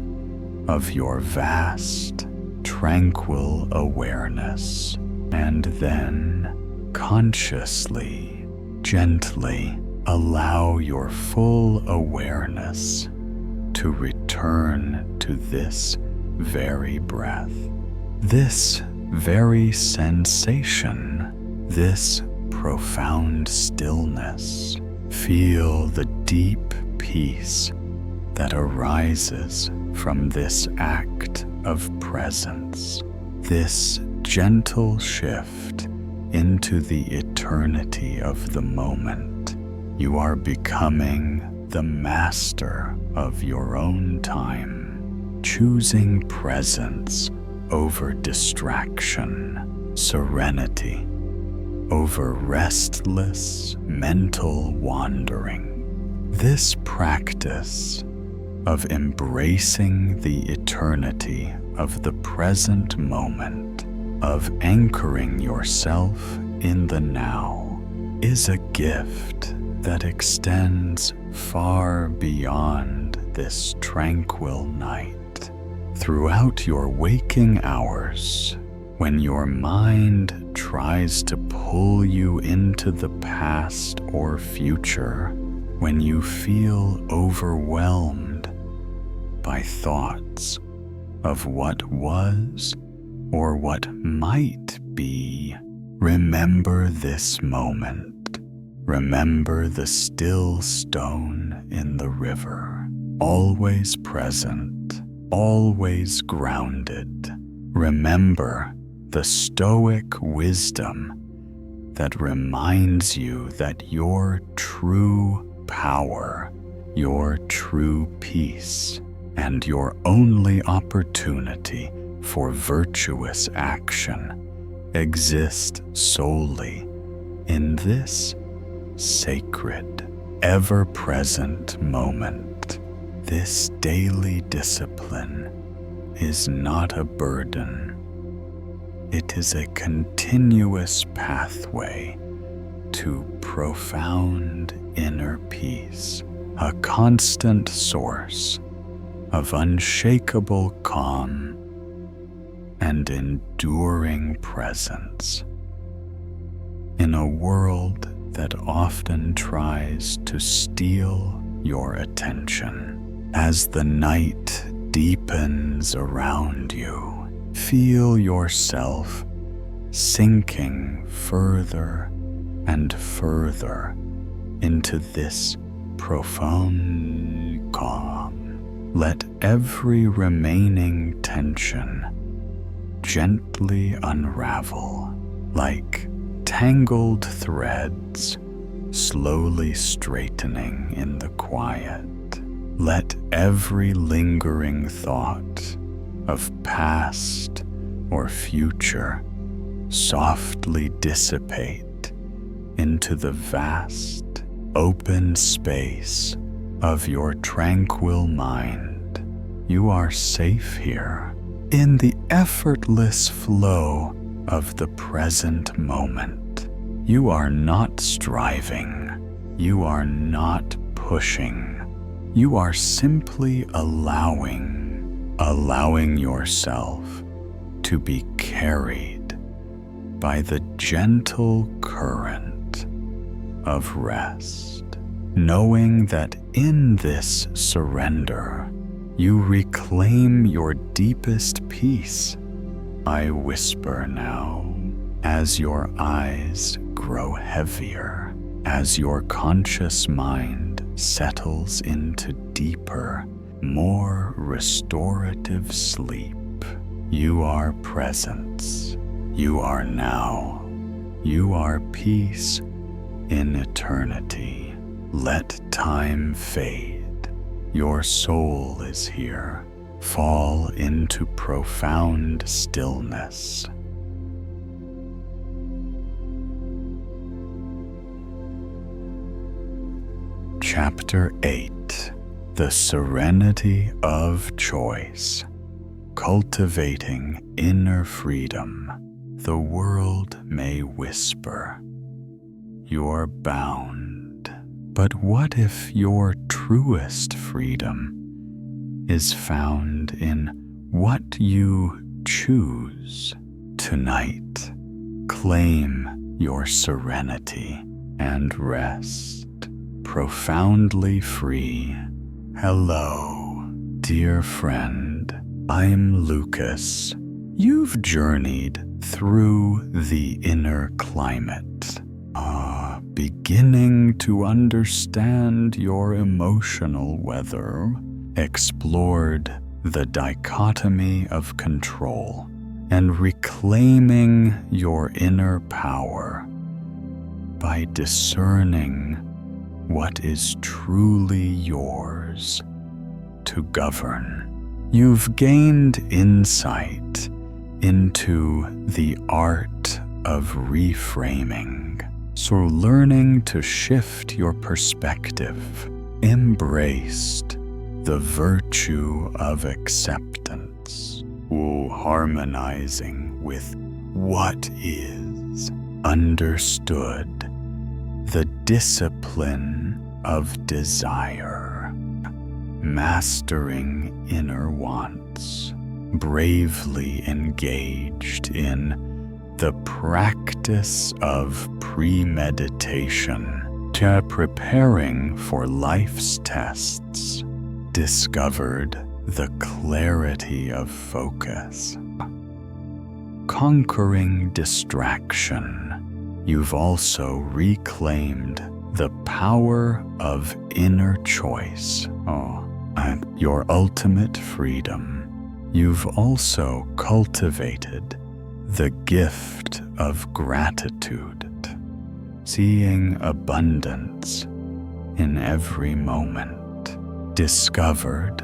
of your vast, tranquil awareness, and then consciously, gently allow your full awareness to return to this very breath, this very sensation, this profound stillness. Feel the deep peace that arises from this act of presence, this gentle shift into the eternity of the moment. You are becoming the master of your own time, choosing presence over distraction, serenity over restless mental wandering. This practice of embracing the eternity of the present moment, of anchoring yourself in the now, is a gift that extends far beyond this tranquil night. Throughout your waking hours, when your mind tries to pull you into the past or future, when you feel overwhelmed by thoughts of what was or what might be, remember this moment. Remember the still stone in the river, always present, always grounded. Remember the Stoic wisdom that reminds you that your true power, your true peace, and your only opportunity for virtuous action exist solely in this sacred, ever-present moment. This daily discipline is not a burden. It is a continuous pathway to profound inner peace, a constant source of unshakable calm and enduring presence. In a world that often tries to steal your attention, as the night deepens around you, feel yourself sinking further and further into this profound calm. Let every remaining tension gently unravel like tangled threads, slowly straightening in the quiet. Let every lingering thought of past or future softly dissipate into the vast, open space of your tranquil mind. You are safe here, in the effortless flow of the present moment. You are not striving. You are not pushing. You are simply allowing yourself to be carried by the gentle current of rest, knowing that in this surrender, you reclaim your deepest peace. I whisper now, as your eyes grow heavier, as your conscious mind settles into deeper, more restorative sleep. You are presence. You are now. You are peace in eternity. Let time fade. Your soul is here. Fall into profound stillness. Chapter 8. The Serenity of Choice. Cultivating inner freedom. The world may whisper, "You're bound." But what if your truest freedom is found in what you choose tonight? Claim your serenity and rest, profoundly free. Hello, dear friend. I'm Lucas. You've journeyed through the inner climate, beginning to understand your emotional weather, explored the dichotomy of control, and reclaiming your inner power by discerning what is truly yours to govern. You've gained insight into the art of reframing, so learning to shift your perspective, embraced the virtue of acceptance, harmonizing with what is, understood the discipline of desire, mastering inner wants, bravely engaged in the practice of premeditation, preparing for life's tests, discovered the clarity of focus, conquering distraction. You've also reclaimed the power of inner choice, and your ultimate freedom. You've also cultivated the gift of gratitude, seeing abundance in every moment, discovered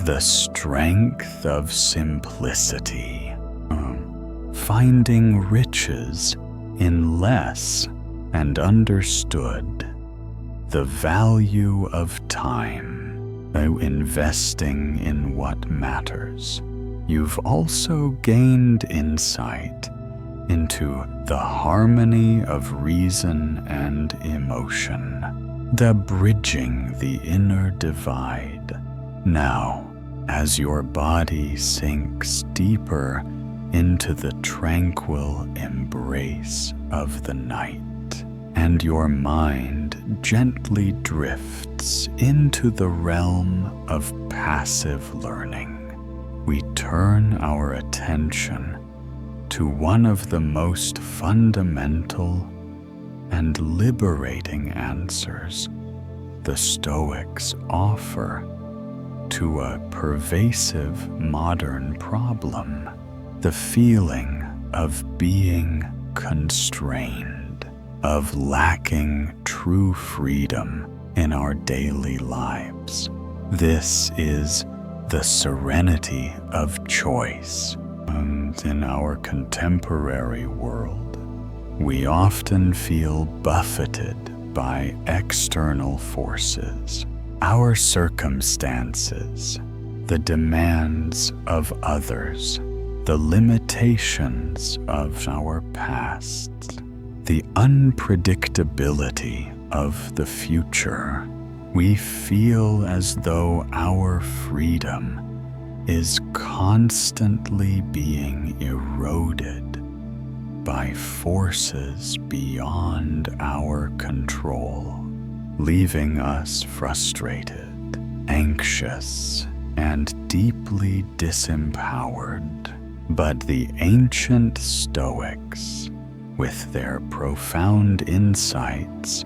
the strength of simplicity, finding riches in less, and understood the value of time, investing in what matters. You've also gained insight into the harmony of reason and emotion, the bridging the inner divide. Now, as your body sinks deeper into the tranquil embrace of the night, and your mind gently drifts into the realm of passive learning, we turn our attention to one of the most fundamental and liberating answers the Stoics offer to a pervasive modern problem: the feeling of being constrained, of lacking true freedom in our daily lives. This is the serenity of choice. And in our contemporary world, we often feel buffeted by external forces, our circumstances, the demands of others, the limitations of our past, the unpredictability of the future. we feel as though our freedom is constantly being eroded by forces beyond our control, leaving us frustrated, anxious, and deeply disempowered. But the ancient Stoics, with their profound insights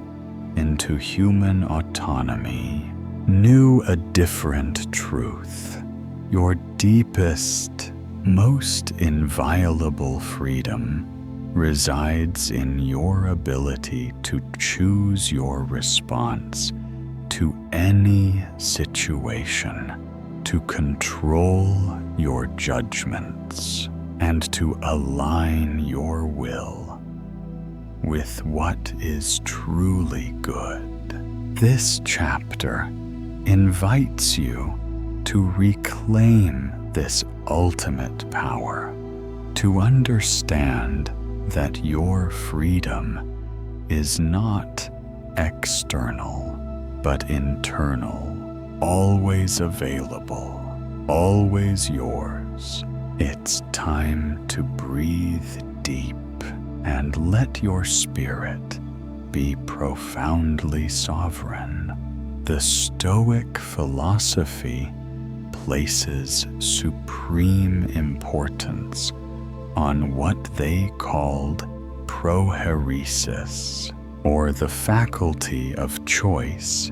into human autonomy, knew a different truth. Your deepest, most inviolable freedom resides in your ability to choose your response to any situation, to control your judgments, and to align your will with what is truly good. This chapter invites you to reclaim this ultimate power, to understand that your freedom is not external, but internal, always available, always yours. It's time to breathe deep and let your spirit be profoundly sovereign. The Stoic philosophy places supreme importance on what they called prohairesis, or the faculty of choice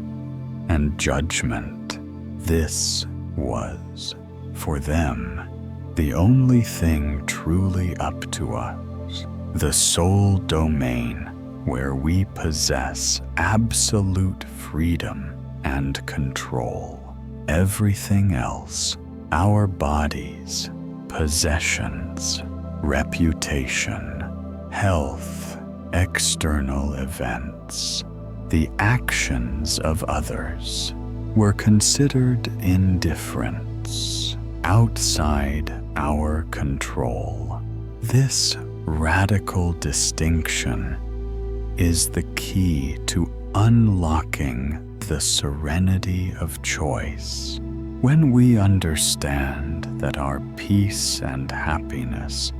and judgment. This was, for them, the only thing truly up to us, the sole domain where we possess absolute freedom and control. Everything else, our bodies, possessions, reputation, health, external events, the actions of others, were considered indifference, outside our control. This radical distinction is the key to unlocking the serenity of choice. When we understand that our peace and happiness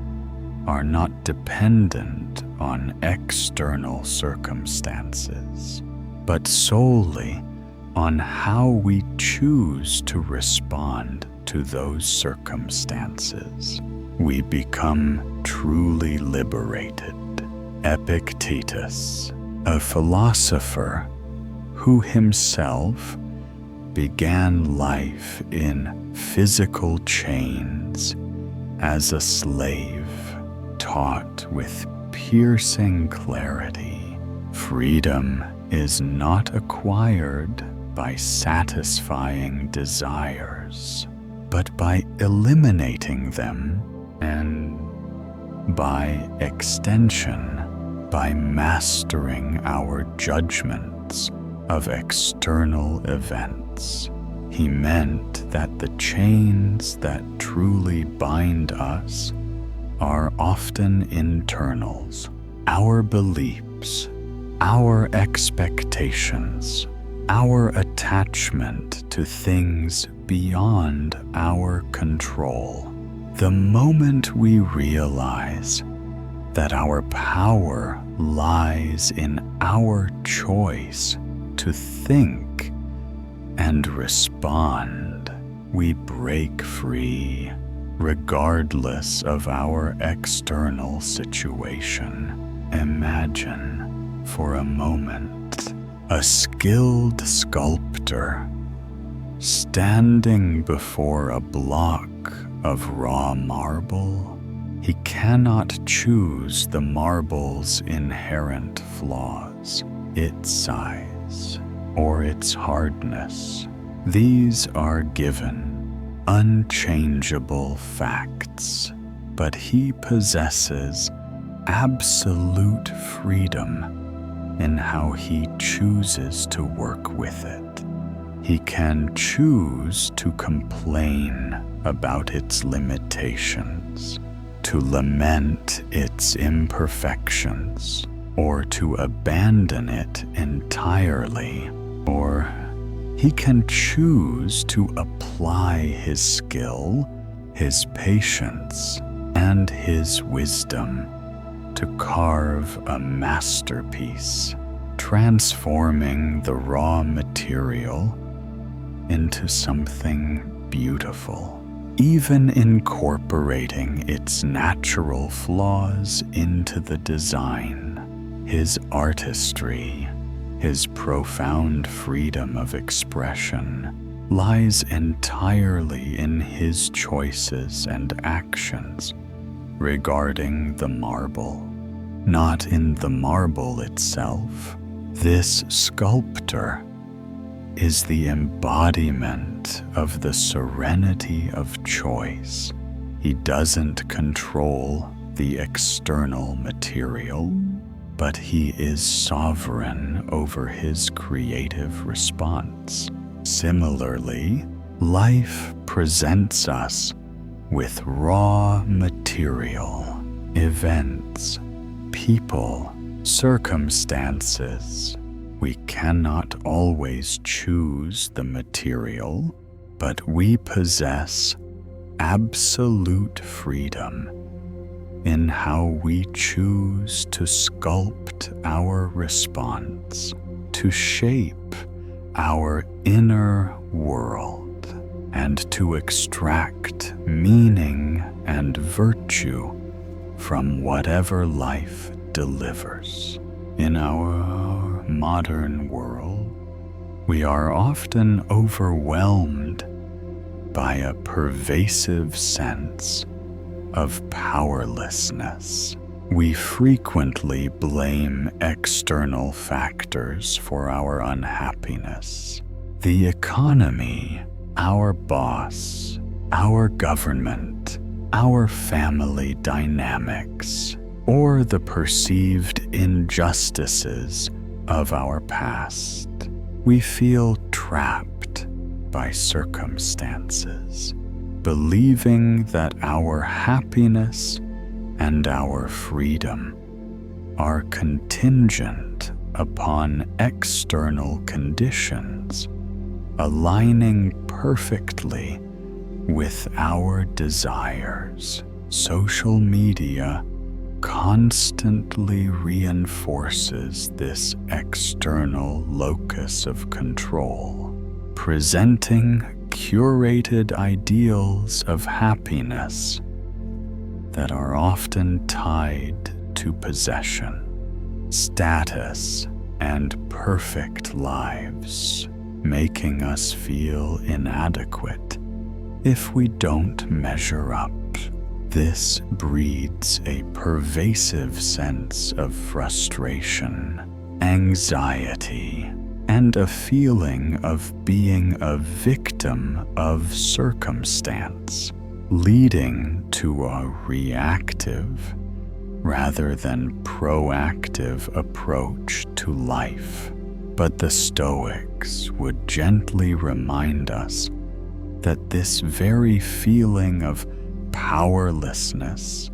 are not dependent on external circumstances, but solely on how we choose to respond to those circumstances, we become truly liberated. Epictetus, a philosopher who himself began life in physical chains as a slave, taught with piercing clarity, freedom is not acquired by satisfying desires, but by eliminating them, and by extension, by mastering our judgments of external events. He meant that the chains that truly bind us are often internals, our beliefs, our expectations, our attachment to things beyond our control. The moment we realize that our power lies in our choice to think and respond, we break free, regardless of our external situation. Imagine for a moment a skilled sculptor standing before a block of raw marble. He cannot choose the marble's inherent flaws, its size, or its hardness. These are given, unchangeable facts, but he possesses absolute freedom in how he chooses to work with it. He can choose to complain about its limitations, to lament its imperfections, or to abandon it entirely, or he can choose to apply his skill, his patience, and his wisdom to carve a masterpiece, transforming the raw material into something beautiful, even incorporating its natural flaws into the design. His artistry, his profound freedom of expression, lies entirely in his choices and actions regarding the marble, not in the marble itself. This sculptor is the embodiment of the serenity of choice. He doesn't control the external material, but he is sovereign over his creative response. Similarly, life presents us with raw material, events, people, circumstances. We cannot always choose the material, but we possess absolute freedom in how we choose to sculpt our response, to shape our inner world, and to extract meaning and virtue from whatever life delivers. In our modern world, we are often overwhelmed by a pervasive sense of powerlessness. We frequently blame external factors for our unhappiness. The economy, our boss, our government, our family dynamics, or the perceived injustices of our past. We feel trapped by circumstances, believing that our happiness and our freedom are contingent upon external conditions, aligning perfectly with our desires. Social media constantly reinforces this external locus of control, presenting curated ideals of happiness that are often tied to possession, status, and perfect lives, making us feel inadequate if we don't measure up. This breeds a pervasive sense of frustration, anxiety, and a feeling of being a victim of circumstance, leading to a reactive rather than proactive approach to life. But the Stoics would gently remind us that this very feeling of powerlessness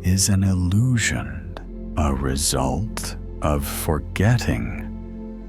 is an illusion, a result of forgetting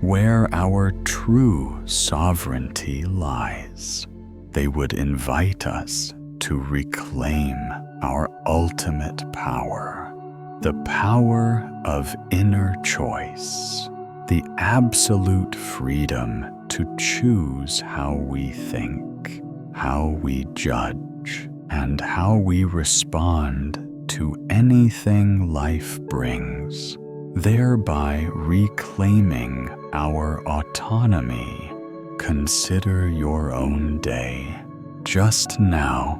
where our true sovereignty lies. They would invite us to reclaim our ultimate power, the power of inner choice, the absolute freedom to choose how we think, how we judge, and how we respond to anything life brings, thereby reclaiming our autonomy. Consider your own day, just now,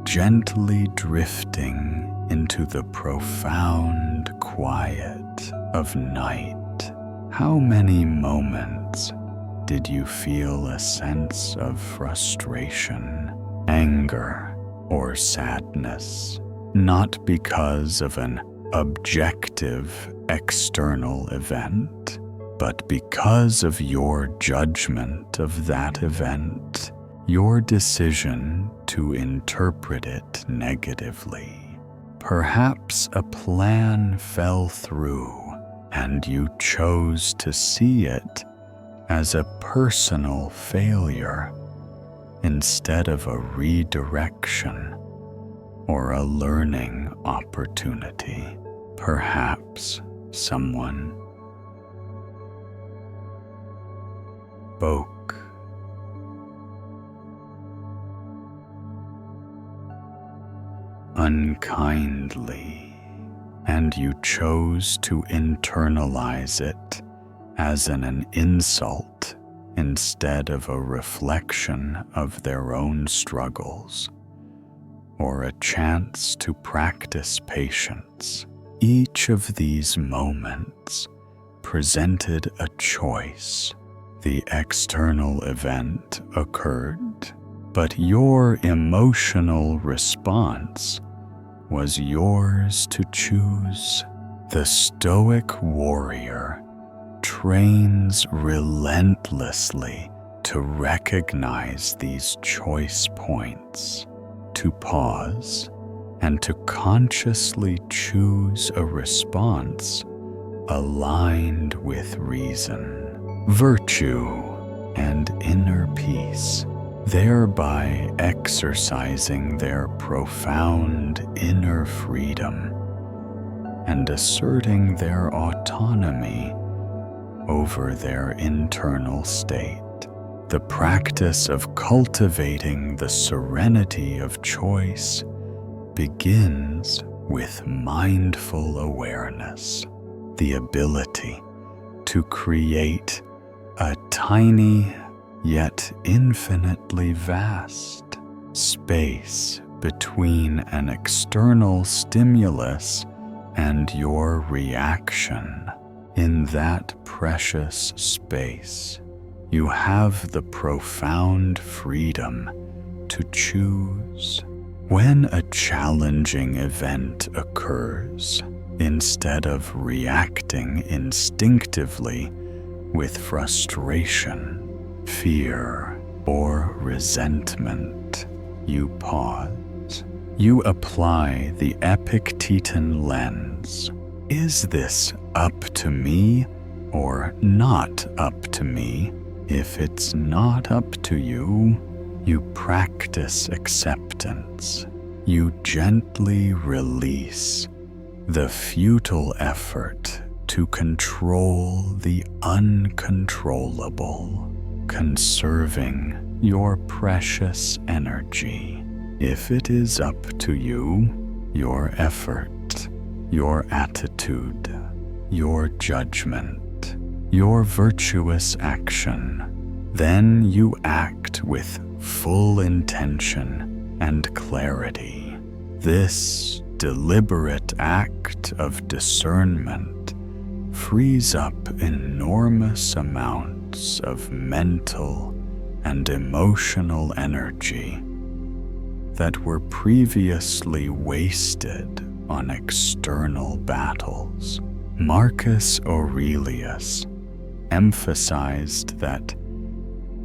gently drifting into the profound quiet of night. How many moments did you feel a sense of frustration, anger, or sadness, not because of an objective external event, but because of your judgment of that event, your decision to interpret it negatively? Perhaps a plan fell through and you chose to see it as a personal failure instead of a redirection or a learning opportunity. Perhaps someone spoke unkindly, and you chose to internalize it as an insult instead of a reflection of their own struggles or a chance to practice patience. Each of these moments presented a choice. The external event occurred, but your emotional response was yours to choose. The Stoic warrior trains relentlessly to recognize these choice points, to pause, and to consciously choose a response aligned with reason, virtue, and inner peace, thereby exercising their profound inner freedom and asserting their autonomy over their internal state. The practice of cultivating the serenity of choice begins with mindful awareness, the ability to create a tiny yet infinitely vast space between an external stimulus and your reaction. In that precious space, you have the profound freedom to choose. When a challenging event occurs, instead of reacting instinctively with frustration, fear, or resentment, you pause. You apply the Epictetan lens. Is this up to me or not up to me? If it's not up to you, you practice acceptance. You gently release the futile effort to control the uncontrollable, conserving your precious energy. If it is up to you, your effort, your attitude, your judgment, your virtuous action, then you act with full intention and clarity. This deliberate act of discernment frees up enormous amounts of mental and emotional energy that were previously wasted on external battles. Marcus Aurelius emphasized that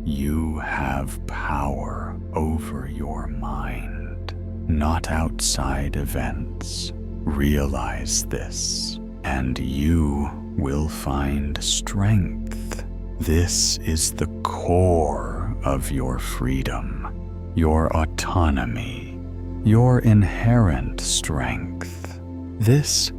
you have power over your mind, not outside events. Realize this, and you will find strength. This is the core of your freedom, your autonomy, your inherent strength. This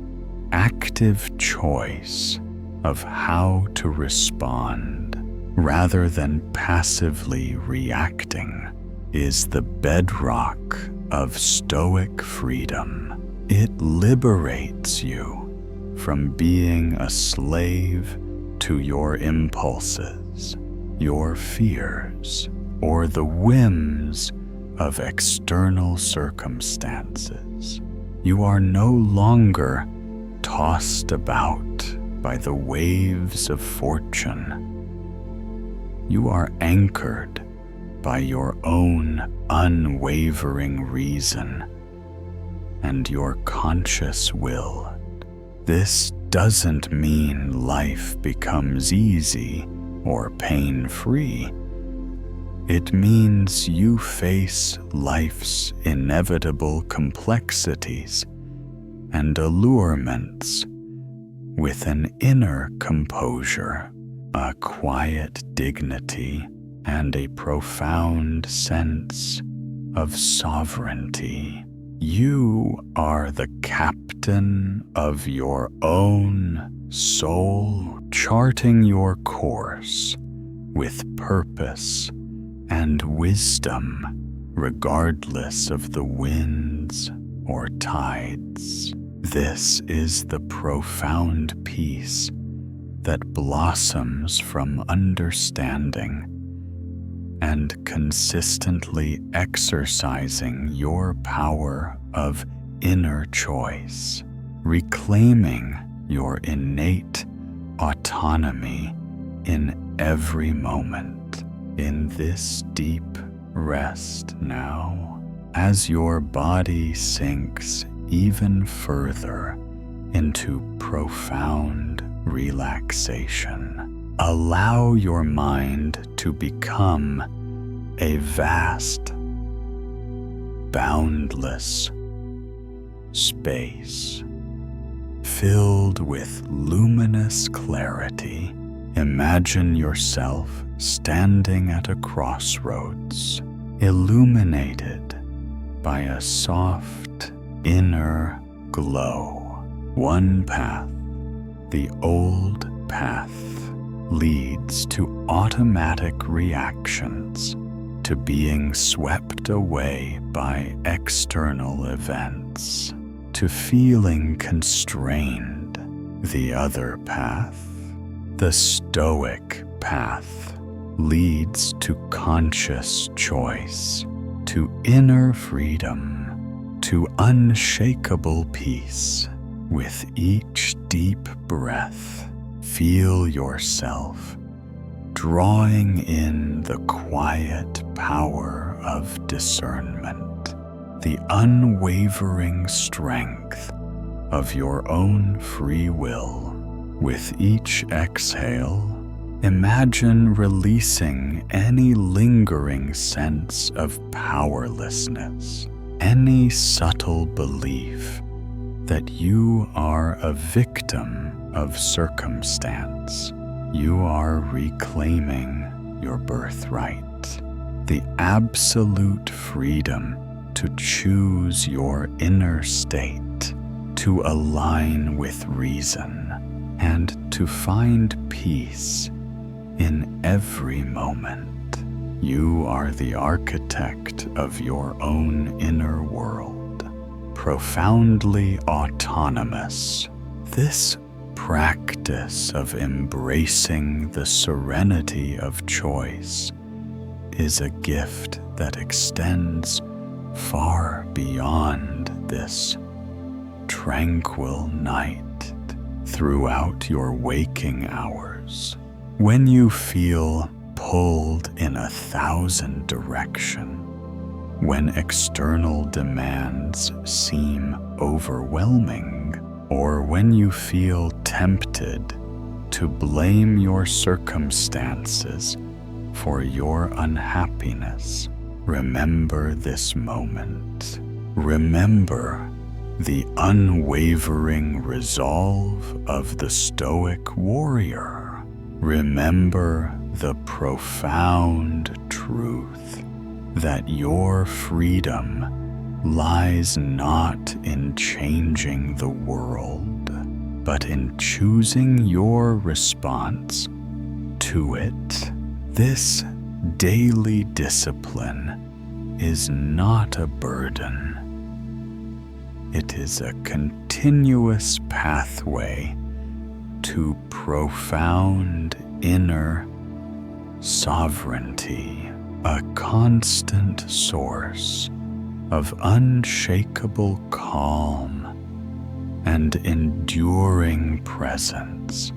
active choice of how to respond rather than passively reacting is the bedrock of Stoic freedom. It liberates you from being a slave to your impulses, your fears, or the whims of external circumstances. You are no longer tossed about by the waves of fortune. You are anchored by your own unwavering reason and your conscious will. This doesn't mean life becomes easy or pain-free. It means you face life's inevitable complexities and allurements with an inner composure, a quiet dignity and a profound sense of sovereignty. You are the captain of your own soul, charting your course with purpose and wisdom, regardless of the winds or tides. This is the profound peace that blossoms from understanding and consistently exercising your power of inner choice, reclaiming your innate autonomy in every moment. In this deep rest now, as your body sinks even further into profound relaxation, allow your mind to become a vast, boundless space filled with luminous clarity. Imagine yourself standing at a crossroads, illuminated by a soft inner glow. One path, the old path, leads to automatic reactions, to being swept away by external events, to feeling constrained. The other path, the Stoic path, leads to conscious choice, to inner freedom, to unshakable peace. With each deep breath, feel yourself drawing in the quiet power of discernment, the unwavering strength of your own free will. With each exhale, imagine releasing any lingering sense of powerlessness, any subtle belief that you are a victim of circumstance. You are reclaiming your birthright, the absolute freedom to choose your inner state, to align with reason, and to find peace in every moment. You are the architect of your own inner world, profoundly autonomous. This practice of embracing the serenity of choice is a gift that extends far beyond this tranquil night. Throughout your waking hours, when you feel pulled in 1,000 directions, when external demands seem overwhelming, or when you feel tempted to blame your circumstances for your unhappiness, remember this moment. Remember the unwavering resolve of the Stoic warrior. Remember the profound truth that your freedom lies not in changing the world, but in choosing your response to it. This daily discipline is not a burden. It is a continuous pathway to profound inner sovereignty, a constant source of unshakable calm and enduring presence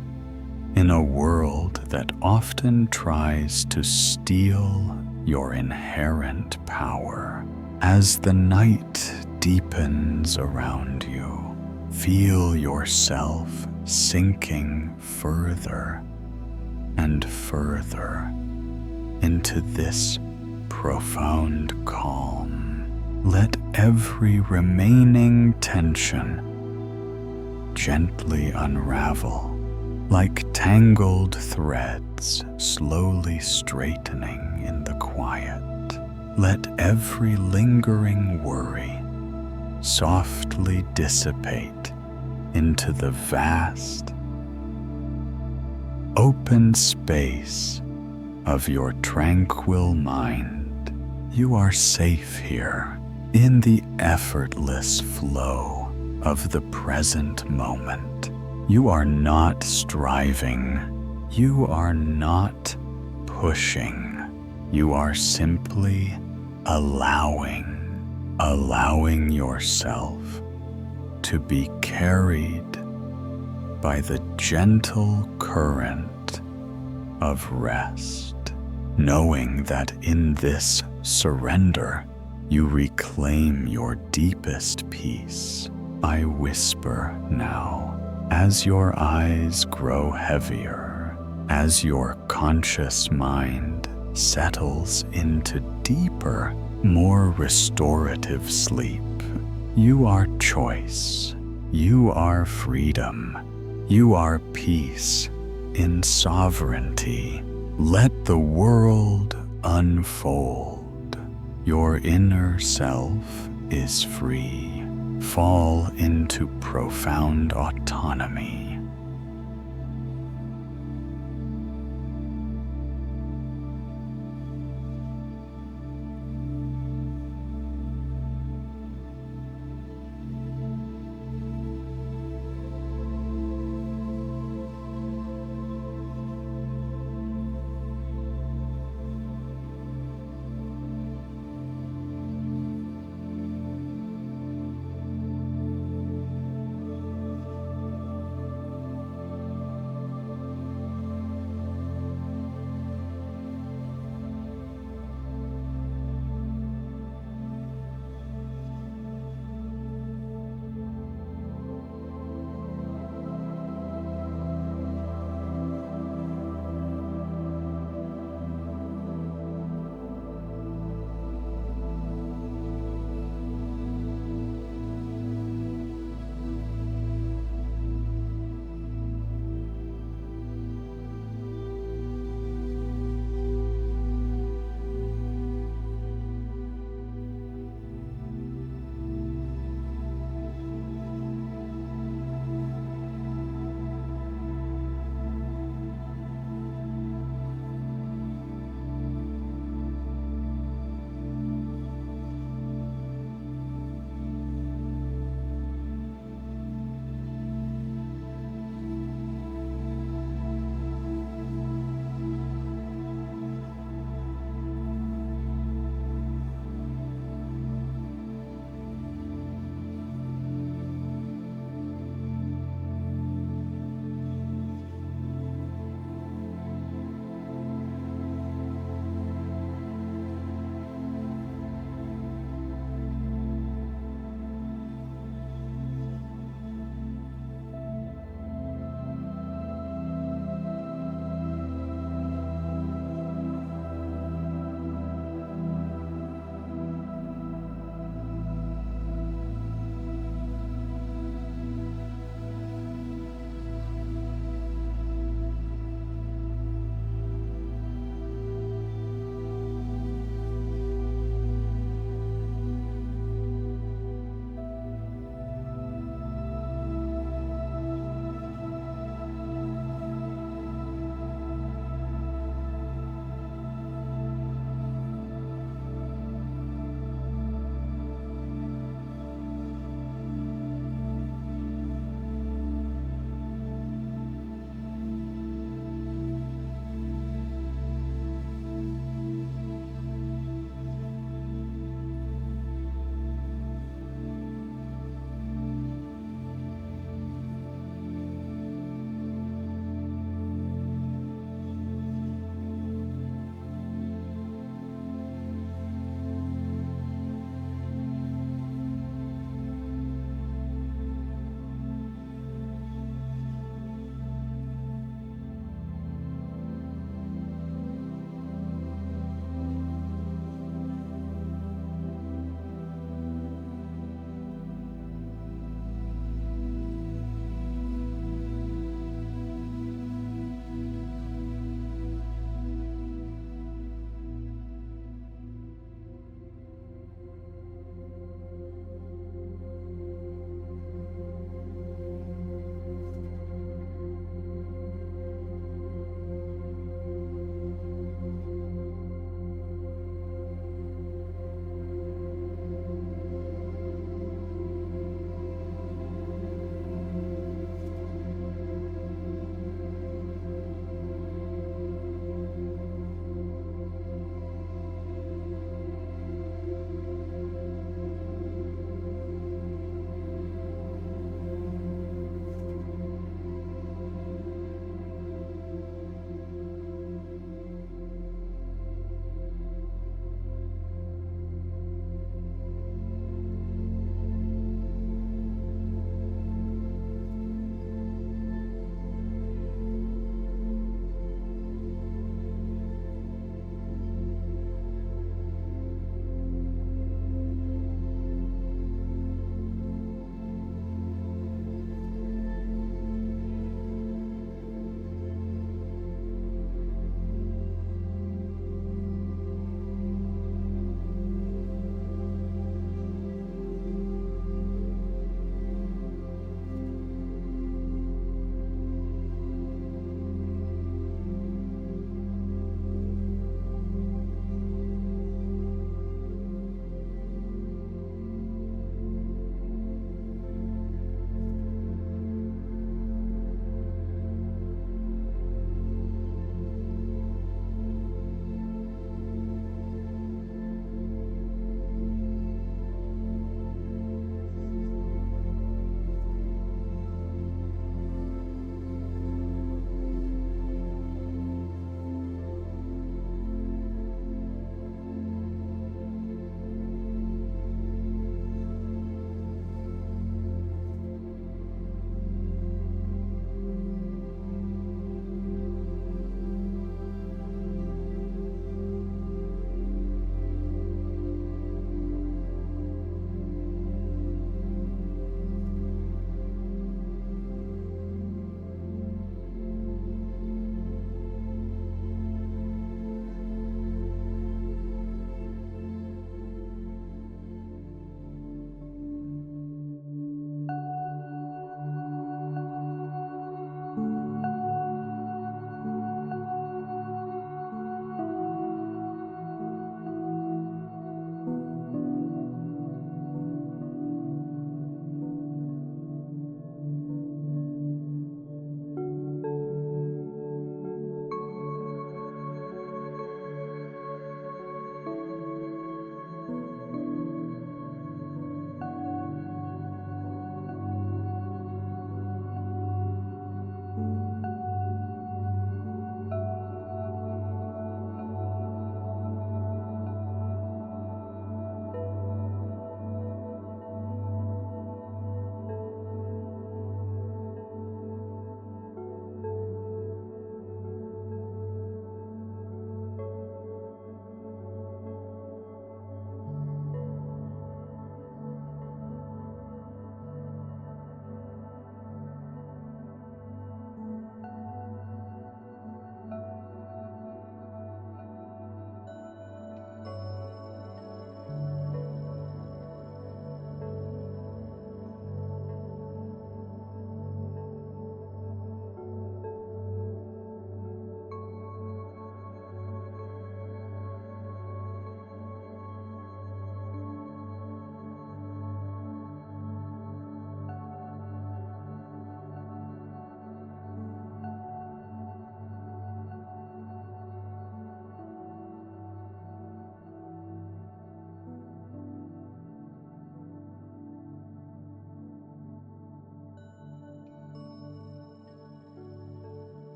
in a world that often tries to steal your inherent power. As the night deepens around you, feel yourself sinking further and further into this profound calm. Let every remaining tension gently unravel like tangled threads slowly straightening in the quiet. Let every lingering worry softly dissipate into the vast, open space of your tranquil mind. You are safe here in the effortless flow of the present moment. You are not striving. You are not pushing. You are simply allowing yourself to be carried by the gentle current of rest, knowing that in this surrender you reclaim your deepest peace. I whisper now, as your eyes grow heavier, as your conscious mind settles into deeper, more restorative sleep. You are choice. You are freedom. You are peace in sovereignty. Let the world unfold. Your inner self is free. Fall into profound autonomy.